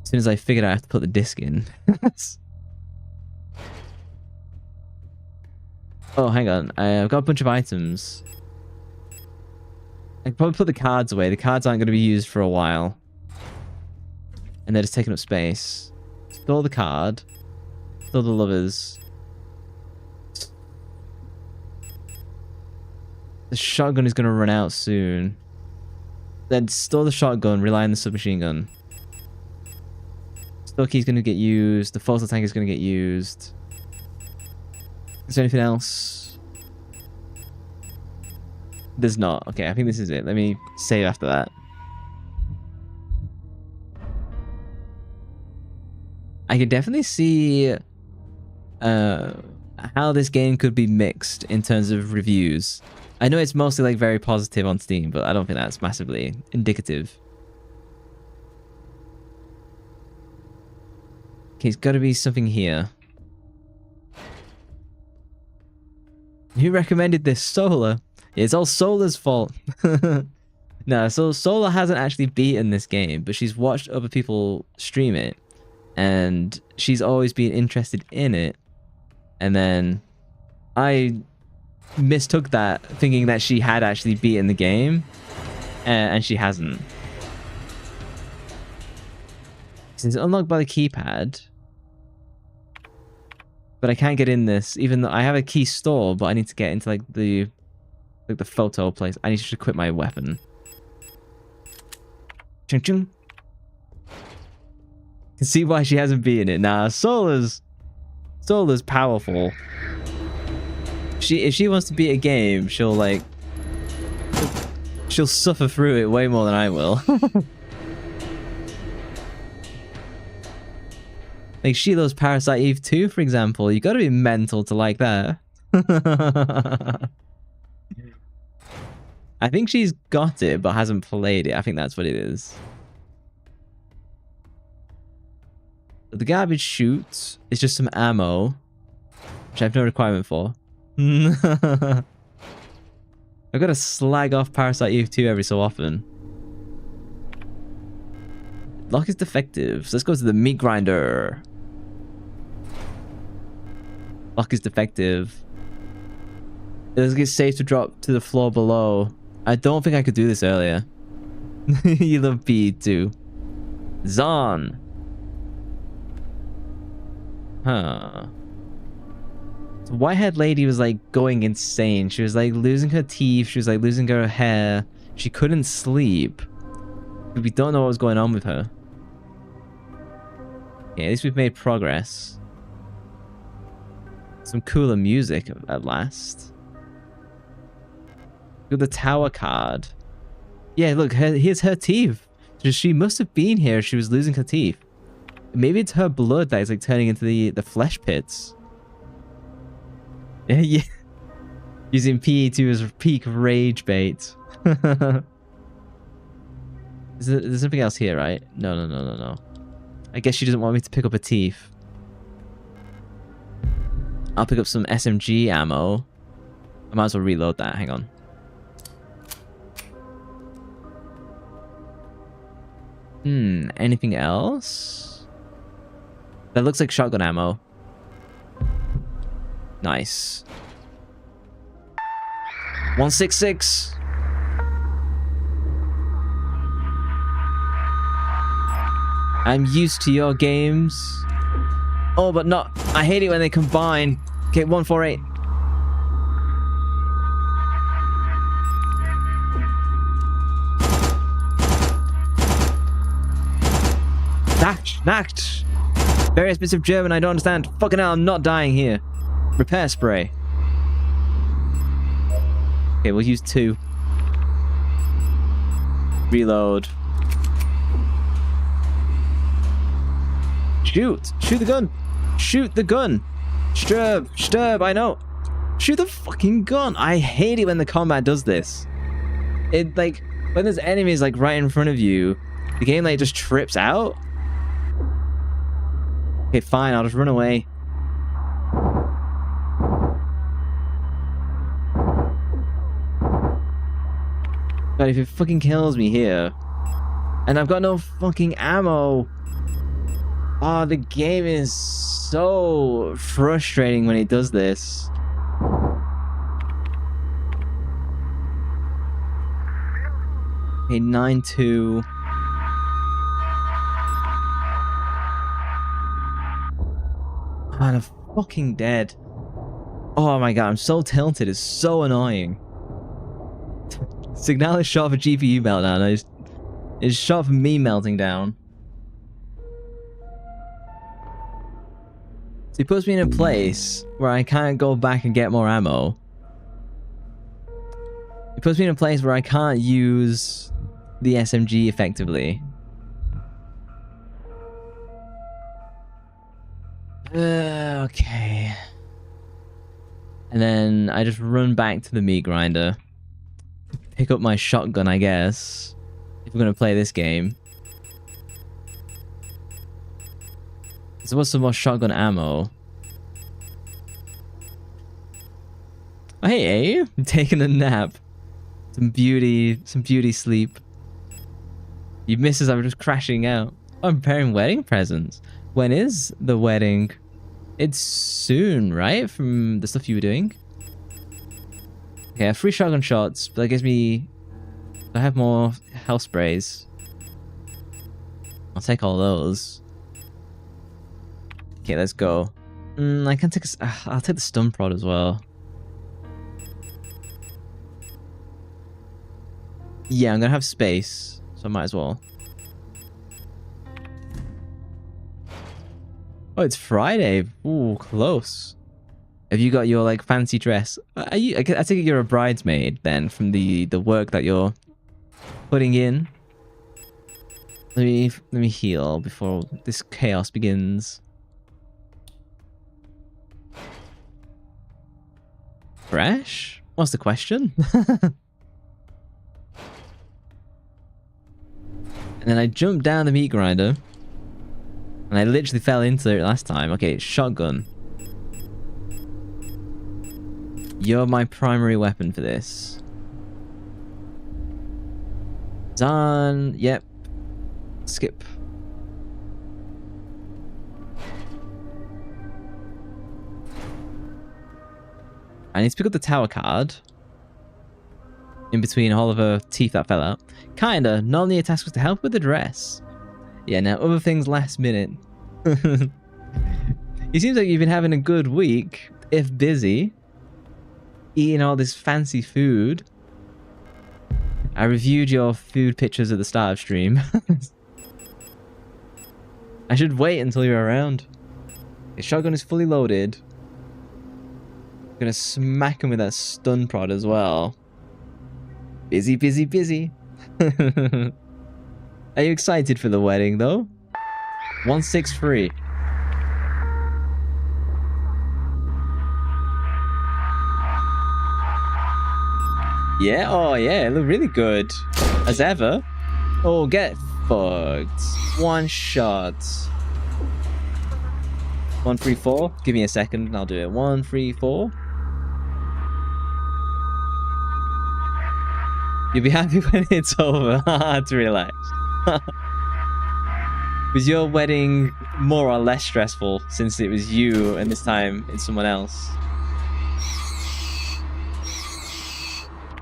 As soon as I figured out I have to put the disc in. Oh, hang on. I've got a bunch of items. I can probably put the cards away. The cards aren't going to be used for a while. And they're just taking up space. Store the card. Store the lovers. The shotgun is going to run out soon. Then store the shotgun, rely on the submachine gun. Store key is going to get used. The photo tank is going to get used. Is there anything else? There's not. Okay, I think this is it. Let me save after that. I could definitely see how this game could be mixed in terms of reviews. I know it's mostly like very positive on Steam, but I don't think that's massively indicative. Okay, it's got to be something here. Who recommended this? Solar. It's all Solar's fault. No, so Solar hasn't actually beaten this game, but she's watched other people stream it, and she's always been interested in it. And then I mistook that, thinking that she had actually beaten the game, and she hasn't. It's unlocked by the keypad, but I can't get in this, even though I have a key store. But I need to get into like the photo place. I need to equip my weapon. Chung chung. Can see why she hasn't beaten it. Nah, Solar's powerful. If she wants to beat a game, she'll suffer through it way more than I will. Like, she loves Parasite Eve 2, for example. You gotta be mental to like that. I think she's got it, but hasn't played it. I think that's what it is. The garbage chute is just some ammo, which I have no requirement for. I've got to slag off Parasite Eve 2 every so often. Lock is defective, so let's go to the meat grinder. Lock is defective. Let's get safe to drop to the floor below. I don't think I could do this earlier. You love PE too. Zon. Huh. The white-haired lady was like going insane. She was like losing her teeth. She was like losing her hair. She couldn't sleep. We don't know what was going on with her. Okay, at least we've made progress. Some cooler music at last. Look at the tower card. Yeah, look, here's her teeth. She must have been here. She was losing her teeth. Maybe it's her blood that is like turning into the flesh pits. Yeah. Using PE2 as peak rage bait. There's something else here, right? No. I guess she doesn't want me to pick up a teeth. I'll pick up some SMG ammo. I might as well reload that. Hang on. Anything else? That looks like shotgun ammo. Nice. 166. I'm used to your games. Oh, but not. I hate it when they combine. Okay, 148. Nacht. Various bits of German I don't understand. Fucking hell, I'm not dying here. Repair spray. Okay, we'll use 2. Reload. Shoot! Shoot the gun! Shoot the gun! Sturb, I know! Shoot the fucking gun! I hate it when the combat does this. It, like, when there's enemies, like, right in front of you, the game, like, just trips out. Okay, fine, I'll just run away. God, if it fucking kills me here. And I've got no fucking ammo. Oh, the game is so frustrating when it does this. Okay, 9-2. Man, I'm fucking dead. Oh my god, I'm so tilted. It's so annoying. Signalis shot for GPU meltdown. It's shot for me melting down. So he puts me in a place where I can't go back and get more ammo. He puts me in a place where I can't use the SMG effectively. Okay. And then I just run back to the meat grinder. Pick up my shotgun, I guess. If we're going to play this game. So what's some more shotgun ammo? Oh, hey, I'm taking a nap. Some beauty sleep. You miss us, I'm just crashing out. I'm preparing wedding presents. When is the wedding? It's soon, right? From the stuff you were doing? Okay, I have 3 shotgun shots, but that gives me... I have more health sprays. I'll take all those. Okay, let's go. I can take a... I'll take the stun prod as well. Yeah, I'm gonna have space, so I might as well. Oh, it's Friday. Ooh, close. Have you got your, like, fancy dress? Are you? I take it you're a bridesmaid, then, from the work that you're putting in. Let me heal before this chaos begins. Fresh? What's the question? And then I jumped down the meat grinder. And I literally fell into it last time. Okay, shotgun. You're my primary weapon for this. Done. Yep. Skip. I need to pick up the tower card. In between all of her teeth that fell out. Kinda. Normally your task was to help with the dress. Yeah, now other things last minute. It seems like you've been having a good week, if busy. Eating all this fancy food. I reviewed your food pictures at the start of stream. I should wait until you're around. The shotgun is fully loaded. I'm gonna smack him with that stun prod as well. Busy, busy, busy. Are you excited for the wedding, though? 163. Yeah, oh yeah, it looked really good. As ever. Oh, get fucked. One shot. 134. Give me a second and I'll do it. 134. You'll be happy when it's over. To relax. Was your wedding more or less stressful since it was you and this time it's someone else?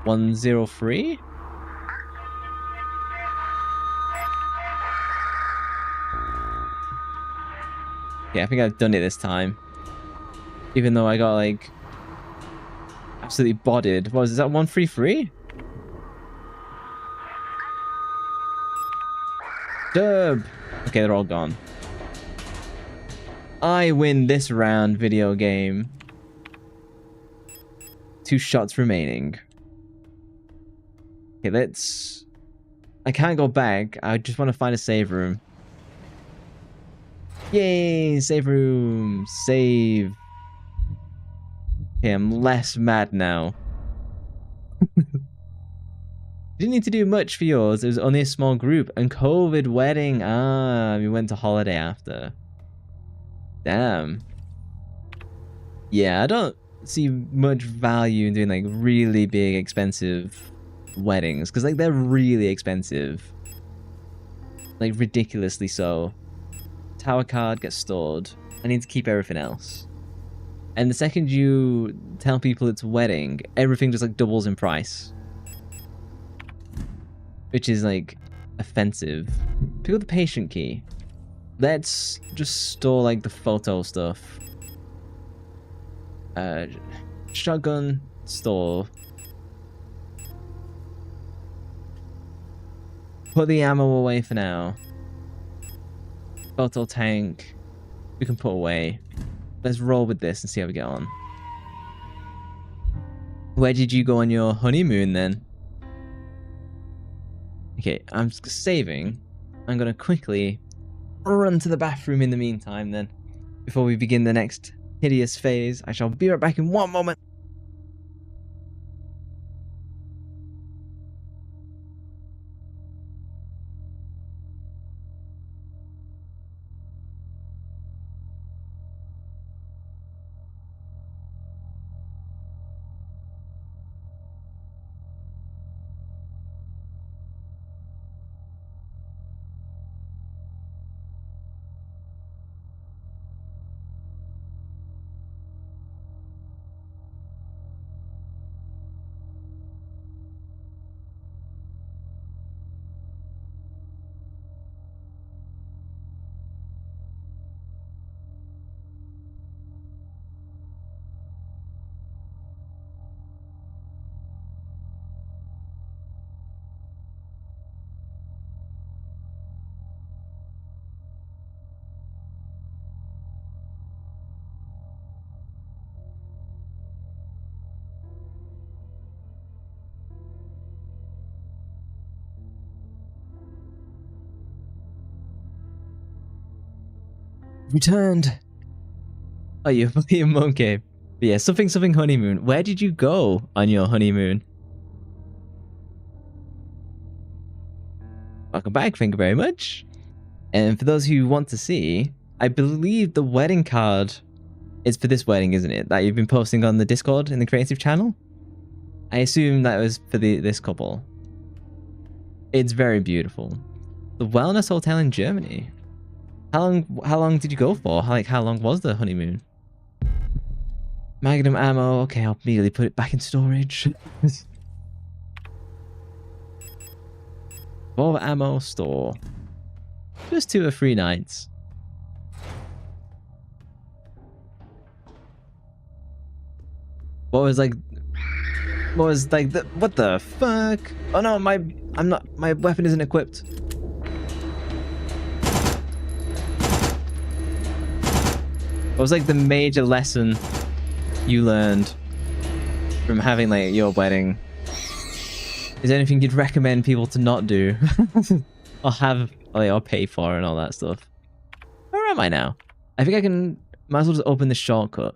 103? Yeah, I think I've done it this time. Even though I got like absolutely bodied. What was that? 133? Dub! Okay, they're all gone. I win this round, video game. 2 shots remaining. Okay, let's... I can't go back. I just want to find a save room. Yay! Save room! Save. Okay, I'm less mad now. Didn't need to do much for yours. It was only a small group. And COVID wedding. Ah, we went to holiday after. Damn. Yeah, I don't see much value in doing like really big, expensive weddings. Because like they're really expensive. Like ridiculously so. Tower card gets stored. I need to keep everything else. And the second you tell people it's a wedding, everything just like doubles in price. Which is like offensive. Pick up the patient key. Let's just store like the photo stuff. Shotgun, store. Put the ammo away for now. Photo tank. We can put away. Let's roll with this and see how we get on. Where did you go on your honeymoon then? Okay, I'm saving. I'm gonna quickly run to the bathroom in the meantime then. Before we begin the next hideous phase. I shall be right back in 1 moment. Returned. Oh, you're a monkey. But yeah, something honeymoon. Where did you go on your honeymoon? Welcome back. Thank you very much. And for those who want to see, I believe the wedding card is for this wedding, isn't it? That you've been posting on the Discord in the creative channel. I assume that was for this couple. It's very beautiful. The Wellness Hotel in Germany. How long did you go for? How long was the honeymoon? Magnum ammo. Okay, I'll immediately put it back in storage. Revolver ammo store. Just 2 or 3 nights. What was the what the fuck? Oh no, my weapon isn't equipped. What was like the major lesson you learned from having like your wedding? Is there anything you'd recommend people to not do? or have or pay for and all that stuff? Where am I now? I think I can... Might as well just open this shortcut.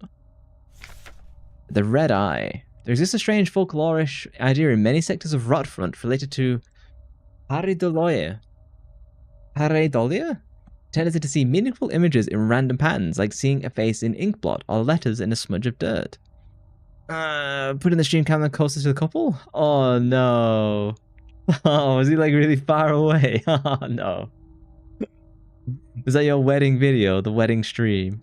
The Red Eye. There exists a strange folklorish idea in many sectors of Rotfront related to pareidolia. Pareidolia? Tendency to see meaningful images in random patterns, like seeing a face in ink blot or letters in a smudge of dirt. Putting the stream camera closer to the couple? Oh no. Oh, was he like really far away? Oh no. Is that your wedding video? The wedding stream?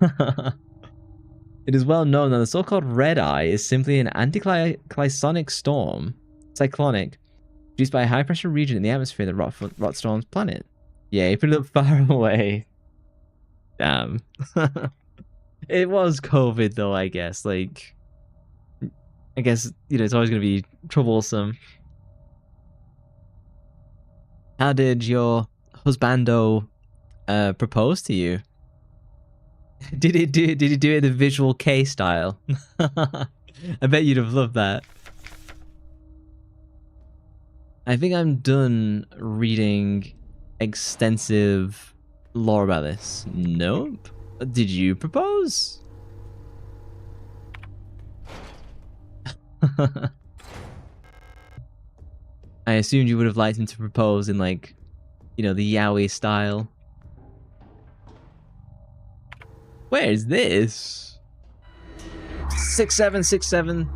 It is well known that the so-called Red Eye is simply an anti-cyclonic storm, produced by a high-pressure region in the atmosphere that Rotstorm's planet. Yeah, he put it up far away. Damn. It was COVID though, I guess. Like, I guess, you know, it's always going to be troublesome. How did your husbando propose to you? Did he do it the visual K style? I bet you'd have loved that. I think I'm done reading extensive lore about this. Nope. Did you propose? I assumed you would have liked him to propose in, like, you know, the yaoi style. Where is this? 6767.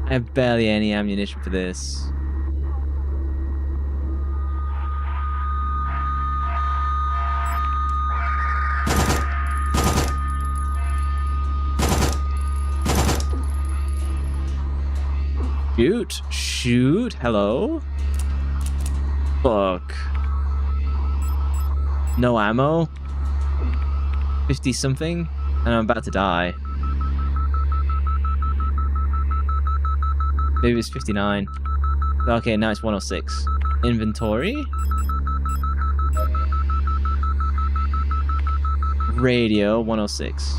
I have barely any ammunition for this. Shoot. Shoot. Hello? Fuck. No ammo? 50 something? And I'm about to die. Maybe it's 59. Okay, now it's 106. Inventory. Radio, 106.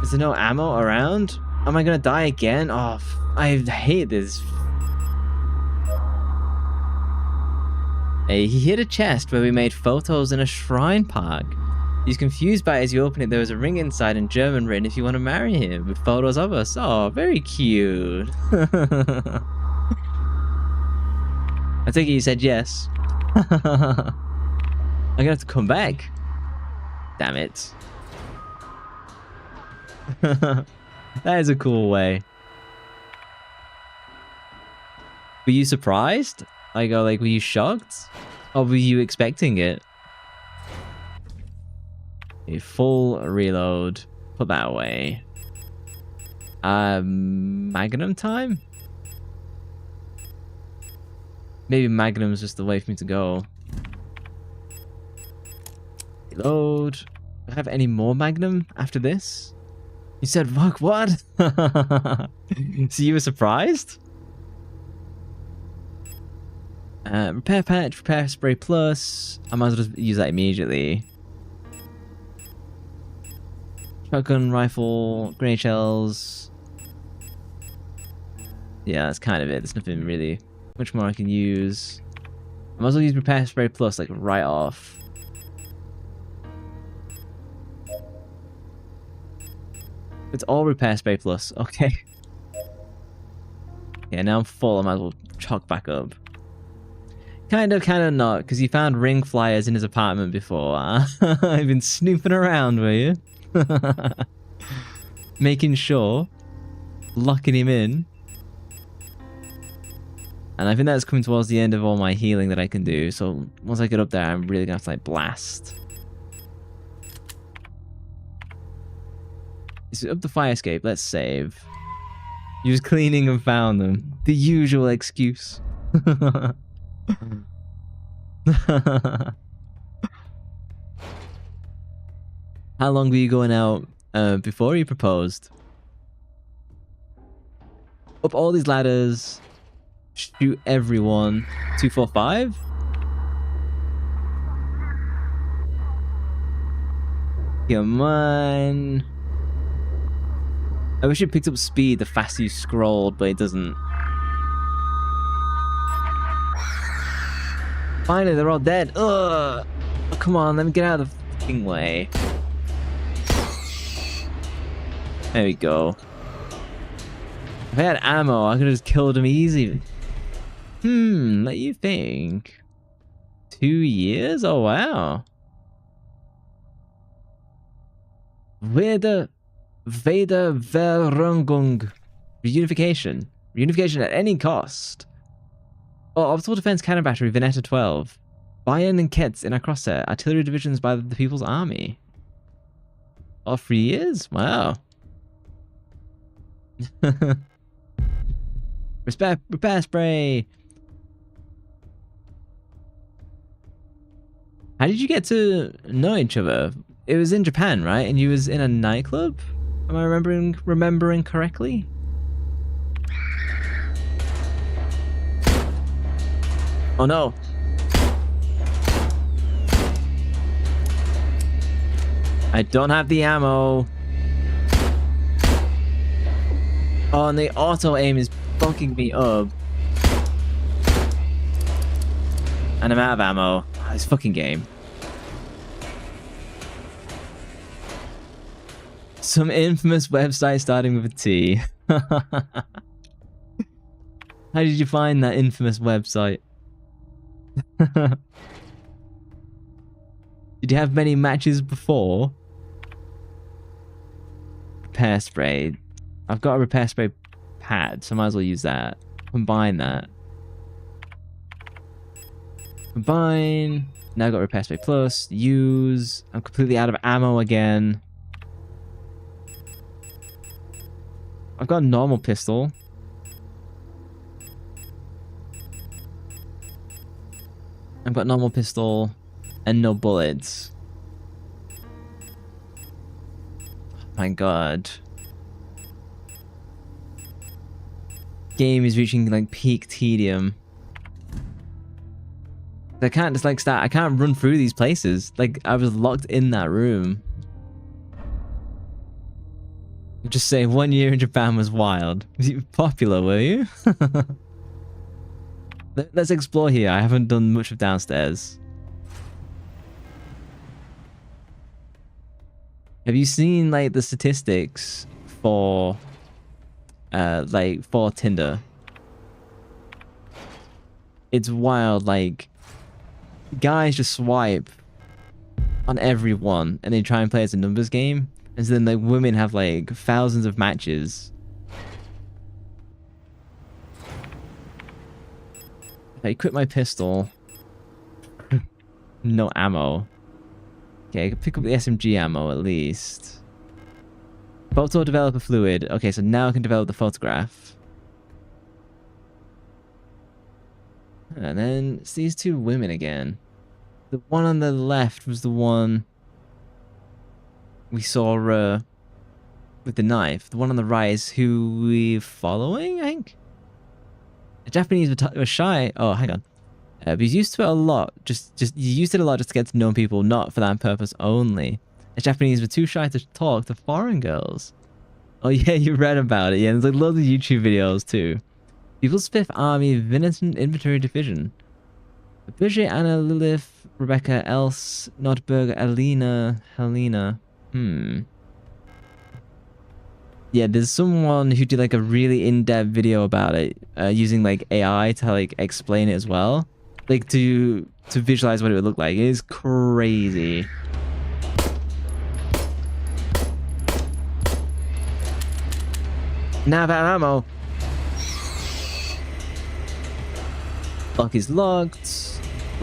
Is there no ammo around? Am I gonna die again? Oh, I hate this. Hey, he hit a chest where we made photos in a shrine park. He's confused by it as you open it. There was a ring inside in German written if you want to marry him, with photos of us. Oh, very cute. I think you said yes. I'm gonna have to come back. Damn it. That is a cool way. Were you surprised? Like, were you shocked? Or were you expecting it? A full reload. Put that away. Magnum time? Maybe Magnum's just the way for me to go. Reload. Do I have any more Magnum after this? You said, fuck, what? So you were surprised? Repair patch, repair spray plus. I might as well just use that immediately. Shotgun, rifle, grenade shells. Yeah, that's kind of it. There's nothing really much more I can use. I might as well use repair spray plus, like, right off. It's all repair spray plus. Okay. Yeah, now I'm full. I might as well chalk back up. Kind of not, because you found ring flyers in his apartment before. I've been snooping around, were you? Making sure. Locking him in. And I think that's coming towards the end of all my healing that I can do. So once I get up there, I'm really going to have to, like, blast. Is it up the fire escape? Let's save. You was cleaning and found them. The usual excuse. How long were you going out before you proposed? Up all these ladders. Shoot everyone. 245? Come on. I wish it picked up speed the faster you scrolled, but it doesn't. Finally, they're all dead. Ugh. Oh, come on, let me get out of the fucking way. There we go. If I had ammo, I could have just killed him easy. Let you think. 2 years? Oh, wow. Veda Verungung. Reunification. Reunification at any cost. Oh, Orbital Defense Cannon Battery, Veneta 12. Bayern and Ketz in our crosshair. Artillery divisions by the People's Army. Oh, 3 years? Wow. Repair spray. How did you get to know each other? It was in Japan, right? And you was in a nightclub? Am I remembering correctly? Oh no. I don't have the ammo. Oh, and the auto aim is fucking me up. And I'm out of ammo. This fucking game. Some infamous website starting with a T. How did you find that infamous website? Did you have many matches before? Repair spray. I've got a repair spray pad, so I might as well use that. Combine that. Combine. Now I've got repair spray plus. Use. I'm completely out of ammo again. I've got a normal pistol. I've got normal pistol and no bullets. Oh my god. Game is reaching like peak tedium. I can't just like start. I can't run through these places. Like I was locked in that room. Just say 1 year in Japan was wild. Was you popular, were you? Let's explore here. I haven't done much of downstairs. Have you seen like the statistics for for Tinder? It's wild. Like guys just swipe on everyone and they try and play as a numbers game. And so then like women have like thousands of matches. I equip my pistol. No ammo. Okay, I can pick up the SMG ammo at least. Photo developer fluid. Okay, so now I can develop the photograph. And then it's these two women again. The one on the left was the one we saw with the knife. The one on the right is who we're following, I think. The Japanese were shy. Oh, hang on. But he's used to it a lot. Just you used it a lot just to get to know people, not for that purpose only. The Japanese were too shy to talk to foreign girls. Oh yeah, you read about it. Yeah, there's like loads of YouTube videos too. People's Fifth Army Venison Infantry Division. Bridget, Anna, Lilith, Rebecca, Else, Nordberg, Alina, Helena. Yeah, there's someone who did like a really in-depth video about it, using like AI to like explain it as well, like to visualize what it would look like. It is crazy. Now about ammo. Lock is locked.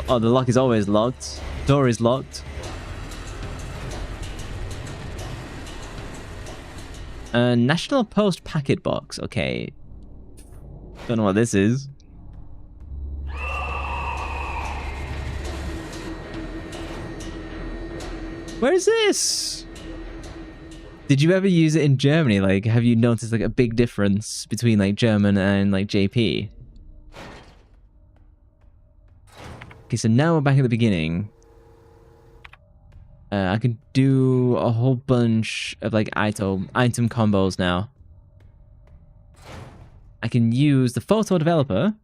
Oh, the lock is always locked. Door is locked. National Post packet box. Okay. Don't know what this is. Where is this? Did you ever use it in Germany? Like, have you noticed like a big difference between like German and like JP? Okay, so now we're back at the beginning. I can do a whole bunch of like item combos now. I can use the photo developer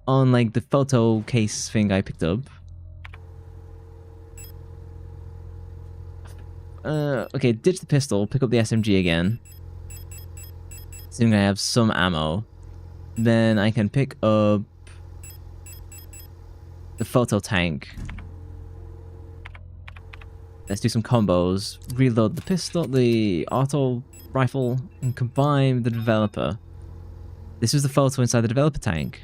on like the photo case thing I picked up. Okay, ditch the pistol, pick up the SMG again. Assuming I have some ammo. Then I can pick up the photo tank. Let's do some combos. Reload the pistol, the auto rifle, and combine the developer. This is the photo inside the developer tank.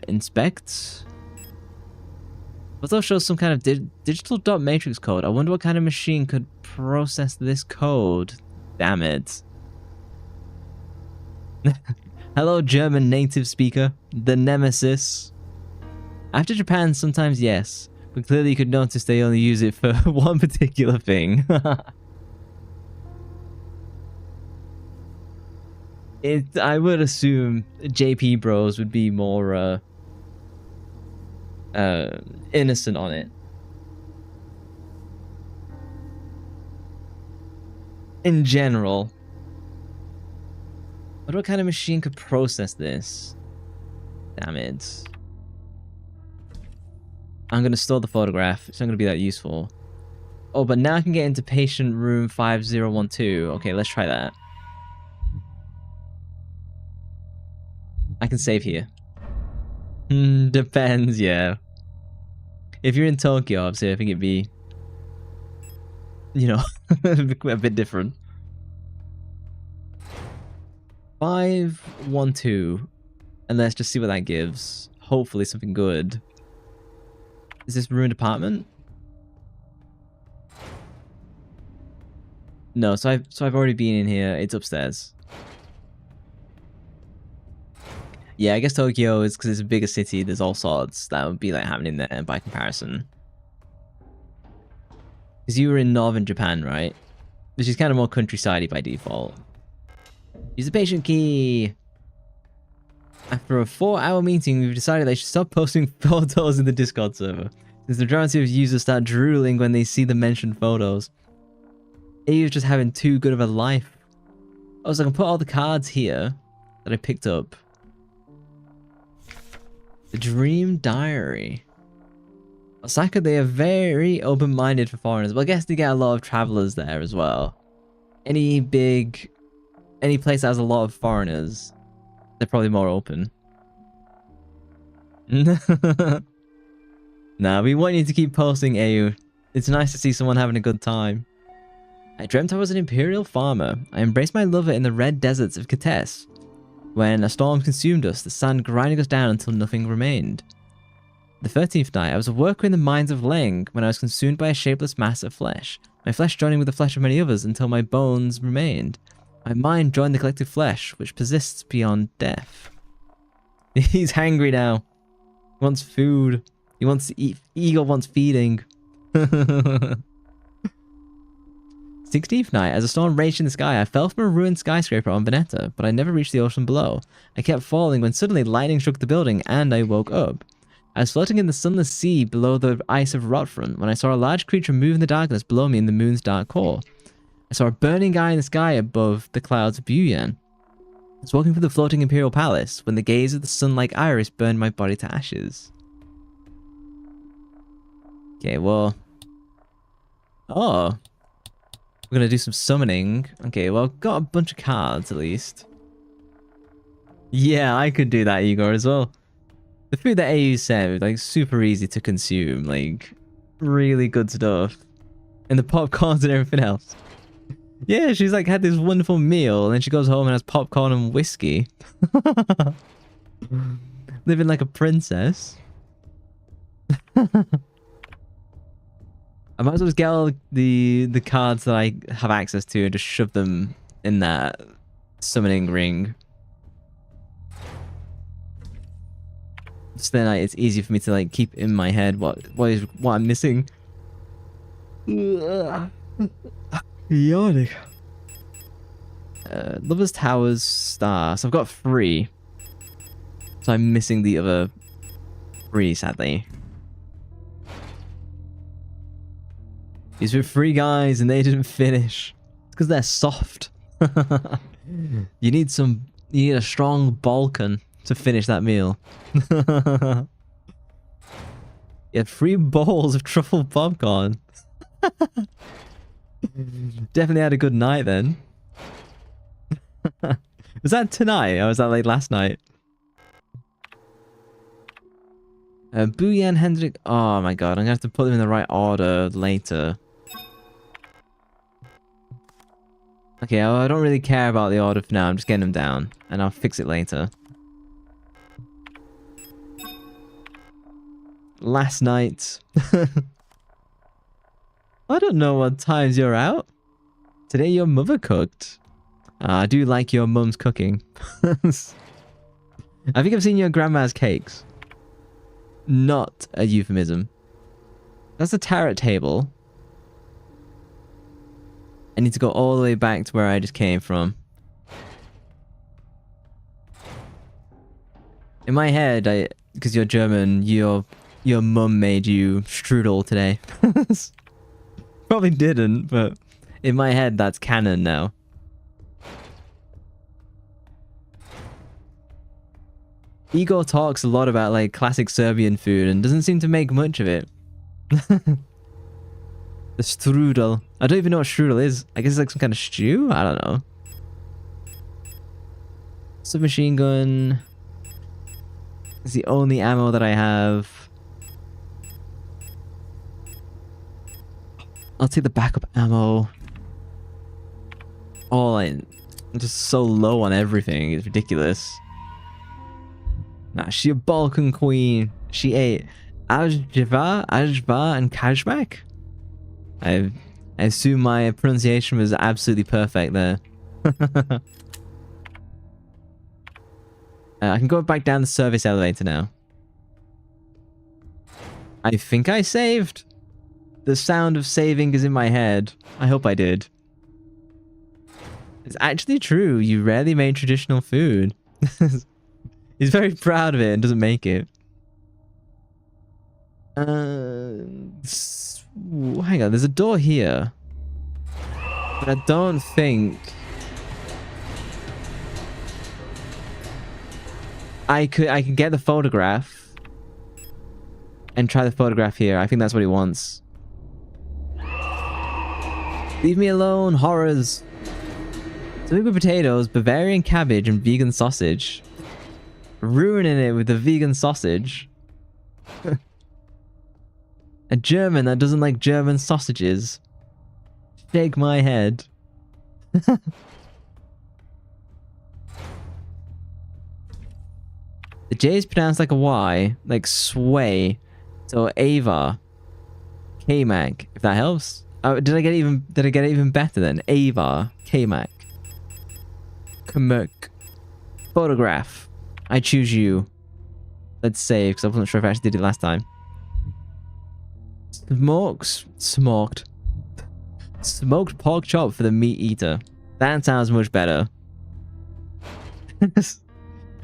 Inspect. Photo shows some kind of digital dot matrix code. I wonder what kind of machine could process this code. Damn it. Hello, German native speaker. The Nemesis. After Japan, sometimes yes. But clearly you could notice they only use it for one particular thing. I would assume JP Bros would be more innocent on it. In general. What kind of machine could process this? Damn it. I'm going to store the photograph. It's not going to be that useful. Oh, but now I can get into patient room 5012. Okay, let's try that. I can save here. Depends, yeah. If you're in Tokyo, obviously, I think it'd be, you know, a bit different. 512. And let's just see what that gives. Hopefully something good. Is this ruined apartment? No, so I've already been in here. It's upstairs. Yeah, I guess Tokyo is because it's a bigger city. There's all sorts that would be like happening there by comparison. Because you were in northern Japan, right? Which is kind of more countryside-y by default. Use the patient key. After a 4-hour meeting, we've decided they should stop posting photos in the Discord server, since the majority of users start drooling when they see the mentioned photos. AU's just having too good of a life. Oh, so I can put all the cards here that I picked up. The Dream Diary. Osaka, they are very open-minded for foreigners, but I guess they get a lot of travelers there as well. Any place that has a lot of foreigners, they're probably more open. Nah, we want you to keep posting, AU. It's nice to see someone having a good time. I dreamt I was an imperial farmer. I embraced my lover in the red deserts of Kates. When a storm consumed us, the sand grinding us down until nothing remained. The 13th night, I was a worker in the mines of Leng when I was consumed by a shapeless mass of flesh. My flesh joining with the flesh of many others until my bones remained. My mind joined the collective flesh, which persists beyond death. He's hangry now. He wants food. He wants to eat. Ego wants feeding. 16th night, as a storm raged in the sky, I fell from a ruined skyscraper on Veneta, but I never reached the ocean below. I kept falling when suddenly lightning struck the building and I woke up. I was floating in the sunless sea below the ice of Rotfront when I saw a large creature move in the darkness below me in the moon's dark core. I saw a burning eye in the sky above the clouds of Buyan. I was walking through the floating imperial palace when the gaze of the sun-like iris burned my body to ashes. Okay, well... Oh. We're gonna do some summoning. Okay, well, got a bunch of cards at least. Yeah, I could do that, Igor, as well. The food that AU said, like, super easy to consume. Like, really good stuff. And the popcorns and everything else. Yeah, she's like had this wonderful meal, and then she goes home and has popcorn and whiskey. Living like a princess. I might as well just get all the cards that I have access to and just shove them in that summoning ring. Just then it's easy for me to like keep in my head what I'm missing. Yawning. Lover's Towers Star. So I've got 3. So I'm missing the other 3, sadly. These were 3 guys and they didn't finish. It's because they're soft. You need a strong Balkan to finish that meal. You had 3 bowls of truffle popcorn. Definitely had a good night then. Was that tonight or was that like last night? Booyan Hendrik. Oh my god, I'm gonna have to put them in the right order later. Okay, I don't really care about the order for now. I'm just getting them down and I'll fix it later. Last night. I don't know what times you're out. Today your mother cooked. I do like your mum's cooking. I think I've seen your grandma's cakes. Not a euphemism. That's the tarot table. I need to go all the way back to where I just came from. In my head, because you're German, your mum made you strudel today. Probably didn't, but in my head, that's canon now. Igor talks a lot about like classic Serbian food and doesn't seem to make much of it. The strudel. I don't even know what strudel is. I guess it's like some kind of stew? I don't know. Submachine gun. It's the only ammo that I have. I'll take the backup ammo. I'm just so low on everything. It's ridiculous. Nah, she a Balkan queen. She ate Ajva, and Kajmak. I assume my pronunciation was absolutely perfect there. I can go back down the service elevator now. I think I saved. The sound of saving is in my head. I hope I did. It's actually true. You rarely made traditional food. He's very proud of it and doesn't make it. Hang on, there's a door here. But I don't think... I can get the photograph and try the photograph here. I think that's what he wants. Leave me alone, horrors. Something with potatoes, Bavarian cabbage, and vegan sausage. Ruining it with the vegan sausage. A German that doesn't like German sausages. Shake my head. The J is pronounced like a Y, like sway. So Ava, K-Mac, if that helps. Oh, did I get it even better then? Ava, K-Mac, Kamerk, photograph. I choose you. Let's save, because I wasn't sure if I actually did it last time. Smoked pork chop for the meat eater. That sounds much better.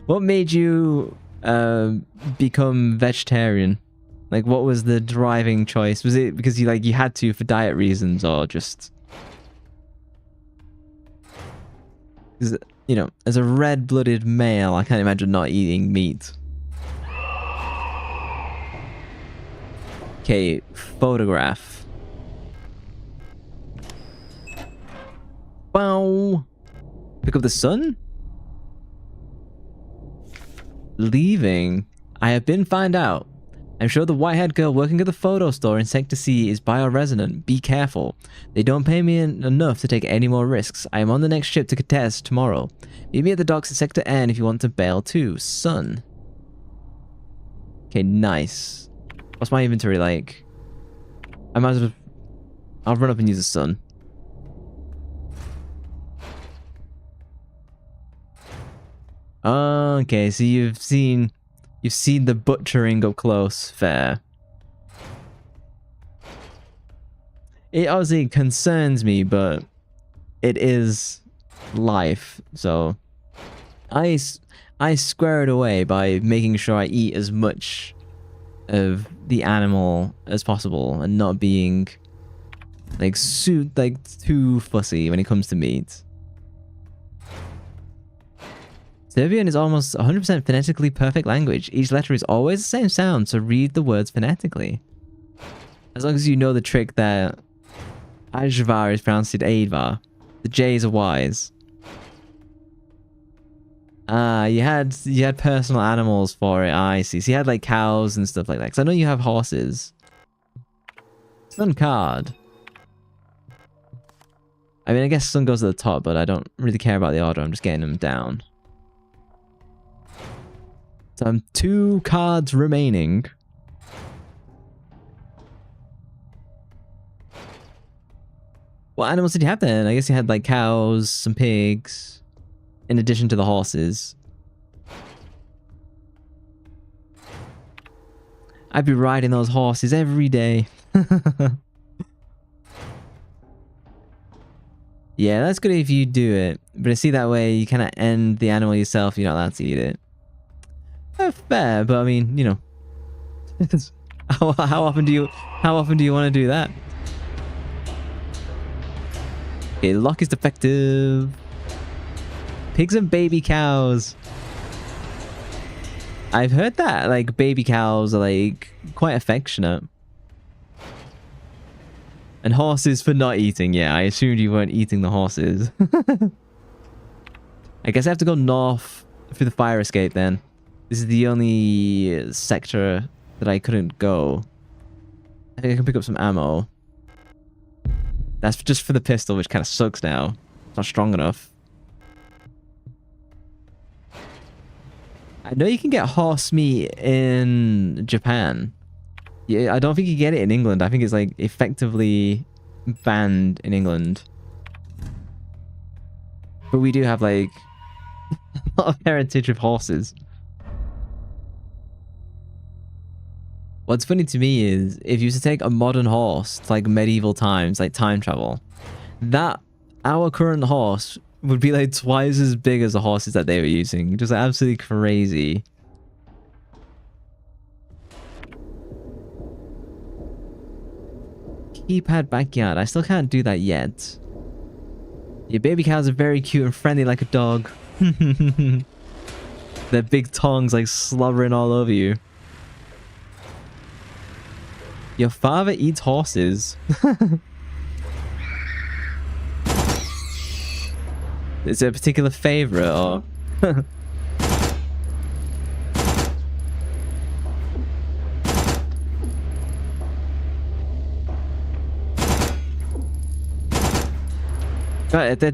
What made you become vegetarian? Like, what was the driving choice? Was it because you had to for diet reasons, or just... Because, you know, as a red-blooded male, I can't imagine not eating meat. Okay, photograph. Wow. Pick up the sun? Leaving. I have been found out. I'm sure the white-haired girl working at the photo store in Sector C is bioresonant. Be careful. They don't pay me enough to take any more risks. I am on the next ship to Kates tomorrow. Meet me at the docks at Sector N if you want to bail too. Sun. Okay, nice. What's my inventory like? I might as well... I'll run up and use the sun. Okay, so you've seen the butchering up close. Fair. It obviously concerns me, but it is life, so I square it away by making sure I eat as much of the animal as possible and not being too fussy when it comes to meat. Serbian is almost 100% phonetically perfect language. Each letter is always the same sound, so read the words phonetically. As long as you know the trick that Ajvar is pronounced Advar. The J's are Y's. Ah, you had personal animals for it. I see. So you had like cows and stuff like that. Because I know you have horses. Sun card. I mean, I guess sun goes at the top, but I don't really care about the order. I'm just getting them down. So I'm 2 cards remaining. What animals did you have then? I guess you had like cows, some pigs, in addition to the horses. I'd be riding those horses every day. Yeah, that's good if you do it. But I see that way you kind of end the animal yourself. You're not allowed to eat it. Fair, but I mean, you know, how often do you want to do that? Okay, lock is defective. Pigs and baby cows. I've heard that like baby cows are like quite affectionate. And horses for not eating. Yeah, I assumed you weren't eating the horses. I guess I have to go north through the fire escape then. This is the only sector that I couldn't go. I think I can pick up some ammo. That's just for the pistol, which kind of sucks now. It's not strong enough. I know you can get horse meat in Japan. Yeah, I don't think you get it in England. I think it's like effectively banned in England. But we do have like a lot of heritage of horses. What's funny to me is if you used to take a modern horse to like medieval times, like time travel, that our current horse would be like twice as big as the horses that they were using. Just absolutely crazy. Keypad backyard. I still can't do that yet. Your baby cows are very cute and friendly like a dog. Their big tongues like slobbering all over you. Your father eats horses. Is it a particular favorite or? God, they're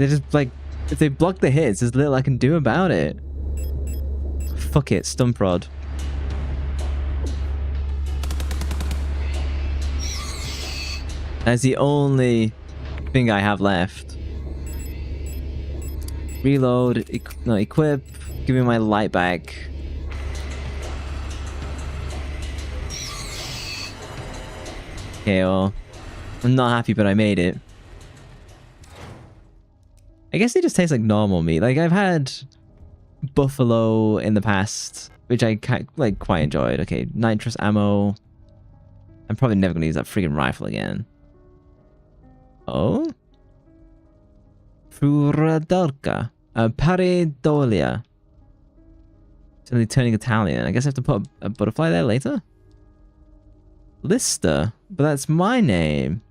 just like, if they block the hits, there's little I can do about it. Fuck it, stump rod. That's the only thing I have left. Reload, equip, give me my light back. Okay, well, I'm not happy, but I made it. I guess they just taste like normal meat. Like, I've had buffalo in the past, which I quite enjoyed. Okay, nitrous ammo. I'm probably never going to use that freaking rifle again. Oh? Furadorka. Pareidolia. Suddenly turning Italian. I guess I have to put a butterfly there later? Lister. But that's my name.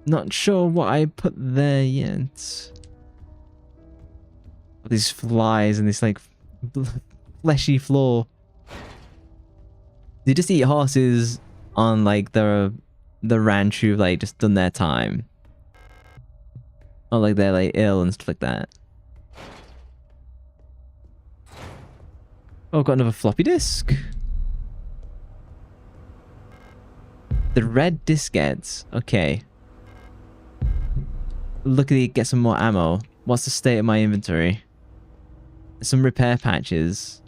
Not sure what I put there yet. These flies and this like fleshy floor. They just eat horses on like the ranch who've like just done their time. Not like they're like ill and stuff like that. Oh, got another floppy disk. The red diskettes. Okay. Luckily, get some more ammo. What's the state of my inventory? Some repair patches.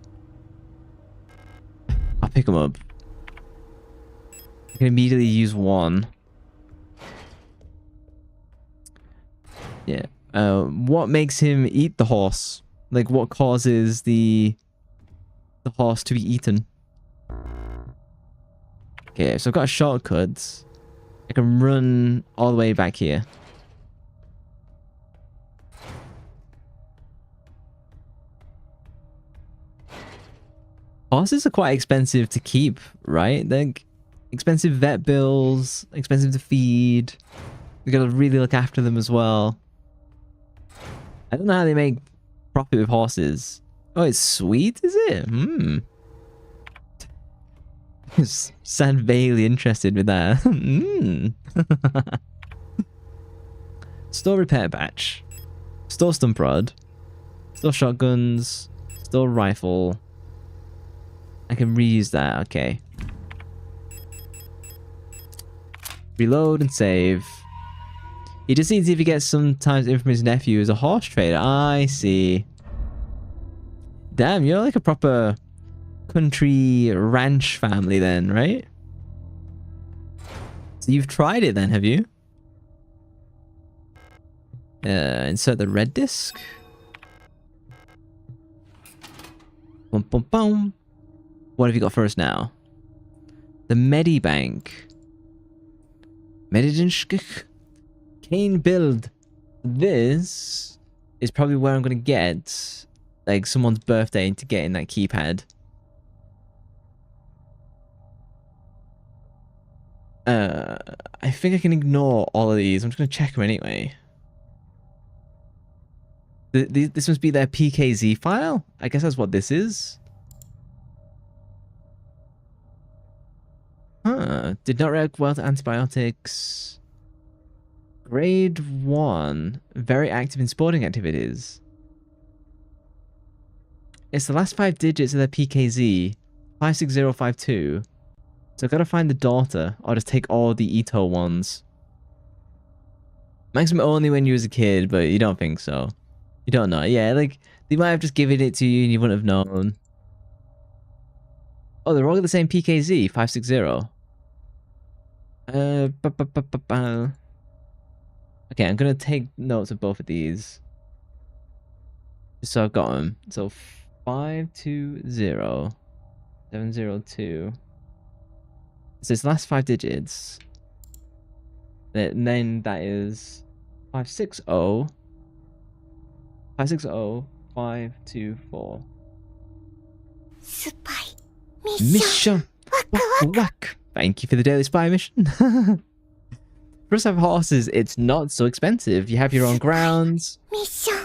I'll pick them up. I can immediately use one. Yeah. What makes him eat the horse? Like, what causes the horse to be eaten? Okay, so I've got a shortcut. I can run all the way back here. Horses are quite expensive to keep, right? They're expensive vet bills, expensive to feed. You gotta really look after them as well. I don't know how they make profit with horses. Oh, it's sweet, is it? Sound vaguely interested with that. Store repair batch. Store stump rod. Store shotguns. Store rifle. I can reuse that, okay. Reload and save. He just needs if he gets sometimes in from his nephew as a horse trader. I see. Damn, you're like a proper country ranch family then, right? So you've tried it then, have you? Insert the red disc. Boom, boom, boom. What have you got for us now? The Medibank. Medidinskich. Cane build. This is probably where I'm going to get like someone's birthday to get in that keypad. I think I can ignore all of these. I'm just going to check them anyway. This must be their PKZ file? I guess that's what this is. Huh. Did not react well to antibiotics. Grade 1. Very active in sporting activities. It's the last 5 digits of their PKZ. 56052. So I've got to find the daughter, or just take all the Ito ones. Maximum only when you was a kid, but you don't think so. You don't know. Yeah, like, they might have just given it to you and you wouldn't have known. Oh, they're all the same PKZ, 560. Okay, I'm gonna take notes of both of these. Just so I've got them. So 520 702. So it's the last 5 digits. And then that is 560 524. Spy Mission. Whack. Thank you for the daily spy mission. For us to have horses, it's not so expensive. You have your own grounds. Mission.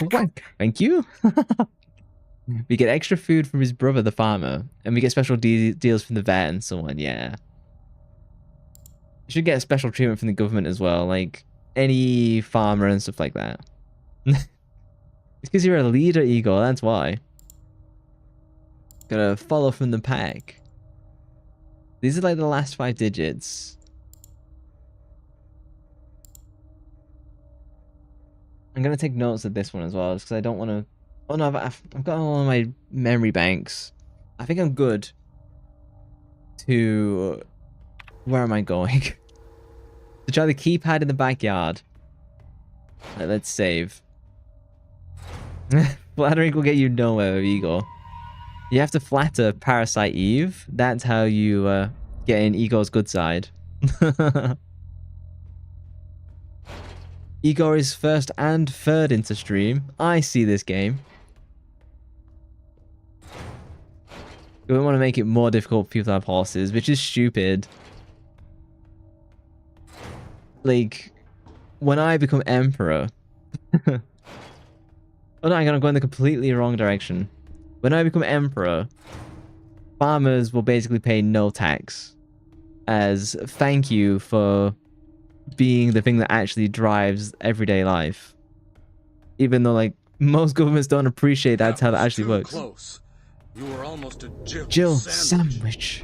Whack. Thank you. We get extra food from his brother, the farmer, and we get special deals from the vet and so on. Yeah. You should get a special treatment from the government as well, like any farmer and stuff like that. It's because you're a leader, Igor. That's why. Gotta follow from the pack. These are like the last 5 digits. I'm gonna take notes of this one as well, because I don't want to. Oh no, I've got all of my memory banks. I think I'm good. To where am I going? To try the keypad in the backyard. Let's save. Flattering will get you nowhere, Igor. You have to flatter Parasite Eve. That's how you get in Igor's good side. Igor is first and third into stream. I see this game. We don't want to make it more difficult for people to have horses, which is stupid. Like, when I become emperor... Oh no, I'm going the completely wrong direction. When I become emperor, farmers will basically pay no tax as thank you for being the thing that actually drives everyday life. Even though, like, most governments don't appreciate that's how that actually works. Close. You were almost a Jill sandwich.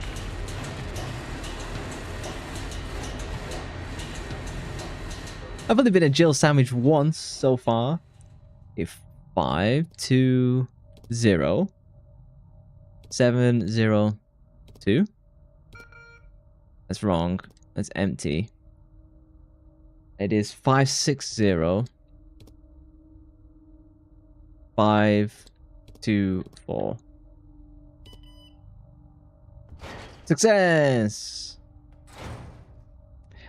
I've only been a Jill sandwich once so far. If 520 702. That's wrong. That's empty. It is 560 524. Success!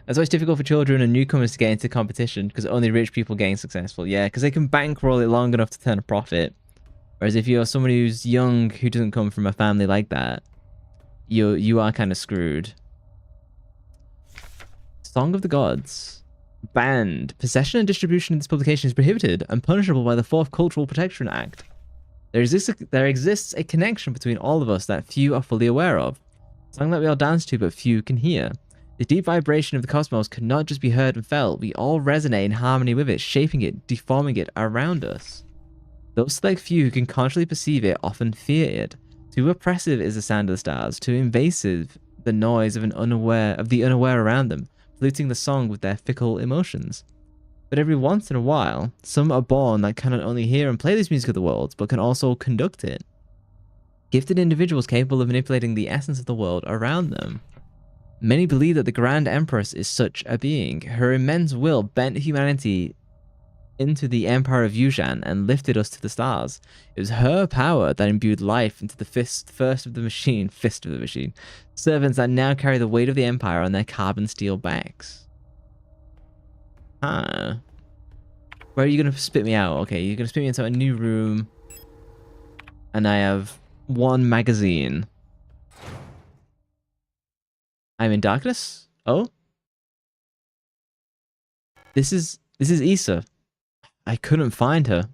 That's why it's difficult for children and newcomers to get into competition, because only rich people getting successful. Yeah, because they can bankroll it long enough to turn a profit. Whereas if you're somebody who's young, who doesn't come from a family like that, you are kind of screwed. Song of the Gods. Banned. Possession and distribution of this publication is prohibited and punishable by the 4th Cultural Protection Act. There exists a connection between all of us that few are fully aware of. A song that we all dance to but few can hear. The deep vibration of the cosmos could not just be heard and felt. We all resonate in harmony with it, shaping it, deforming it around us. Those select few who can consciously perceive it often fear it. Too oppressive is the sound of the stars, too invasive the noise of the unaware around them, polluting the song with their fickle emotions. But every once in a while, some are born that cannot only hear and play this music of the world, but can also conduct it. Gifted individuals capable of manipulating the essence of the world around them. Many believe that the Grand Empress is such a being. Her immense will bent humanity into the Empire of Yuzhan and lifted us to the stars. It was her power that imbued life into the fist of the machine, servants that now carry the weight of the Empire on their carbon steel backs. Huh. Where are you going to spit me out? Okay, you're going to spit me into a new room. And I have 1 magazine. I'm in darkness? Oh? This is Issa. I couldn't find her.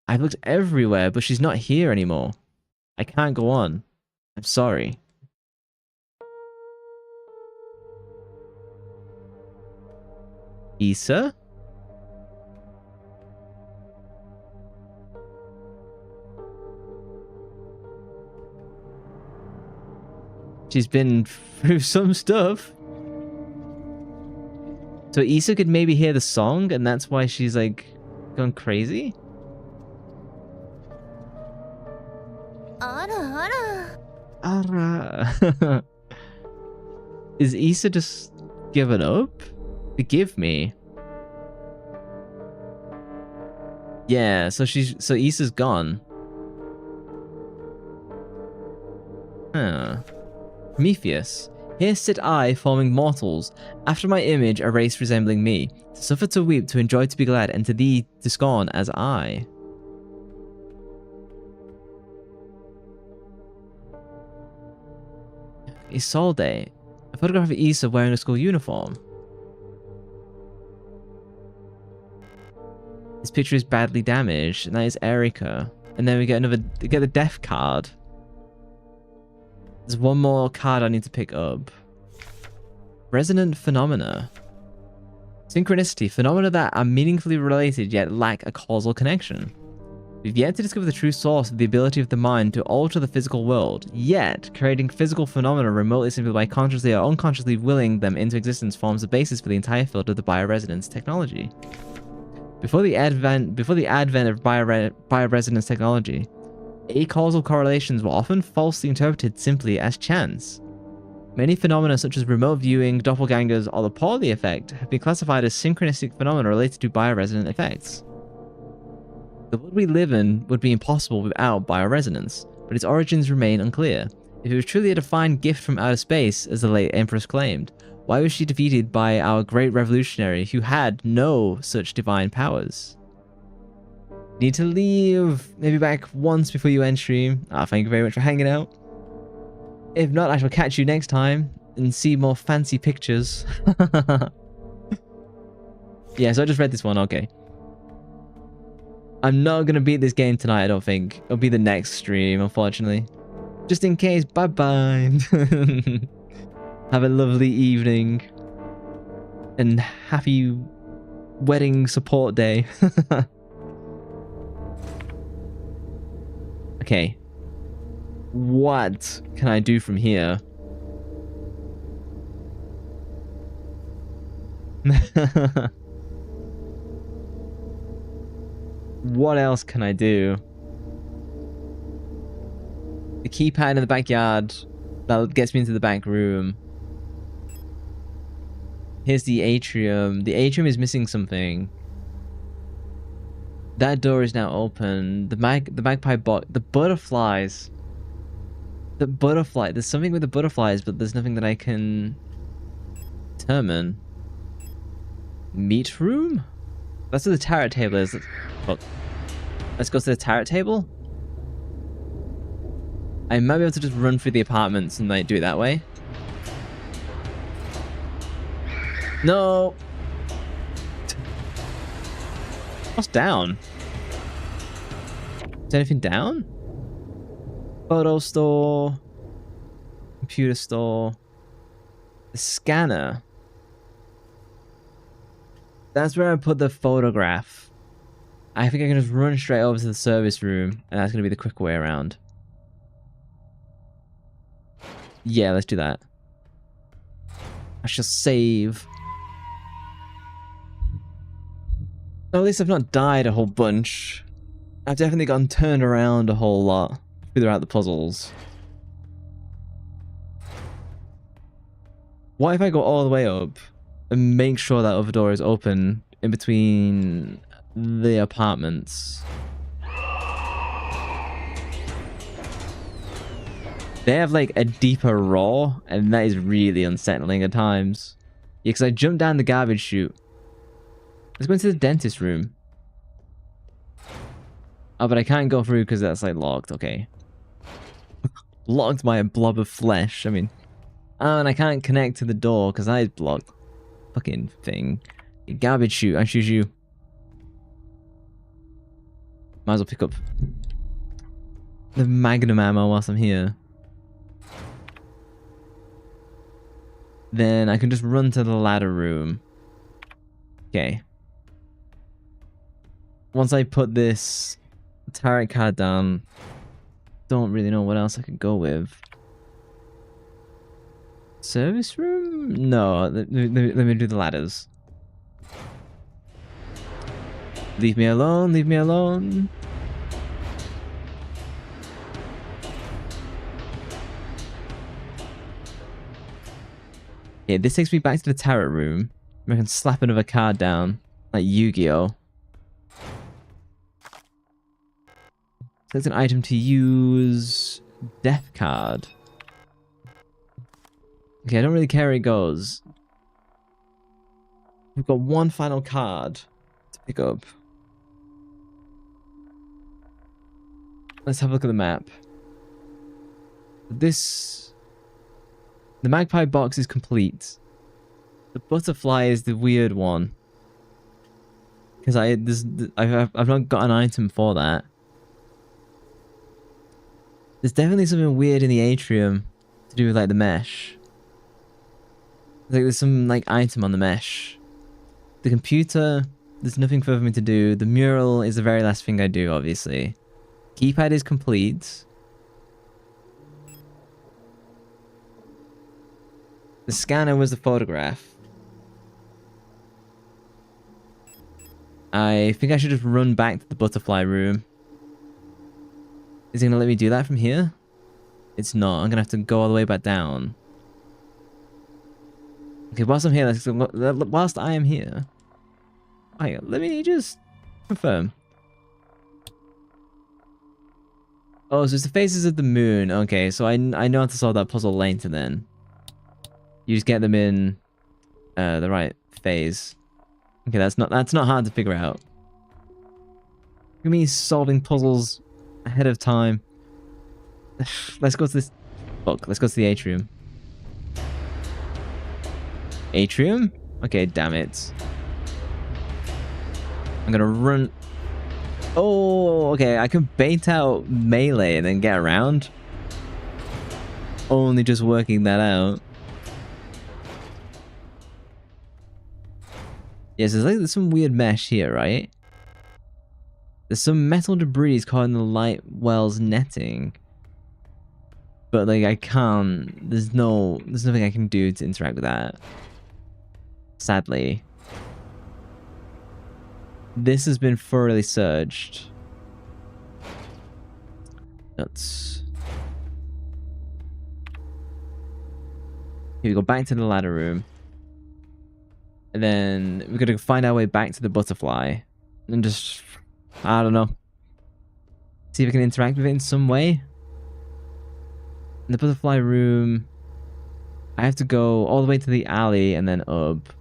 I've looked everywhere, but she's not here anymore. I can't go on. I'm sorry. Issa? She's been through some stuff. So Issa could maybe hear the song, and that's why she's like going crazy? Ara. Is Issa just given up? Forgive me. Yeah, so Issa's gone. Huh. Prometheus. Here sit I, forming mortals, after my image a race resembling me, to suffer, to weep, to enjoy, to be glad, and to thee to scorn as I. Isolde. A photograph of Issa wearing a school uniform. This picture is badly damaged, and that is Erica. And then we get the death card. There's one more card I need to pick up. Resonant phenomena. Synchronicity. Phenomena that are meaningfully related yet lack a causal connection. We've yet to discover the true source of the ability of the mind to alter the physical world, yet creating physical phenomena remotely simply by consciously or unconsciously willing them into existence forms the basis for the entire field of the bioresonance technology. Before the advent of bioresonance technology, acausal correlations were often falsely interpreted simply as chance. Many phenomena such as remote viewing, doppelgangers, or the Pauli effect have been classified as synchronistic phenomena related to bioresonant effects. The world we live in would be impossible without bioresonance, but its origins remain unclear. If it was truly a divine gift from outer space, as the late Empress claimed, why was she defeated by our great revolutionary who had no such divine powers? Need to leave. Maybe back once before you end stream. Thank you very much for hanging out. If not, I shall catch you next time and see more fancy pictures. Yeah, so I just read this one. Okay. I'm not going to beat this game tonight, I don't think. It'll be the next stream, unfortunately. Just in case, bye-bye. Have a lovely evening. And happy wedding support day. Okay. What can I do from here? What else can I do? The keypad in the backyard. That gets me into the back room. Here's the atrium. The atrium is missing something. That door is now open. The magpie box. The butterflies. The butterfly. There's something with the butterflies, but there's nothing that I can determine. Meat room? That's where the tarot table is. Look. Let's go to the tarot table. I might be able to just run through the apartments and like do it that way. No. What's down? Is anything down? Photo store. Computer store. The scanner. That's where I put the photograph. I think I can just run straight over to the service room, and that's going to be the quick way around. Yeah, let's do that. I shall save. At least I've not died a whole bunch. I've definitely gotten turned around a whole lot throughout the puzzles. What if I go all the way up and make sure that other door is open in between the apartments? They have like a deeper roar, and that is really unsettling at times. Yeah, because I jumped down the garbage chute. Let's go into the dentist room. Oh, but I can't go through because that's like locked. Okay. Locked by a blob of flesh. I mean, oh, and I can't connect to the door because that is blocked. Fucking thing. Garbage chute. I choose you. Might as well pick up the magnum ammo whilst I'm here. Then I can just run to the ladder room. Okay. Once I put this tarot card down, don't really know what else I could go with. Service room? No, let me do the ladders. Leave me alone, leave me alone. Yeah, this takes me back to the tarot room. I can slap another card down, like Yu-Gi-Oh! Select an item to use. Death card. Okay, I don't really care where it goes. We've got one final card to pick up. Let's have a look at the map. The magpie box is complete. The butterfly is the weird one. Because I've not got an item for that. There's definitely something weird in the atrium to do with like the mesh. Like there's some like item on the mesh. The computer, there's nothing for me to do. The mural is the very last thing I do, obviously. Keypad is complete. The scanner was the photograph. I think I should just run back to the butterfly room. Is it gonna let me do that from here? It's not. I'm gonna have to go all the way back down. Okay, whilst I'm here, whilst I am here. Hang on, let me just confirm. Oh, so it's the phases of the moon. Okay, so I know how to solve that puzzle later then. You just get them in the right phase. Okay, that's not hard to figure out. Look at me solving puzzles ahead of time. Let's go to this book. Let's go to the atrium. Atrium? Okay, damn it. I'm gonna run. Oh, okay. I can bait out melee and then get around. Only just working that out. Yes, there's some weird mesh here, right? There's some metal debris caught in the light well's netting. But like I can't, there's nothing I can do to interact with that. Sadly. This has been thoroughly searched. Nuts. Here we go back to the ladder room. And then we're gonna find our way back to the butterfly. And just, I don't know. See if we can interact with it in some way. In the butterfly room, I have to go all the way to the alley and then up.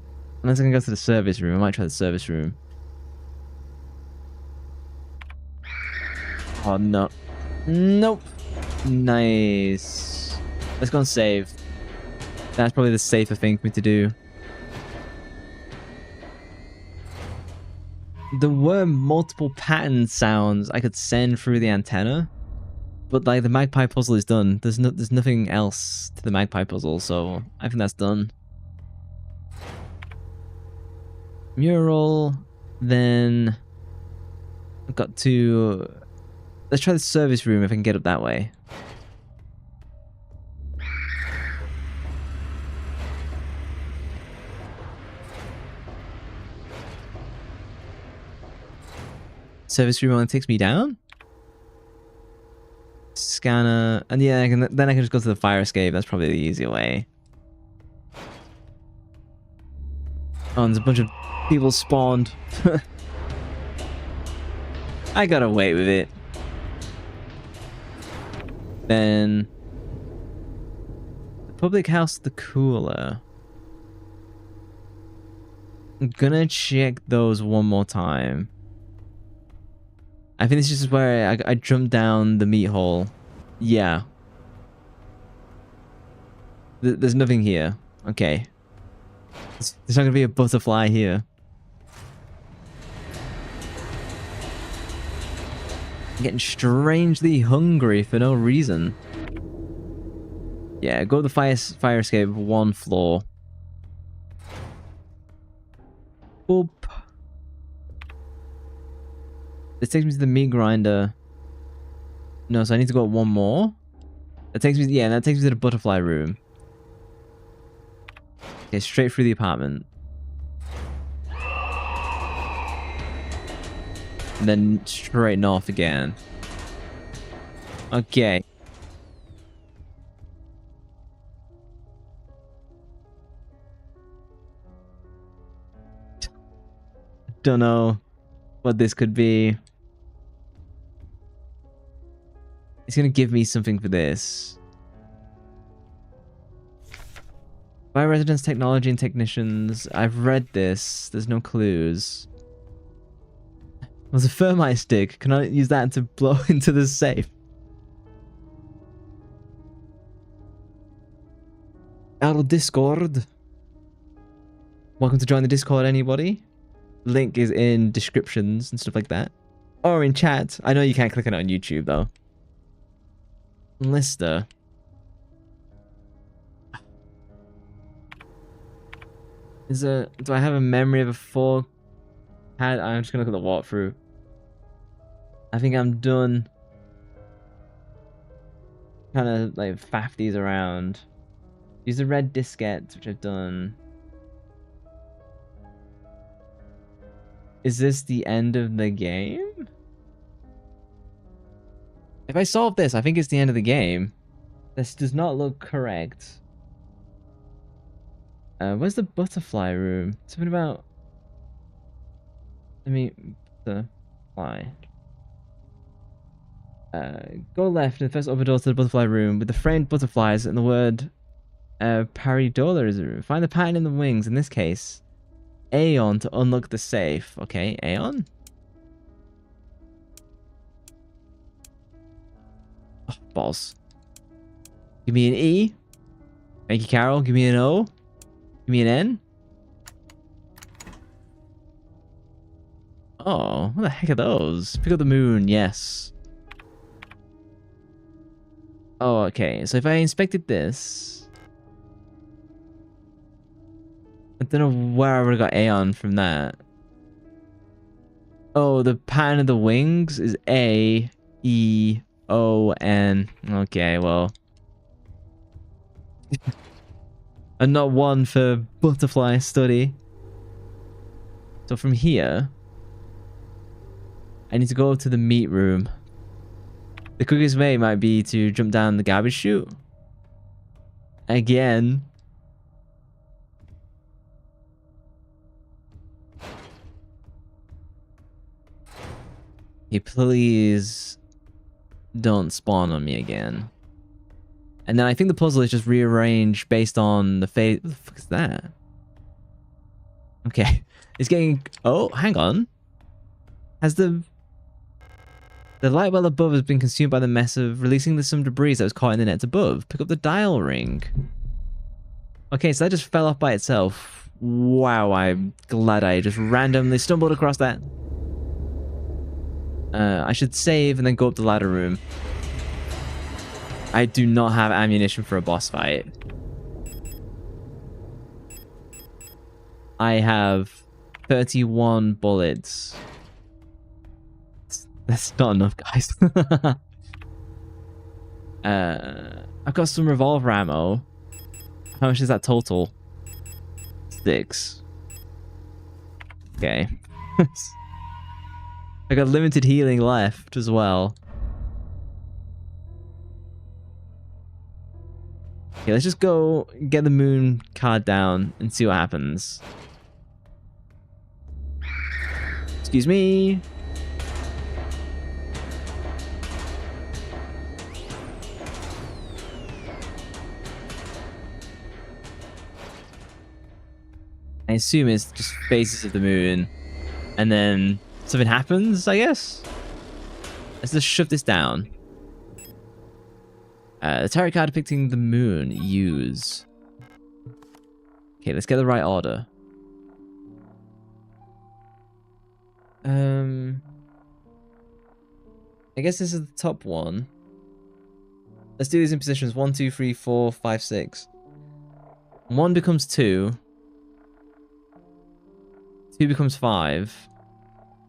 Unless I can go to the service room. I might try the service room. Oh, no. Nope. Nice. Let's go and save. That's probably the safer thing for me to do. There were multiple pattern sounds I could send through the antenna, but like the magpie puzzle is done. There's nothing else to the magpie puzzle, so I think that's done. Mural, then I've got to... Let's try the service room if I can get up that way. Service room only takes me down? Scanner, and yeah, then I can just go to the fire escape. That's probably the easier way. Oh, and there's a bunch of people spawned. I got away with it. Then the public house, the cooler. I'm gonna check those one more time. I think this is just where I jumped down the meat hole. Yeah. There's nothing here. Okay. There's not gonna be a butterfly here. I'm getting strangely hungry for no reason. Yeah, go to the fire escape, one floor. Boop. This takes me to the meat grinder. No, so I need to go up one more. That takes me, yeah, that takes me to the butterfly room. Okay, straight through the apartment. And then straight north again. Okay. Don't know what this could be. It's gonna give me something for this. Bioresidence technology and technicians. I've read this. There's no clues. There's a thermite stick. Can I use that to blow into the safe? Our Discord. Welcome to join the Discord, anybody. Link is in descriptions and stuff like that. Or in chat. I know you can't click on it on YouTube, though. Lister. Do I have a memory of a four? I'm just gonna look at the walkthrough. I think I'm done. Kind of like faff these around. Use the red diskettes, which I've done. Is this the end of the game? If I solve this, I think it's the end of the game. This does not look correct. Where's the butterfly room? Something about... butterfly. Go left in the first upper door to the butterfly room with the framed butterflies and the word Paridola is a room. Find the pattern in the wings, in this case. Aeon to unlock the safe. Okay, Aeon? Oh, balls. Give me an E. Thank you, Carol. Give me an O. Give me an N. Oh, what the heck are those? Pick up the moon, yes. Oh, okay. So if I inspected this... I don't know where I would have got Aeon from that. Oh, the pattern of the wings is A, E, O, N. Okay, well... and not one for butterfly study. So from here... I need to go to the meat room. The quickest way might be to jump down the garbage chute. Again. Hey, please don't spawn on me again. And then I think the puzzle is just rearranged based on the fate. What the fuck is that? Okay. It's getting... Oh, hang on. Has the The light well above has been consumed by the mess of releasing some debris that was caught in the nets above. Pick up the dial ring. Okay, so that just fell off by itself. Wow, I'm glad I just randomly stumbled across that. I should save and then go up the ladder room. I do not have ammunition for a boss fight. I have 31 bullets. That's not enough, guys. I've got some revolver ammo. How much is that total? 6. Okay. I got limited healing left as well. Okay, let's just go get the moon card down and see what happens. Excuse me. I assume it's just phases of the moon, and then something happens, I guess? Let's just shove this down. The tarot card depicting the moon. Use. Okay, let's get the right order. I guess this is the top one. Let's do these in positions 1, 2, 3, 4, 5, 6. 1 becomes 2. 2 becomes 5.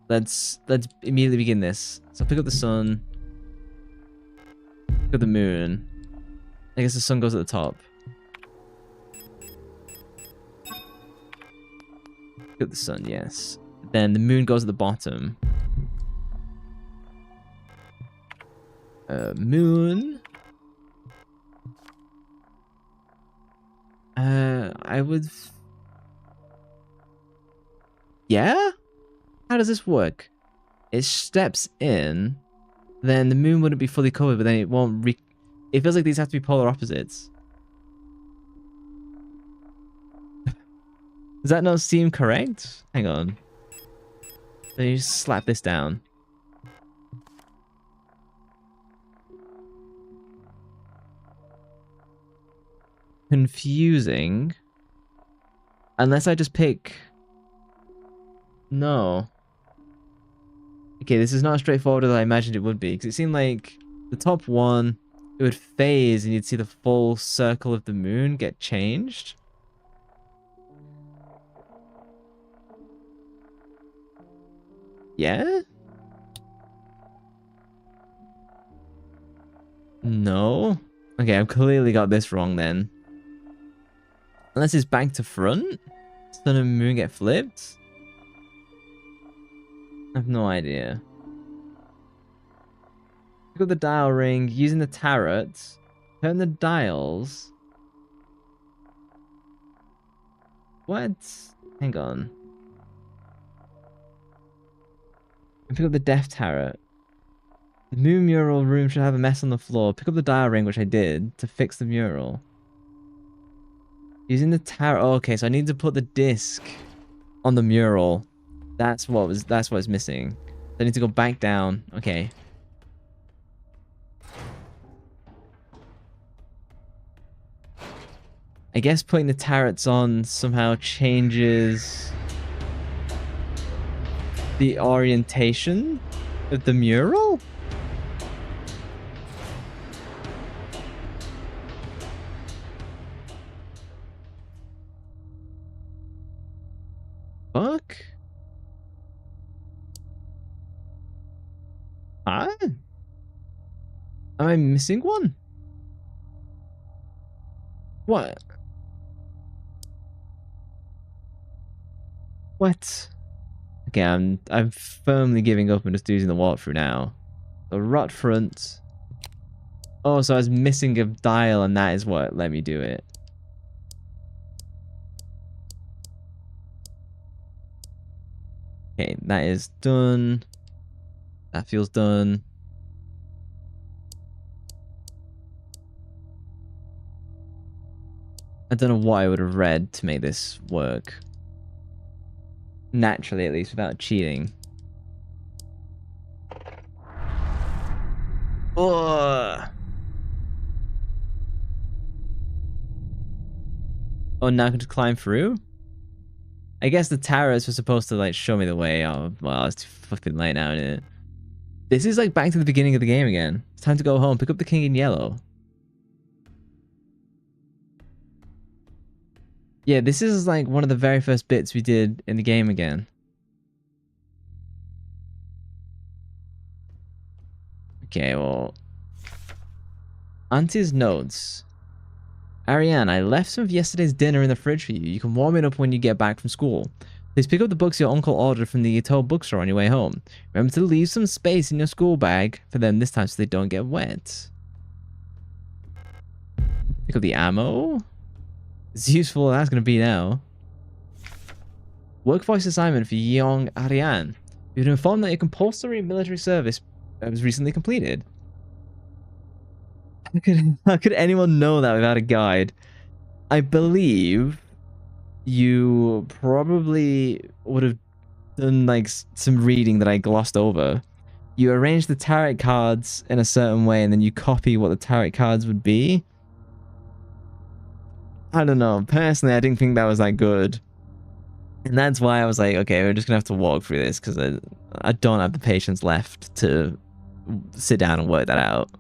Let's immediately begin this. So pick up the sun. Pick up the moon. I guess the sun goes at the top. Pick up the sun, yes. Then the moon goes at the bottom. Moon. I would... Yeah? How does this work? It steps in, then the moon wouldn't be fully covered, but then it won't it feels like these have to be polar opposites. Does that not seem correct? Hang on. Let me just slap this down. Confusing. Unless I just pick... No. Okay, this is not as straightforward as I imagined it would be, because it seemed like the top one, it would phase and you'd see the full circle of the moon get changed. Yeah? No? Okay, I've clearly got this wrong then. Unless it's back to front? Sun and moon get flipped? I have no idea. Pick up the dial ring using the tarot. Turn the dials. What? Hang on. And pick up the death tarot. The moon mural room should have a mess on the floor. Pick up the dial ring, which I did, to fix the mural. Using the tarot. Oh, okay, so I need to put the disc on the mural. That's what's missing. I need to go back down. Okay. I guess putting the tarots on somehow changes the orientation of the mural? Fuck? Huh? Am I missing one? What? What? Okay, I'm firmly giving up and just using the walkthrough now. The rot front. Oh, so I was missing a dial and that is what let me do it. Okay, that is done. That feels done. I don't know what I would have read to make this work. Naturally, at least, without cheating. Oh, now I can just climb through? I guess the towers were supposed to like show me the way. Oh, well, it's too fucking late now, isn't it? This is like back to the beginning of the game again. It's time to go home. Pick up the king in yellow. Yeah, this is like one of the very first bits we did in the game again. Okay, well. Auntie's notes. Ariane, I left some of yesterday's dinner in the fridge for you. You can warm it up when you get back from school. Please pick up the books your uncle ordered from the Eto'o bookstore on your way home. Remember to leave some space in your school bag for them this time so they don't get wet. Pick up the ammo. It's useful, that's going to be now. Workforce assignment for young Ariane. You've been informed that your compulsory military service was recently completed. How could anyone know that without a guide? I believe you probably would have done like some reading that I glossed over. You arrange the tarot cards in a certain way and then you copy what the tarot cards would be. I don't know. Personally, I didn't think that was that good. And that's why I was like, okay, we're just going to have to walk through this because I don't have the patience left to sit down and work that out.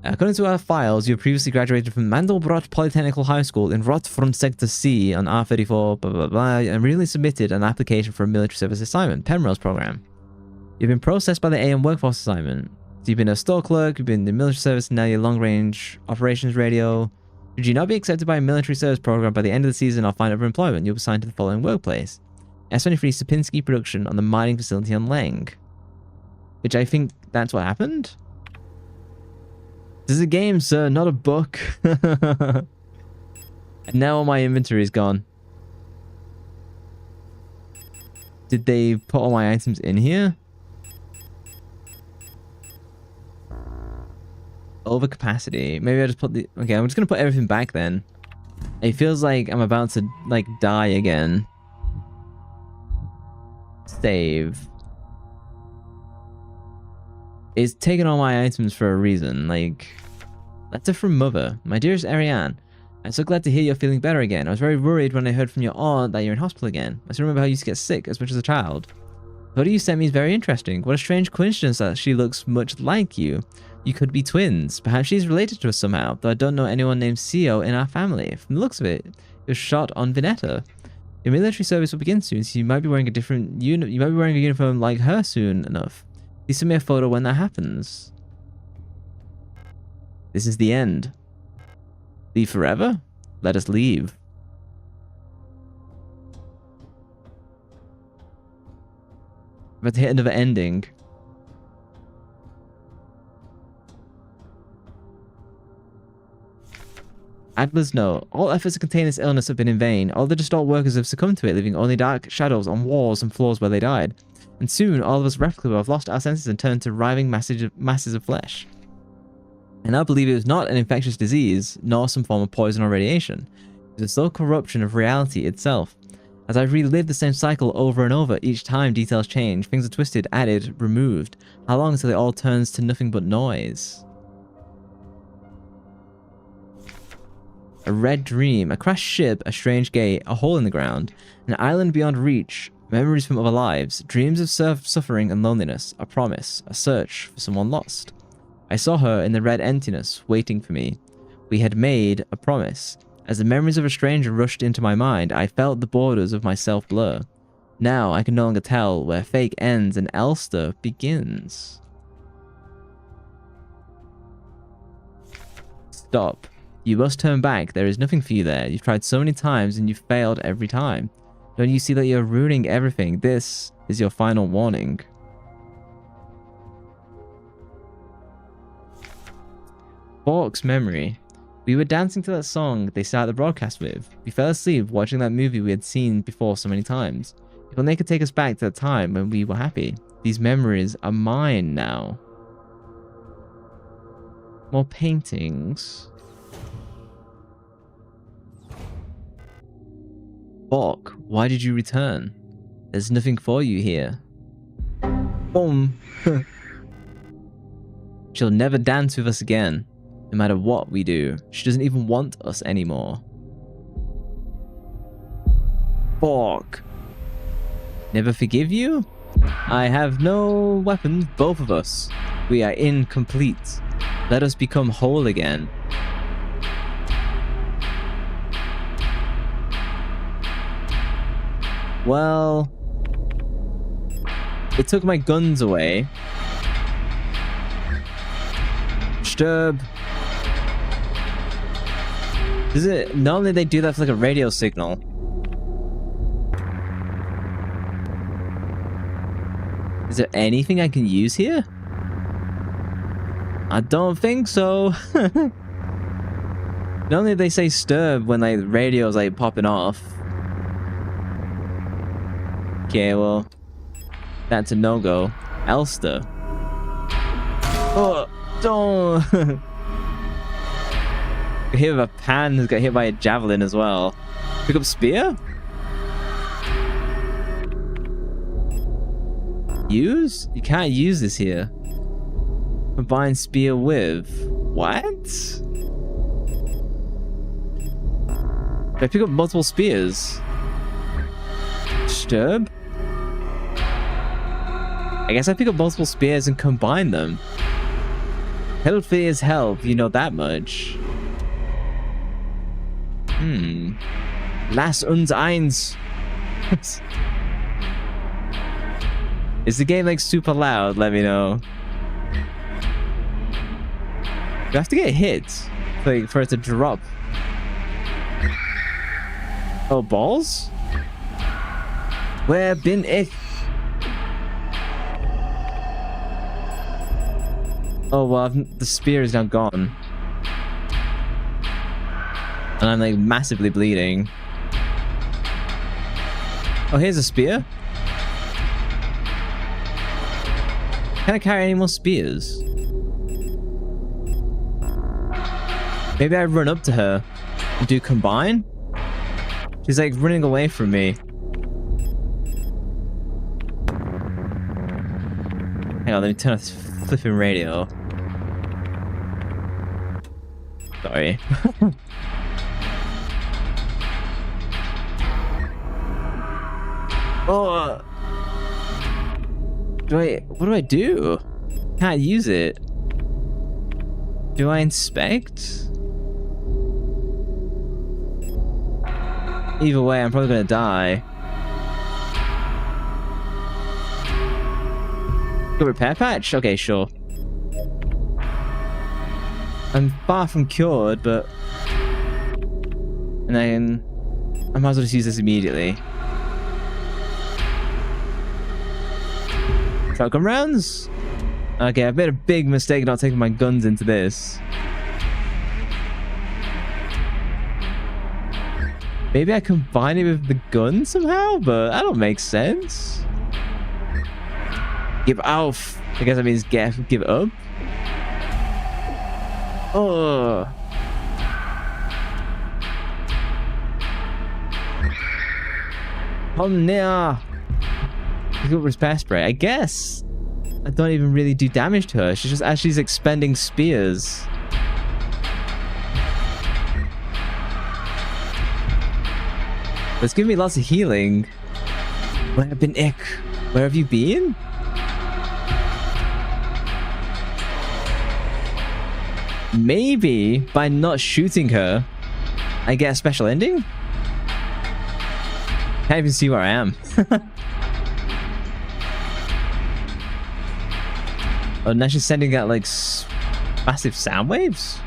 According to our files, you previously graduated from Mandelbrot Polytechnical High School in Rot from Sector C on R34, blah, blah, blah, and recently submitted an application for a military service assignment, Penrose program. You've been processed by the AM Workforce assignment. So you've been a store clerk, you've been in the military service, and now you're long-range operations radio. Should you not be accepted by a military service program by the end of the season or find other employment, you'll be assigned to the following workplace. S23 Sapinski production on the mining facility on Leng. Which I think that's what happened? This is a game, sir, not a book. And now all my inventory is gone. Did they put all my items in here? Overcapacity. Maybe I just put the... Okay, I'm just going to put everything back then. It feels like I'm about to, like, die again. Save. It's taking all my items for a reason. Like, letter from mother. My dearest Ariane, I'm so glad to hear you're feeling better again. I was very worried when I heard from your aunt that you're in hospital again. I still remember how you used to get sick as much as a child. The photo you sent me is very interesting. What a strange coincidence that she looks much like you. You could be twins. Perhaps she's related to us somehow, though I don't know anyone named Sio in our family. From the looks of it, it was shot on Vineta. Your military service will begin soon, so you might be wearing a different you might be wearing a uniform like her soon enough. Please send me a photo when that happens. This is the end. Leave forever? Let us leave. About to hit another ending. Adler's note. All efforts to contain this illness have been in vain. All the distraught workers have succumbed to it, leaving only dark shadows on walls and floors where they died. And soon, all of us replicable have lost our senses and turned to writhing masses of flesh. I now believe it was not an infectious disease, nor some form of poison or radiation. It was a slow corruption of reality itself. As I've relived the same cycle over and over, each time details change, things are twisted, added, removed. How long until it all turns to nothing but noise? A red dream, a crashed ship, a strange gate, a hole in the ground, an island beyond reach, memories from other lives, dreams of suffering and loneliness, a promise, a search for someone lost. I saw her in the red emptiness, waiting for me. We had made a promise. As the memories of a stranger rushed into my mind, I felt the borders of myself blur. Now I can no longer tell where fake ends and Elster begins. Stop. You must turn back. There is nothing for you there. You've tried so many times and you've failed every time. Don't you see that you're ruining everything? This is your final warning. Bork's memory. We were dancing to that song they started the broadcast with. We fell asleep watching that movie we had seen before so many times. If only they could take us back to that time when we were happy. These memories are mine now. More paintings. Bork, why did you return? There's nothing for you here. Boom. She'll never dance with us again, no matter what we do. She doesn't even want us anymore. Fuck. Never forgive you? I have no weapons, both of us. We are incomplete. Let us become whole again. Well, it took my guns away. Sturb. Does it? Normally they do that for like a radio signal. Is there anything I can use here? I don't think so. Normally they say sturb when like the radio's like popping off. Okay, well, that's a no-go. Elster. Oh, don't. Got hit with a pan, who's got hit by a javelin as well. Pick up spear? Use? You can't use this here. Combine spear with... What? Did I pick up multiple spears? Sturb? I guess I pick up multiple spears and combine them. Hilfe is help, you know that much. Lass uns eins. Is the game like super loud? Let me know. You have to get hit like, for it to drop. Oh, balls? Where bin ich? Oh, well, the spear is now gone. And I'm like massively bleeding. Oh, here's a spear. Can I carry any more spears? Maybe I run up to her and do combine? She's like running away from me. Hang on, let me turn off this flipping radio. Sorry. Oh! What do I do? Can't use it. Do I inspect? Either way, I'm probably gonna die. Go repair patch? Okay, sure. I'm far from cured, but... And then... I might as well just use this immediately. Shotgun rounds? Okay, I've made a big mistake not taking my guns into this. Maybe I combine it with the gun somehow, but that don't make sense. Give auf. I guess that means give up. Oh. Come near. Go for repair spray. I guess I don't even really do damage to her. She's just as she's expending spears. But it's giving me lots of healing. Where have been ich? Where have you been? Maybe by not shooting her, I get a special ending? Can't even see where I am. Oh, now she's sending out like massive sound waves?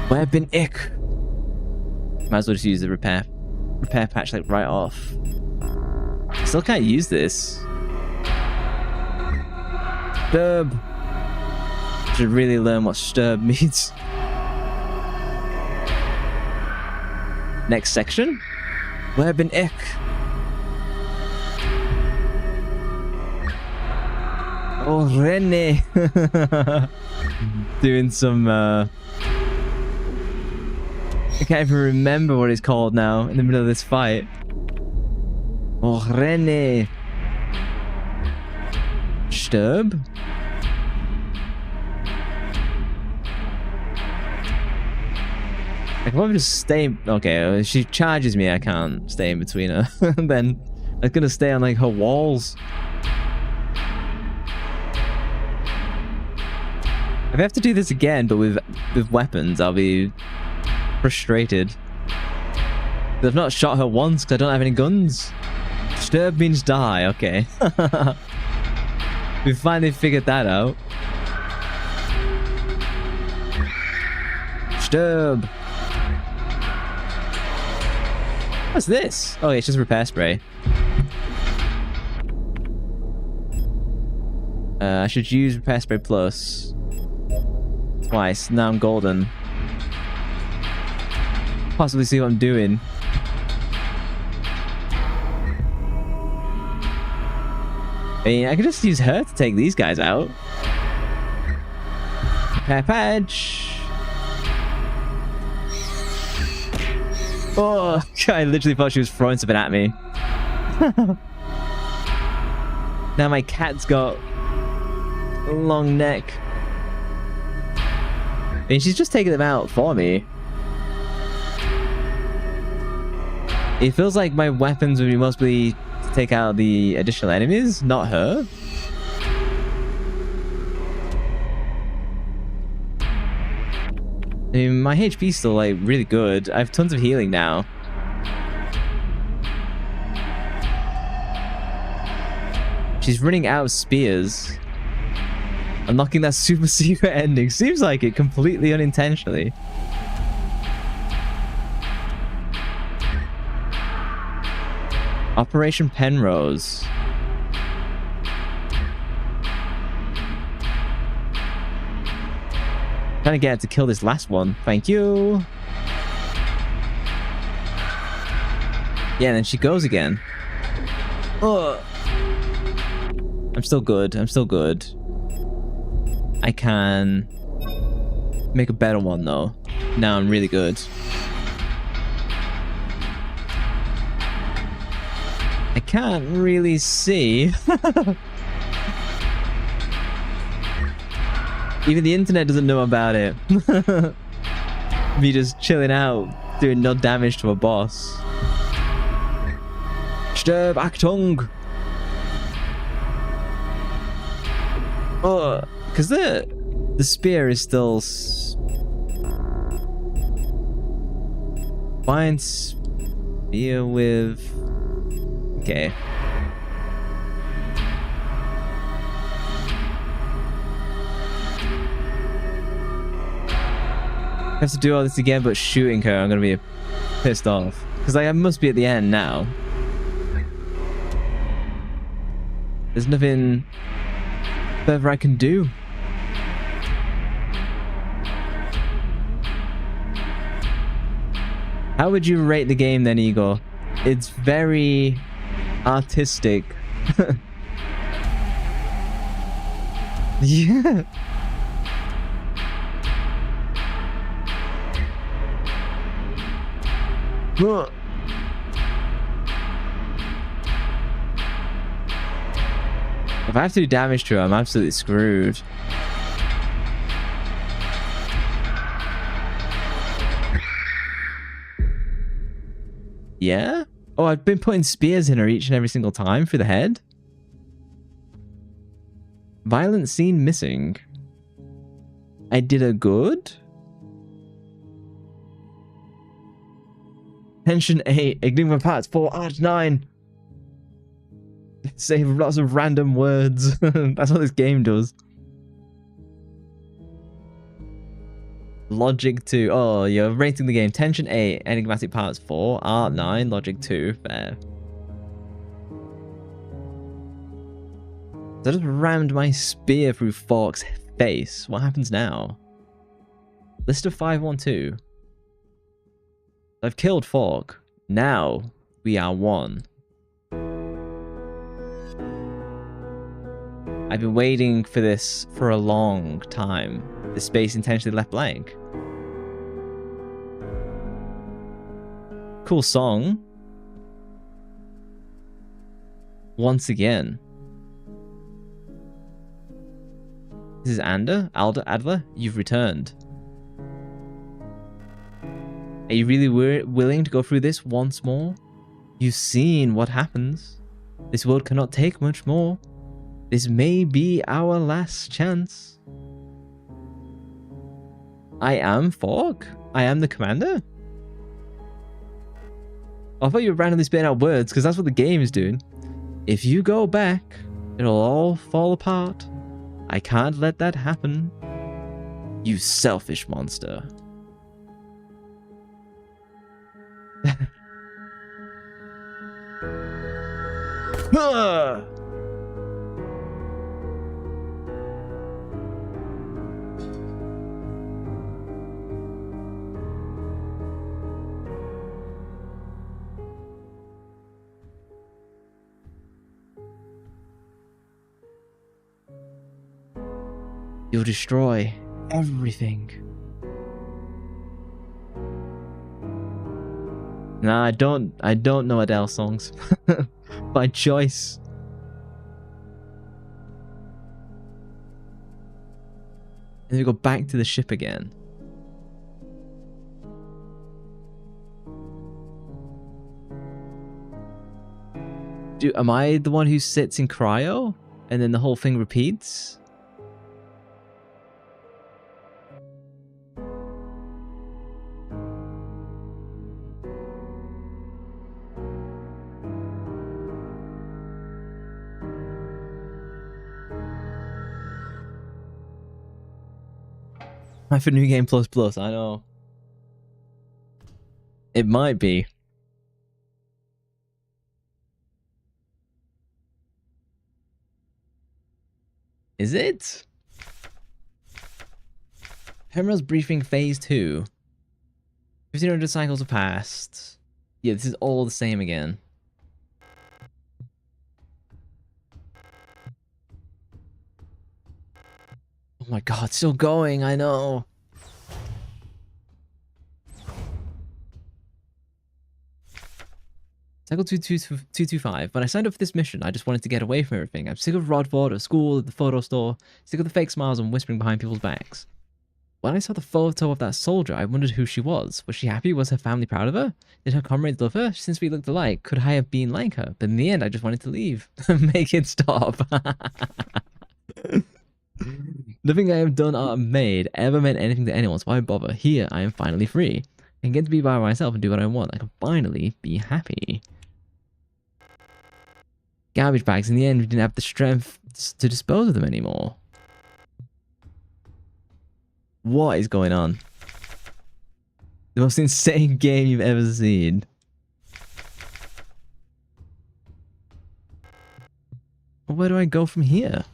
Where bin ich? Might as well just use the repair patch like right off. Still can't use this. Sturb. Should really learn what sturb means. Next section. Where bin ich? Oh, Rene. Doing some, I can't even remember what it's called now in the middle of this fight. Oh, Rene. Stirb. I can probably just stay. Okay, if she charges me, I can't stay in between her. Then I'm gonna stay on like her walls. If I have to do this again, but with weapons, I'll be frustrated. I've not shot her once because I don't have any guns. Stirb means die. Okay. We finally figured that out. Stirb. What's this? Oh, it's just repair spray. I should use repair spray plus twice. Now I'm golden. Possibly see what I'm doing. I mean, I could just use her to take these guys out. Repair patch. Oh, I literally thought she was throwing something at me. Now my cat's got a long neck. I mean, she's just taking them out for me. It feels like my weapons would be mostly to take out the additional enemies, not her. I mean, my HP's still, like, really good. I have tons of healing now. She's running out of spears. Unlocking that super secret ending. Seems like it completely unintentionally. Operation Penrose. Trying to get to kill this last one. Thank you. Yeah, and then she goes again. Ugh. I'm still good. I'm still good. I can make a better one though. Now I'm really good. I can't really see. Even the internet doesn't know about it. Me just chilling out, doing no damage to a boss. Stirb Achtung! Oh, because the spear is still... Fine spear with... Okay. I have to do all this again, but shooting her, I'm gonna be pissed off. Because like, I must be at the end now. There's nothing further I can do. How would you rate the game then, Igor? It's very artistic. Yeah. Ugh. If I have to do damage to her, I'm absolutely screwed. Yeah? Oh, I've been putting spears in her each and every single time through the head. Violent scene missing. I did a good. Tension 8. Enigma parts 4 art 9. Save lots of random words. That's what this game does. Logic 2. Oh, you're rating the game. Tension 8. Enigmatic parts 4 art 9. Logic 2. Fair. So I just rammed my spear through Fork's face. What happens now? List of 512. I've killed Fork. Now we are one. I've been waiting for this for a long time. The space intentionally left blank. Cool song. Once again. This is Adler, you've returned. Are you really willing to go through this once more? You've seen what happens. This world cannot take much more. This may be our last chance. I am Fork. I am the commander. I thought you were randomly spitting out words because that's what the game is doing. If you go back, it'll all fall apart. I can't let that happen. You selfish monster. You'll destroy everything. Nah, I don't know Adele songs. By choice. And we go back to the ship again. Am I the one who sits in cryo? And then the whole thing repeats? For New Game Plus Plus, I know. It might be. Is it? Penrose briefing phase 2. 1500 cycles have passed. Yeah, this is all the same again. Oh my god, still going, I know. Cycle 225. When I signed up for this mission, I just wanted to get away from everything. I'm sick of Rodford, of school, the photo store, sick of the fake smiles and whispering behind people's backs. When I saw the photo of that soldier, I wondered who she was. Was she happy? Was her family proud of her? Did her comrades love her? Since we looked alike, could I have been like her? But in the end, I just wanted to leave. Make it stop. Nothing I have done or made ever meant anything to anyone, so why bother? Here, I am finally free. I can get to be by myself and do what I want. I can finally be happy. Garbage bags. In the end, we didn't have the strength to dispose of them anymore. What is going on? The most insane game you've ever seen. Where do I go from here?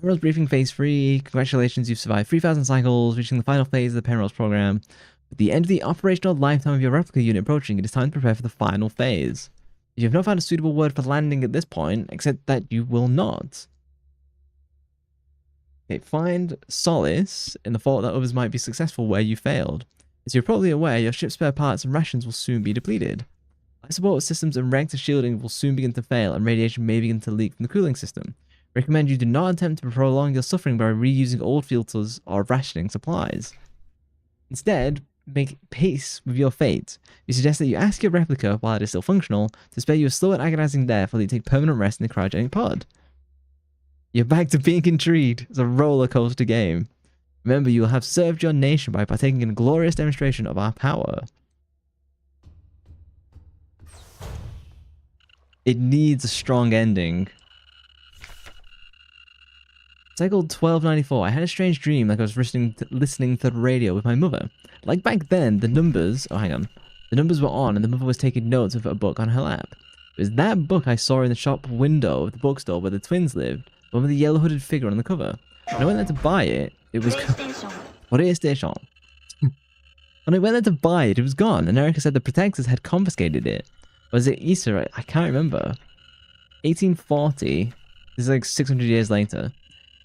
Penrose briefing phase 3. Congratulations, you've survived 3,000 cycles, reaching the final phase of the Penrose program. With the end of the operational lifetime of your replica unit approaching, it is time to prepare for the final phase. You have not found a suitable word for landing at this point, except that you will not. Okay, find solace in the thought that others might be successful where you failed. As you're probably aware, your ship's spare parts and rations will soon be depleted. Life support systems and reactor shielding will soon begin to fail, and radiation may begin to leak from the cooling system. Recommend you do not attempt to prolong your suffering by reusing old filters or rationing supplies. Instead, make peace with your fate. We suggest that you ask your replica, while it is still functional, to spare you a slow and agonizing death while you take permanent rest in the cryogenic pod. You're back to being intrigued. It's a roller coaster game. Remember, you will have served your nation by partaking in a glorious demonstration of our power. It needs a strong ending. Cycle 1294. I had a strange dream like I was listening to the radio with my mother. Like back then, the numbers... Oh, hang on. The numbers were on and the mother was taking notes of a book on her lap. It was that book I saw in the shop window of the bookstore where the twins lived, the one with the yellow hooded figure on the cover. When I went there to buy it, it was... PlayStation. When I went there to buy it, it was gone, and Erica said the protectors had confiscated it. Was it Easter? I can't remember. 1840. This is like 600 years later.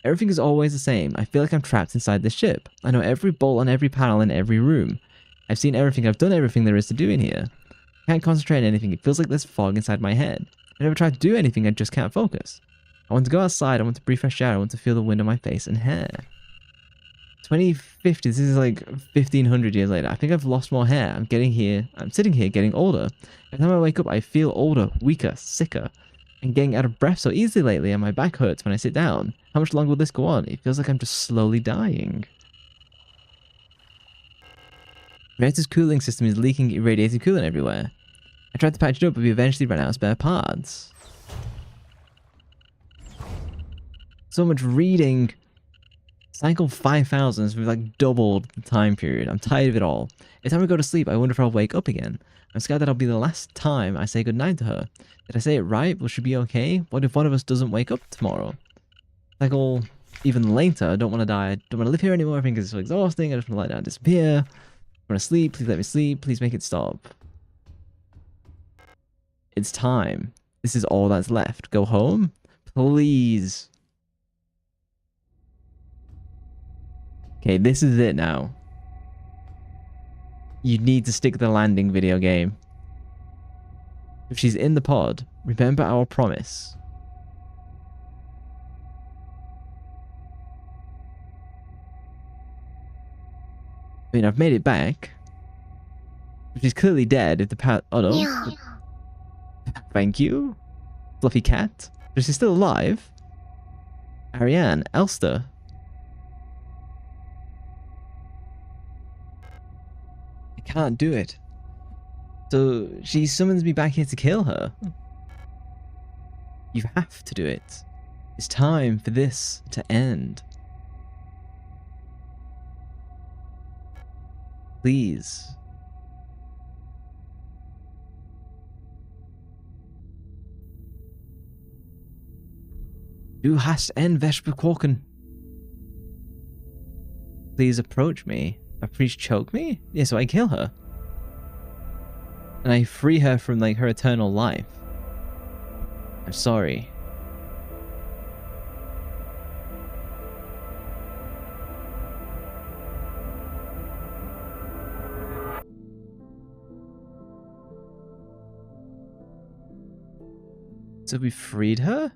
Everything is always the same. I feel like I'm trapped inside this ship. I know every bolt on every panel in every room. I've seen everything. I've done everything there is to do in here. I can't concentrate on anything. It feels like there's fog inside my head. I never tried to do anything, I just can't focus. I want to go outside, I want to breathe fresh air, I want to feel the wind on my face and hair. 2050, this is like 1500 years later. I think I've lost more hair. I'm sitting here getting older. Every time I wake up, I feel older, weaker, sicker, and getting out of breath so easily lately, and my back hurts when I sit down. How much longer will this go on? It feels like I'm just slowly dying. Reactor's cooling system is leaking irradiated coolant everywhere. I tried to patch it up, but we eventually ran out of spare parts. So much reading. Cycle 5000, so we've like doubled the time period. I'm tired of it all. Every time I go to sleep, I wonder if I'll wake up again. I'm scared that I'll be the last time I say goodnight to her. Did I say it right? Will she be okay? What if one of us doesn't wake up tomorrow? Cycle even later. I don't want to die. I don't want to live here anymore. I think it's so exhausting. I just want to lie down and disappear. I want to sleep. Please let me sleep. Please make it stop. It's time. This is all that's left. Go home? Please. Okay, this is it now. You need to stick the landing, video game. If she's in the pod, remember our promise. I mean, I've made it back. She's clearly dead if the pad... Oh no. Thank you. Fluffy cat. But she's still alive. Ariane. Elster. I can't do it. So she summons me back here to kill her. You have to do it. It's time for this to end. Please. Du hast ein Versprochen. Please approach me. A priest choke me? Yeah, so I kill her. And I free her from, like, her eternal life. I'm sorry. So we freed her?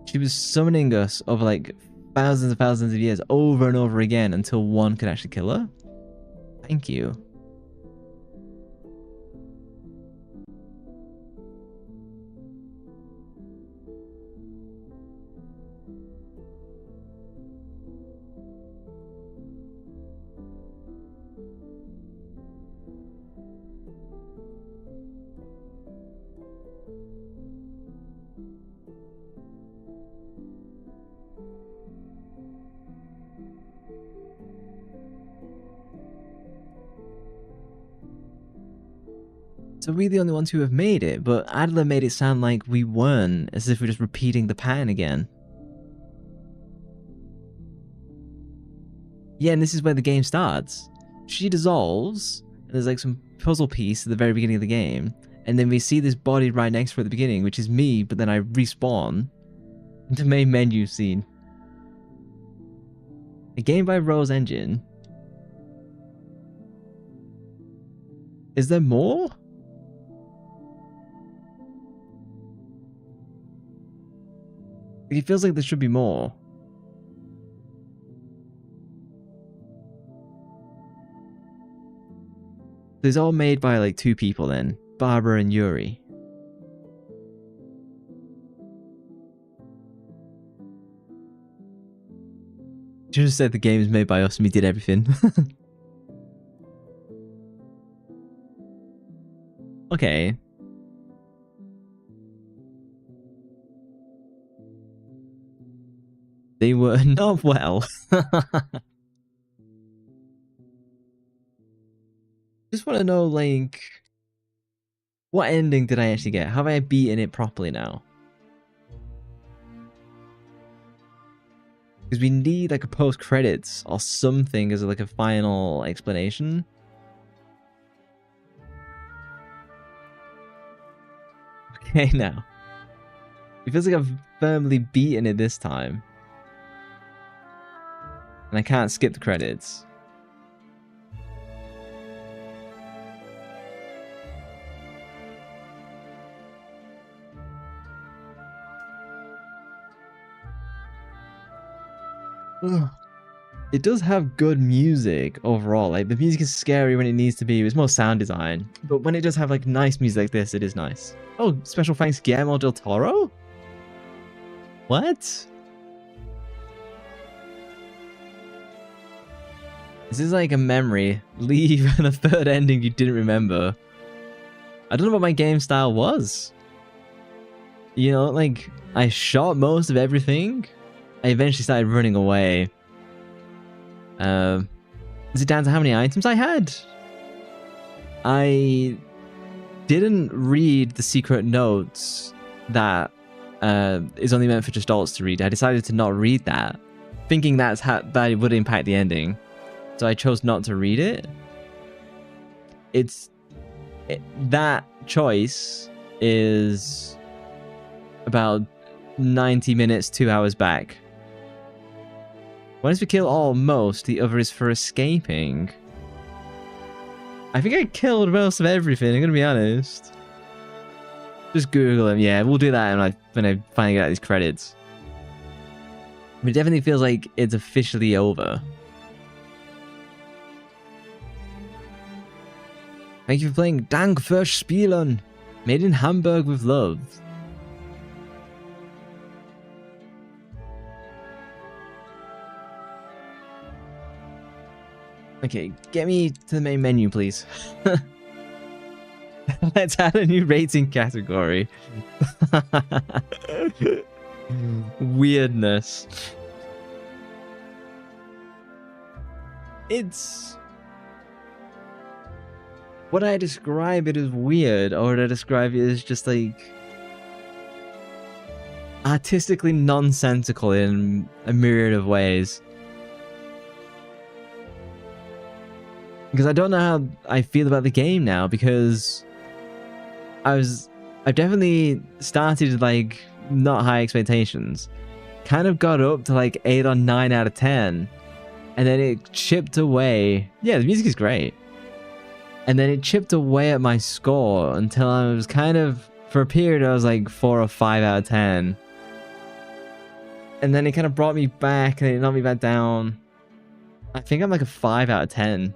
She was summoning us over, like, thousands and thousands of years over and over again until one could actually kill her? Thank you. So we're the only ones who have made it, but Adler made it sound like we weren't, as if we're just repeating the pattern again. Yeah, and this is where the game starts. She dissolves, and there's like some puzzle piece at the very beginning of the game, and then we see this body right next to her at the beginning, which is me, but then I respawn into the main menu scene. A game by Rose Engine. Is there more? It feels like there should be more. These all made by like two people then. Barbara and Yuri. Just said the game is made by us and we did everything. Okay. They were not well. Just want to know, like, what ending did I actually get? Have I beaten it properly now? Because we need like a post-credits or something as like a final explanation. Okay, now. It feels like I've firmly beaten it this time. And I can't skip the credits. It does have good music overall. Like, the music is scary when it needs to be. It's more sound design. But when it does have, like, nice music like this, it is nice. Oh, special thanks, Guillermo del Toro? What? This is like a memory. Leave and a third ending you didn't remember. I don't know what my game style was. You know, like, I shot most of everything. I eventually started running away. Is it down to how many items I had? I didn't read the secret notes that is only meant for just adults to read. I decided to not read that, thinking that it would impact the ending. So I chose not to read it. That choice is about 90 minutes, 2 hours back. One is for kill almost, the other is for escaping. I think I killed most of everything, I'm gonna be honest. Just Google them. Yeah, we'll do that when I finally get out these credits. But it definitely feels like it's officially over. Thank you for playing Dank fürs Spielen. Made in Hamburg with love. Okay, get me to the main menu, please. Let's add a new rating category. Weirdness. It's... Would I describe it as weird, or would I describe it as just like artistically nonsensical in a myriad of ways? Because I don't know how I feel about the game now, because I've definitely started like not high expectations. Kind of got up to like 8 or 9 out of 10. And then it chipped away. Yeah, the music is great. And then it chipped away at my score until I was kind of, for a period, I was like 4 or 5 out of 10. And then it kind of brought me back and it knocked me back down. I think I'm like a 5 out of 10.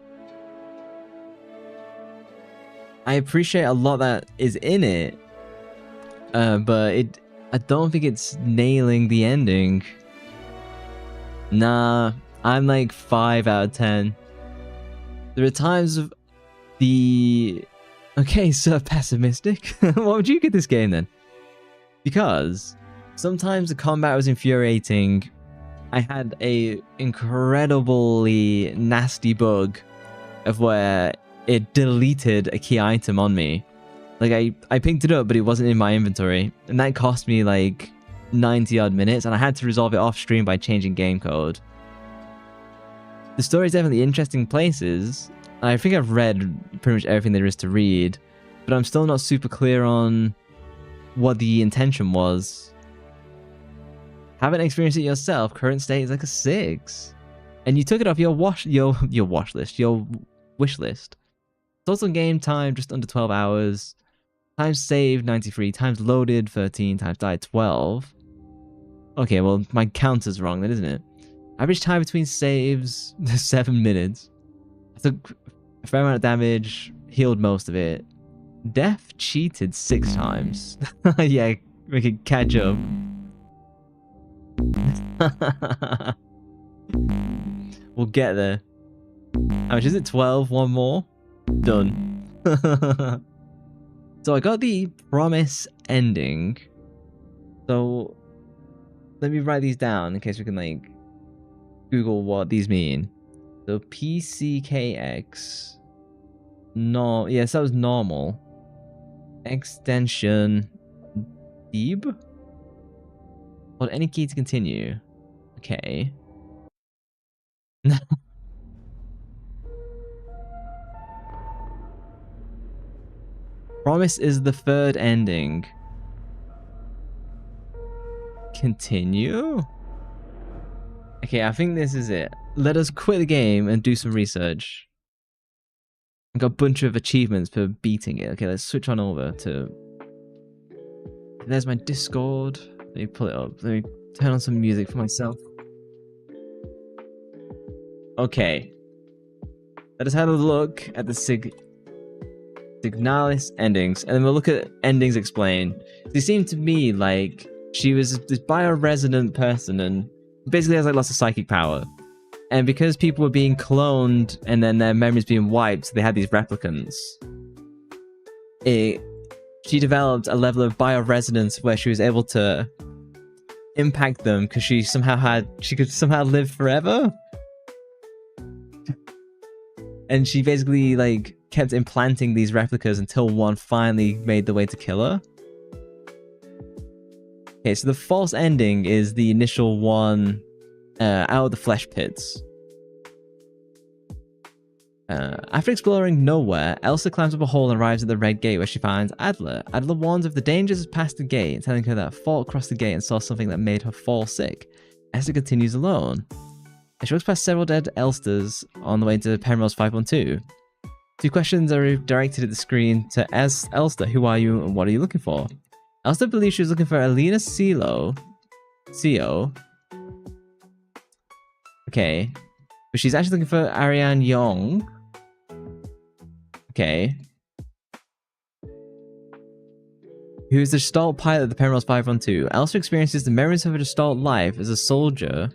I appreciate a lot that is in it, but I don't think it's nailing the ending. Nah, I'm like 5 out of 10. There are times of okay, so pessimistic. What would you give this game then? Because sometimes the combat was infuriating. I had a incredibly nasty bug of where it deleted a key item on me. Like, I picked it up, but it wasn't in my inventory. And that cost me like 90 odd minutes, and I had to resolve it off stream by changing game code. The story is definitely interesting places. I think I've read pretty much everything there is to read, but I'm still not super clear on what the intention was. Haven't experienced it yourself. Current state is like a 6. And you took it off your wish list. Total game time just under 12 hours. Times saved 93. Times loaded 13. Times died 12. Okay, well my counter's wrong then, isn't it? Average time between saves 7 minutes. I took a fair amount of damage. Healed most of it. Death cheated 6 times. Yeah, we could catch up. We'll get there. How much is it? 12? One more? Done. So I got the promise ending. So let me write these down in case we can like Google what these mean. So PCKX. No, yes, that was normal. Extension Deeb. Hold any key to continue. Okay. Promise is the third ending. Continue? Okay, I think this is it. Let us quit the game and do some research. I've got a bunch of achievements for beating it. Okay, let's switch on over to... There's my Discord. Let me pull it up. Let me turn on some music for myself. Okay. Let us have a look at the SIGNALIS endings, and then we'll look at endings explained. They seem to me like she was this bioresonant person and basically has like lots of psychic power. And because people were being cloned and then their memories being wiped, they had these replicants. She developed a level of bioresonance where she was able to impact them because she could somehow live forever. And she basically like kept implanting these replicas until one finally made the way to kill her. Okay, so the false ending is the initial one out of the flesh pits. After exploring nowhere, Elsa climbs up a hole and arrives at the red gate where she finds Adler. Adler warns of the dangers past the gate, telling her that Falk crossed the gate and saw something that made her fall sick. Esther continues alone. She walks past several dead Elsters on the way to Penrose 512. 2 questions are directed at the screen to Elster. Who are you and what are you looking for? Elster believes she was looking for Alina Sio. Okay. But she's actually looking for Ariane Yong. Okay. Who's the Gestalt pilot of the Penrose 512. Elster experiences the memories of her Gestalt life as a soldier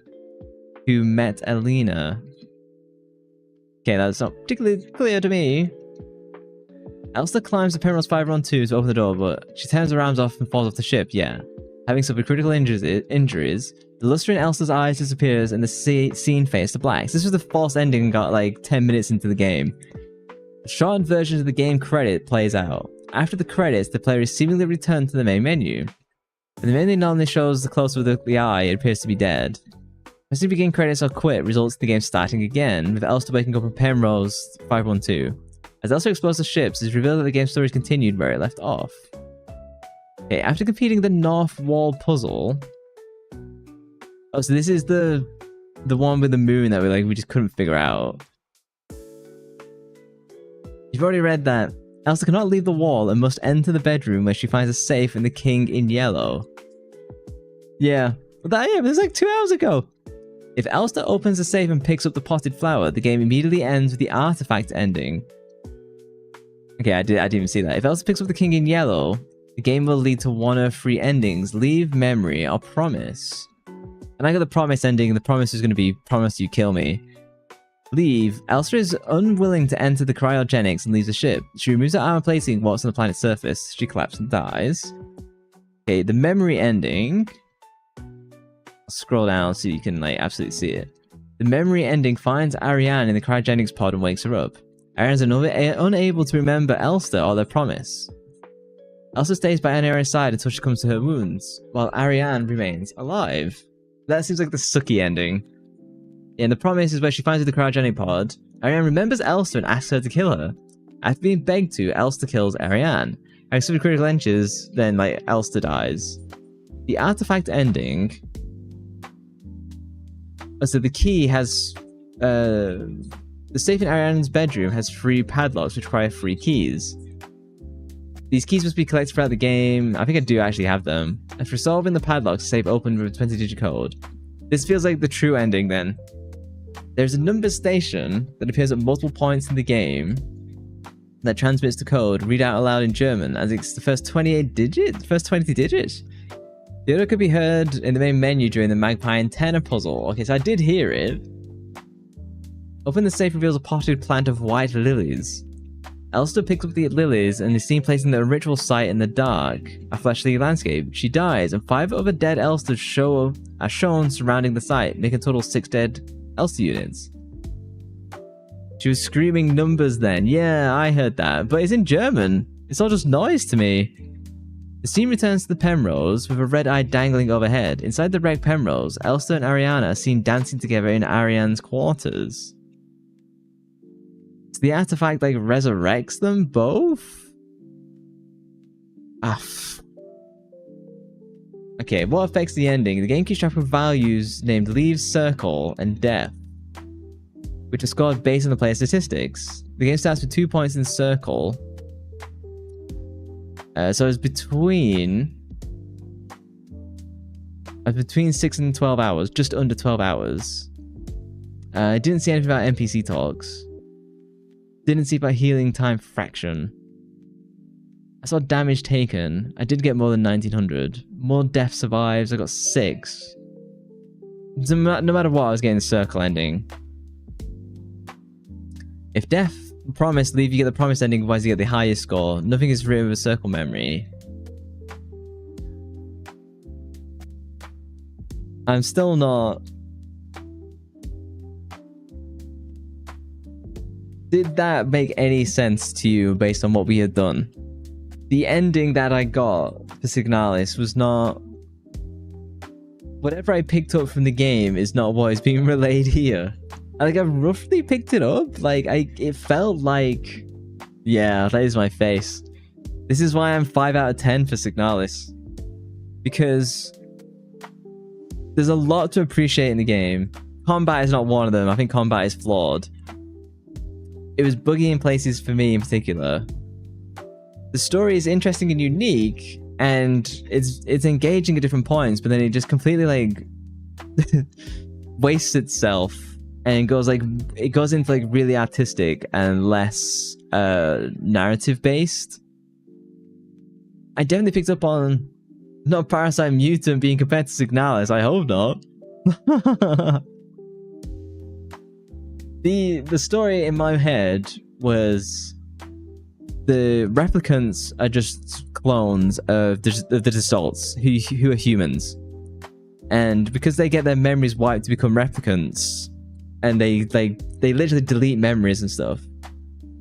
who met Alina. Okay, that's not particularly clear to me. Elsa climbs the Penrose 512 to open the door, but she turns her arms off and falls off the ship, yeah. Having suffered critical injuries, the luster in Elsa's eyes disappears and the scene fades to black. So this was the false ending and got like 10 minutes into the game. A shortened version of the game credit plays out. After the credits, the player is seemingly returned to the main menu. When the menu normally shows the close of the eye, it appears to be dead. As you begin credits or quit, results in the game starting again, with Elsa waking up in Penrose 512. As Elsa explores the ships, it's revealed that the game's story is continued where it left off. Okay, after completing the North Wall puzzle... Oh, so this is the one with the moon that we just couldn't figure out. You've already read that. Elsa cannot leave the wall and must enter the bedroom where she finds a safe and the king in yellow. Yeah, it was like 2 hours ago. If Elsa opens the safe and picks up the potted flower, the game immediately ends with the artifact ending. Okay, I didn't even see that. If Elsa picks up the king in yellow, the game will lead to one of 3 endings: leave, memory, or promise. And I got the promise ending, and the promise is going to be promise you kill me. Leave. Elsa is unwilling to enter the cryogenics and leaves the ship. She removes her armor plating and walks on the planet's surface. She collapses and dies. Okay, the memory ending. I'll scroll down so you can absolutely see it. The memory ending finds Ariane in the cryogenics pod and wakes her up. Ariane's unable to remember Elster or their promise. Elsa stays by Ariane's side until she comes to her wounds, while Ariane remains alive. That seems like the sucky ending. And the promise is where she finds the cryogenic pod. Ariane remembers Elster and asks her to kill her. After being begged to, Elster kills Ariane. Having suffered critical injuries, then Elster dies. The artifact ending. So the key has the safe in Ariane's bedroom has 3 padlocks which require 3 keys. These keys must be collected throughout the game. I think I do actually have them. After solving the padlocks, the safe opened with a 20-digit code. This feels like the true ending then. There's a number station that appears at multiple points in the game that transmits the code, read out aloud in German, as it's the first 20 digits. The order could be heard in the main menu during the Magpie Antenna puzzle. Okay, so I did hear it. Open the safe reveals a potted plant of white lilies. Elster picks up the lilies and is seen placing the ritual site in the dark, a fleshly landscape. She dies, and 5 other dead Elsters are shown surrounding the site, making a total of 6 dead Elster units. She was screaming numbers then. Yeah, I heard that, but it's in German. It's all just noise to me. The scene returns to the Penrose, with a red eye dangling overhead. Inside the wrecked Penrose, Elster and Ariana are seen dancing together in Ariane's quarters. So the artifact resurrects them both? Okay, what affects the ending? The game keeps track of values named Leave, Circle, and Death, which are scored based on the player's statistics. The game starts with 2 points in Circle. So it's between 6 and 12 hours, just under 12 hours. I didn't see anything about NPC talks. Didn't see about healing time fraction. I saw damage taken. I did get more than 1900. More death survives. I got 6. So no matter what, I was getting circle ending. If death promised leave, you get the promised ending, otherwise you get the highest score. Nothing is written with circle memory. I'm still not... Did that make any sense to you based on what we had done? The ending that I got for Signalis was not... Whatever I picked up from the game is not what is being relayed here. Like, I roughly picked it up. Like, it felt like... Yeah, that is my face. This is why I'm 5 out of 10 for Signalis. Because... there's a lot to appreciate in the game. Combat is not one of them. I think combat is flawed. It was buggy in places for me in particular. The story is interesting and unique, and it's engaging at different points, but then it just completely like wastes itself and goes into like really artistic and less narrative based. I definitely picked up on not Parasite Mutant being compared to Signalis. I hope not. The story in my head was the replicants are just clones of the Desalts who are humans, and because they get their memories wiped to become replicants, and they literally delete memories and stuff.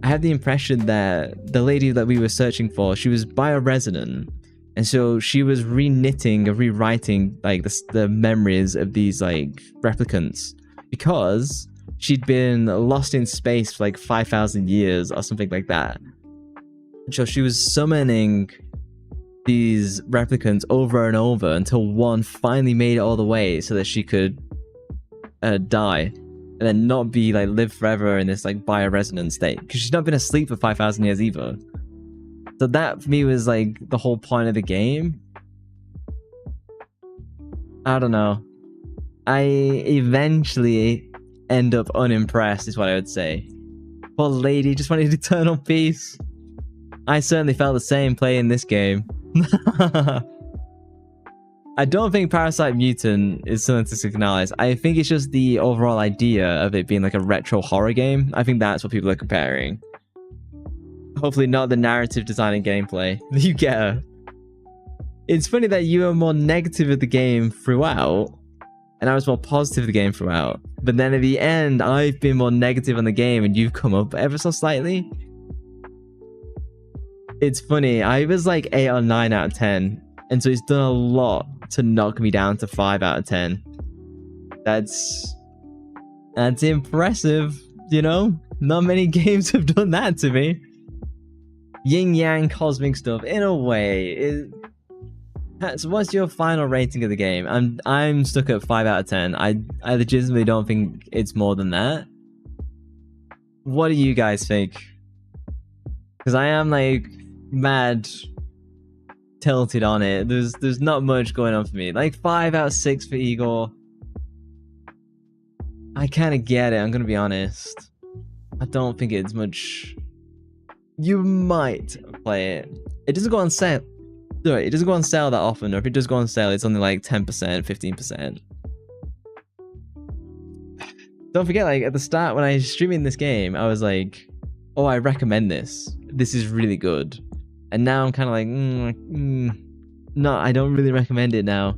I had the impression that the lady that we were searching for, she was bioresonant, and so she was re-knitting or rewriting like the memories of these like replicants because she'd been lost in space for like 5,000 years or something like that. So she was summoning these replicants over and over until one finally made it all the way so that she could die and then not be like live forever in this like bioresonant state, because she's not been asleep for 5,000 years either. So that for me was like the whole point of the game. I don't know. I eventually end up unimpressed is what I would say. Poor lady just wanted eternal peace. I certainly felt the same playing this game. I don't think Parasite Mutant is similar to Signalis. I think it's just the overall idea of it being like a retro horror game. I think that's what people are comparing. Hopefully not the narrative design and gameplay. You get her. It's funny that you were more negative of the game throughout, and I was more positive of the game throughout. But then at the end, I've been more negative on the game, and you've come up ever so slightly. It's funny, I was like 8 or 9 out of 10, and so it's done a lot to knock me down to 5 out of 10. That's impressive, you know? Not many games have done that to me. Yin-yang cosmic stuff, in a way. So what's your final rating of the game? I'm stuck at 5 out of 10. I legitimately don't think it's more than that. What do you guys think? Because I am like mad tilted on it. There's not much going on for me. Like 5 out of 6 for Igor. I kind of get it, I'm gonna be honest. I don't think it's much. You might play it. It doesn't go on sale. Sorry, it doesn't go on sale that often, or if it does go on sale, it's only like 10%, 15%. Don't forget, like at the start when I was streaming this game, I was like, oh, I recommend this. This is really good. And now I'm kind of like, no, I don't really recommend it now.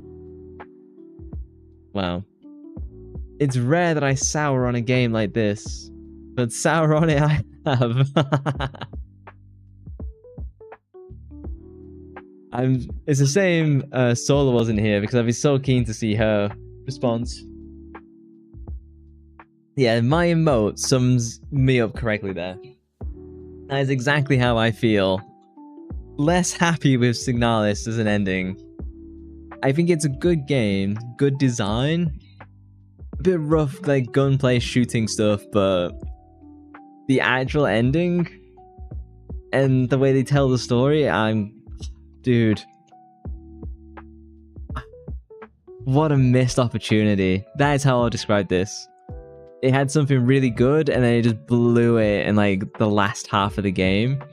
Wow. It's rare that I sour on a game like this, but sour on it I have. It's a shame Sola wasn't here, because I'd be so keen to see her response. Yeah, my emote sums me up correctly there. That is exactly how I feel. Less happy with Signalis as an ending. I think it's a good game, good design. A bit rough, like gunplay shooting stuff, but the actual ending and the way they tell the story, dude. What a missed opportunity. That is how I'll describe this. it had something really good, and then it just blew it in like the last half of the game.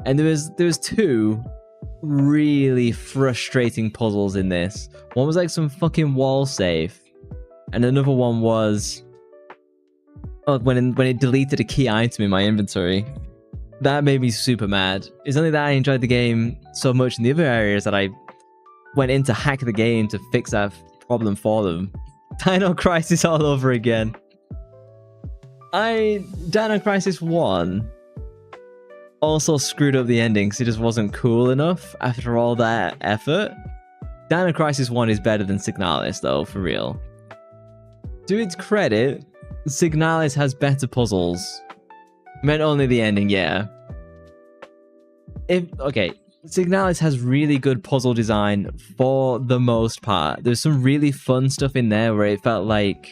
And there was two really frustrating puzzles in this. One was like some fucking wall safe, and another one was when it deleted a key item in my inventory. That made me super mad. It's only that I enjoyed the game so much in the other areas that I went in to hack the game to fix that problem for them. Dino Crisis all over again. Dino Crisis 1 also screwed up the ending because it just wasn't cool enough after all that effort. Dino Crisis 1 is better than Signalis though, for real. To its credit, Signalis has better puzzles. Meant only the ending, yeah. Okay, Signalis has really good puzzle design for the most part. There's some really fun stuff in there where it felt like...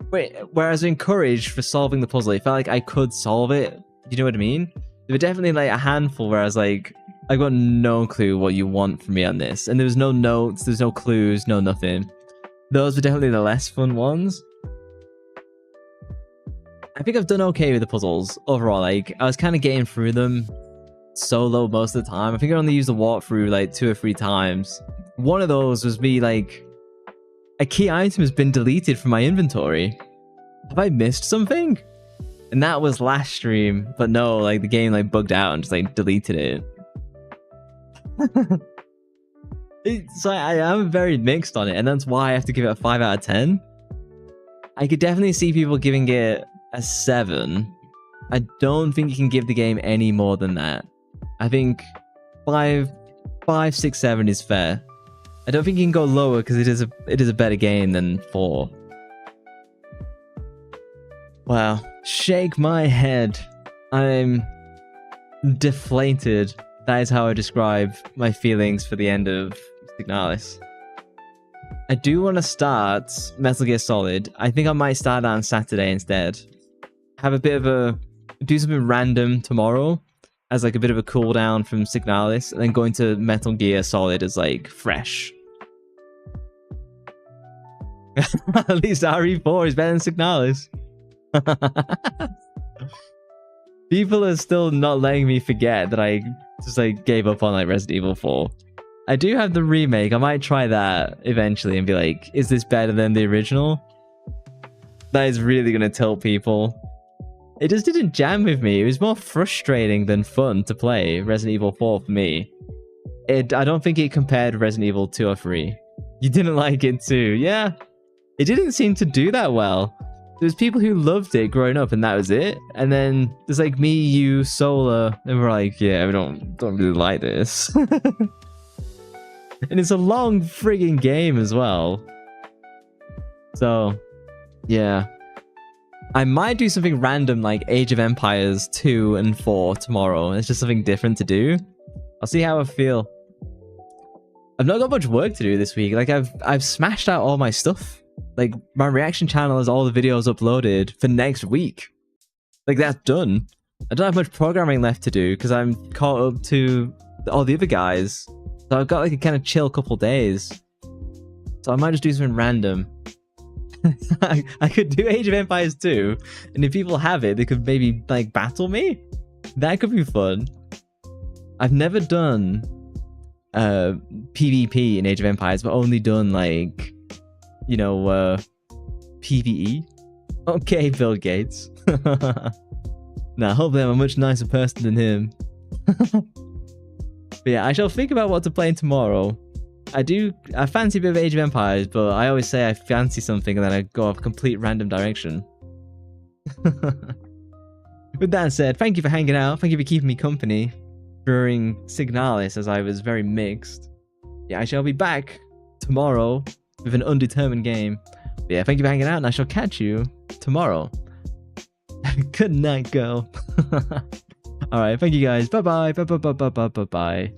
where I was encouraged for solving the puzzle. It felt like I could solve it. You know what I mean? There were definitely like a handful where I was like, I got no clue what you want from me on this. And there was no notes, there's no clues, no nothing. Those were definitely the less fun ones. I think I've done okay with the puzzles overall. Like, I was kind of getting through them solo most of the time. I think I only used the walkthrough like 2 or 3 times. One of those was me like, a key item has been deleted from my inventory. Have I missed something? And that was last stream, but no, like the game like bugged out and just like deleted it. So I am very mixed on it, and that's why I have to give it a 5 out of 10. I could definitely see people giving it a 7. I don't think you can give the game any more than that. I think 5, 6, 7 is fair. I don't think you can go lower because it is a better game than 4. Wow, shake my head. I'm deflated. That is how I describe my feelings for the end of Signalis. I do want to start Metal Gear Solid. I think I might start that on Saturday instead. Have a bit of a... do something random tomorrow as like a bit of a cooldown from Signalis, and then go into Metal Gear Solid as like fresh. At least RE4 is better than Signalis. People are still not letting me forget that I just like gave up on like Resident Evil 4. I do have the remake. I might try that eventually and be like, is this better than the original? That is really going to tilt people. It just didn't jam with me. It was more frustrating than fun to play Resident Evil 4 for me. I don't think it compared to Resident Evil 2 or 3. You didn't like it too. Yeah. It didn't seem to do that well. There's people who loved it growing up and that was it. And then there's like me, you, Solar, and we're like, yeah, we don't really like this. And it's a long frigging game as well. So, yeah. I might do something random like Age of Empires 2 and 4 tomorrow. It's just something different to do. I'll see how I feel. I've not got much work to do this week. Like I've smashed out all my stuff. Like my reaction channel has all the videos uploaded for next week. Like that's done. I don't have much programming left to do because I'm caught up to all the other guys. So I've got like a kind of chill couple days. So I might just do something random. I could do Age of Empires 2, and if people have it, they could maybe like battle me. That could be fun. I've never done PvP in Age of Empires, but only done like, you know, PvE. Okay, Bill Gates. Nah, hopefully I'm a much nicer person than him. But yeah, I shall think about what to play tomorrow. I fancy a bit of Age of Empires, but I always say I fancy something and then I go off a complete random direction. With that said, thank you for hanging out. Thank you for keeping me company during Signalis as I was very mixed. Yeah, I shall be back tomorrow with an undetermined game. But yeah, thank you for hanging out and I shall catch you tomorrow. Good night, girl. Alright, thank you guys. Bye-bye. Bye-bye.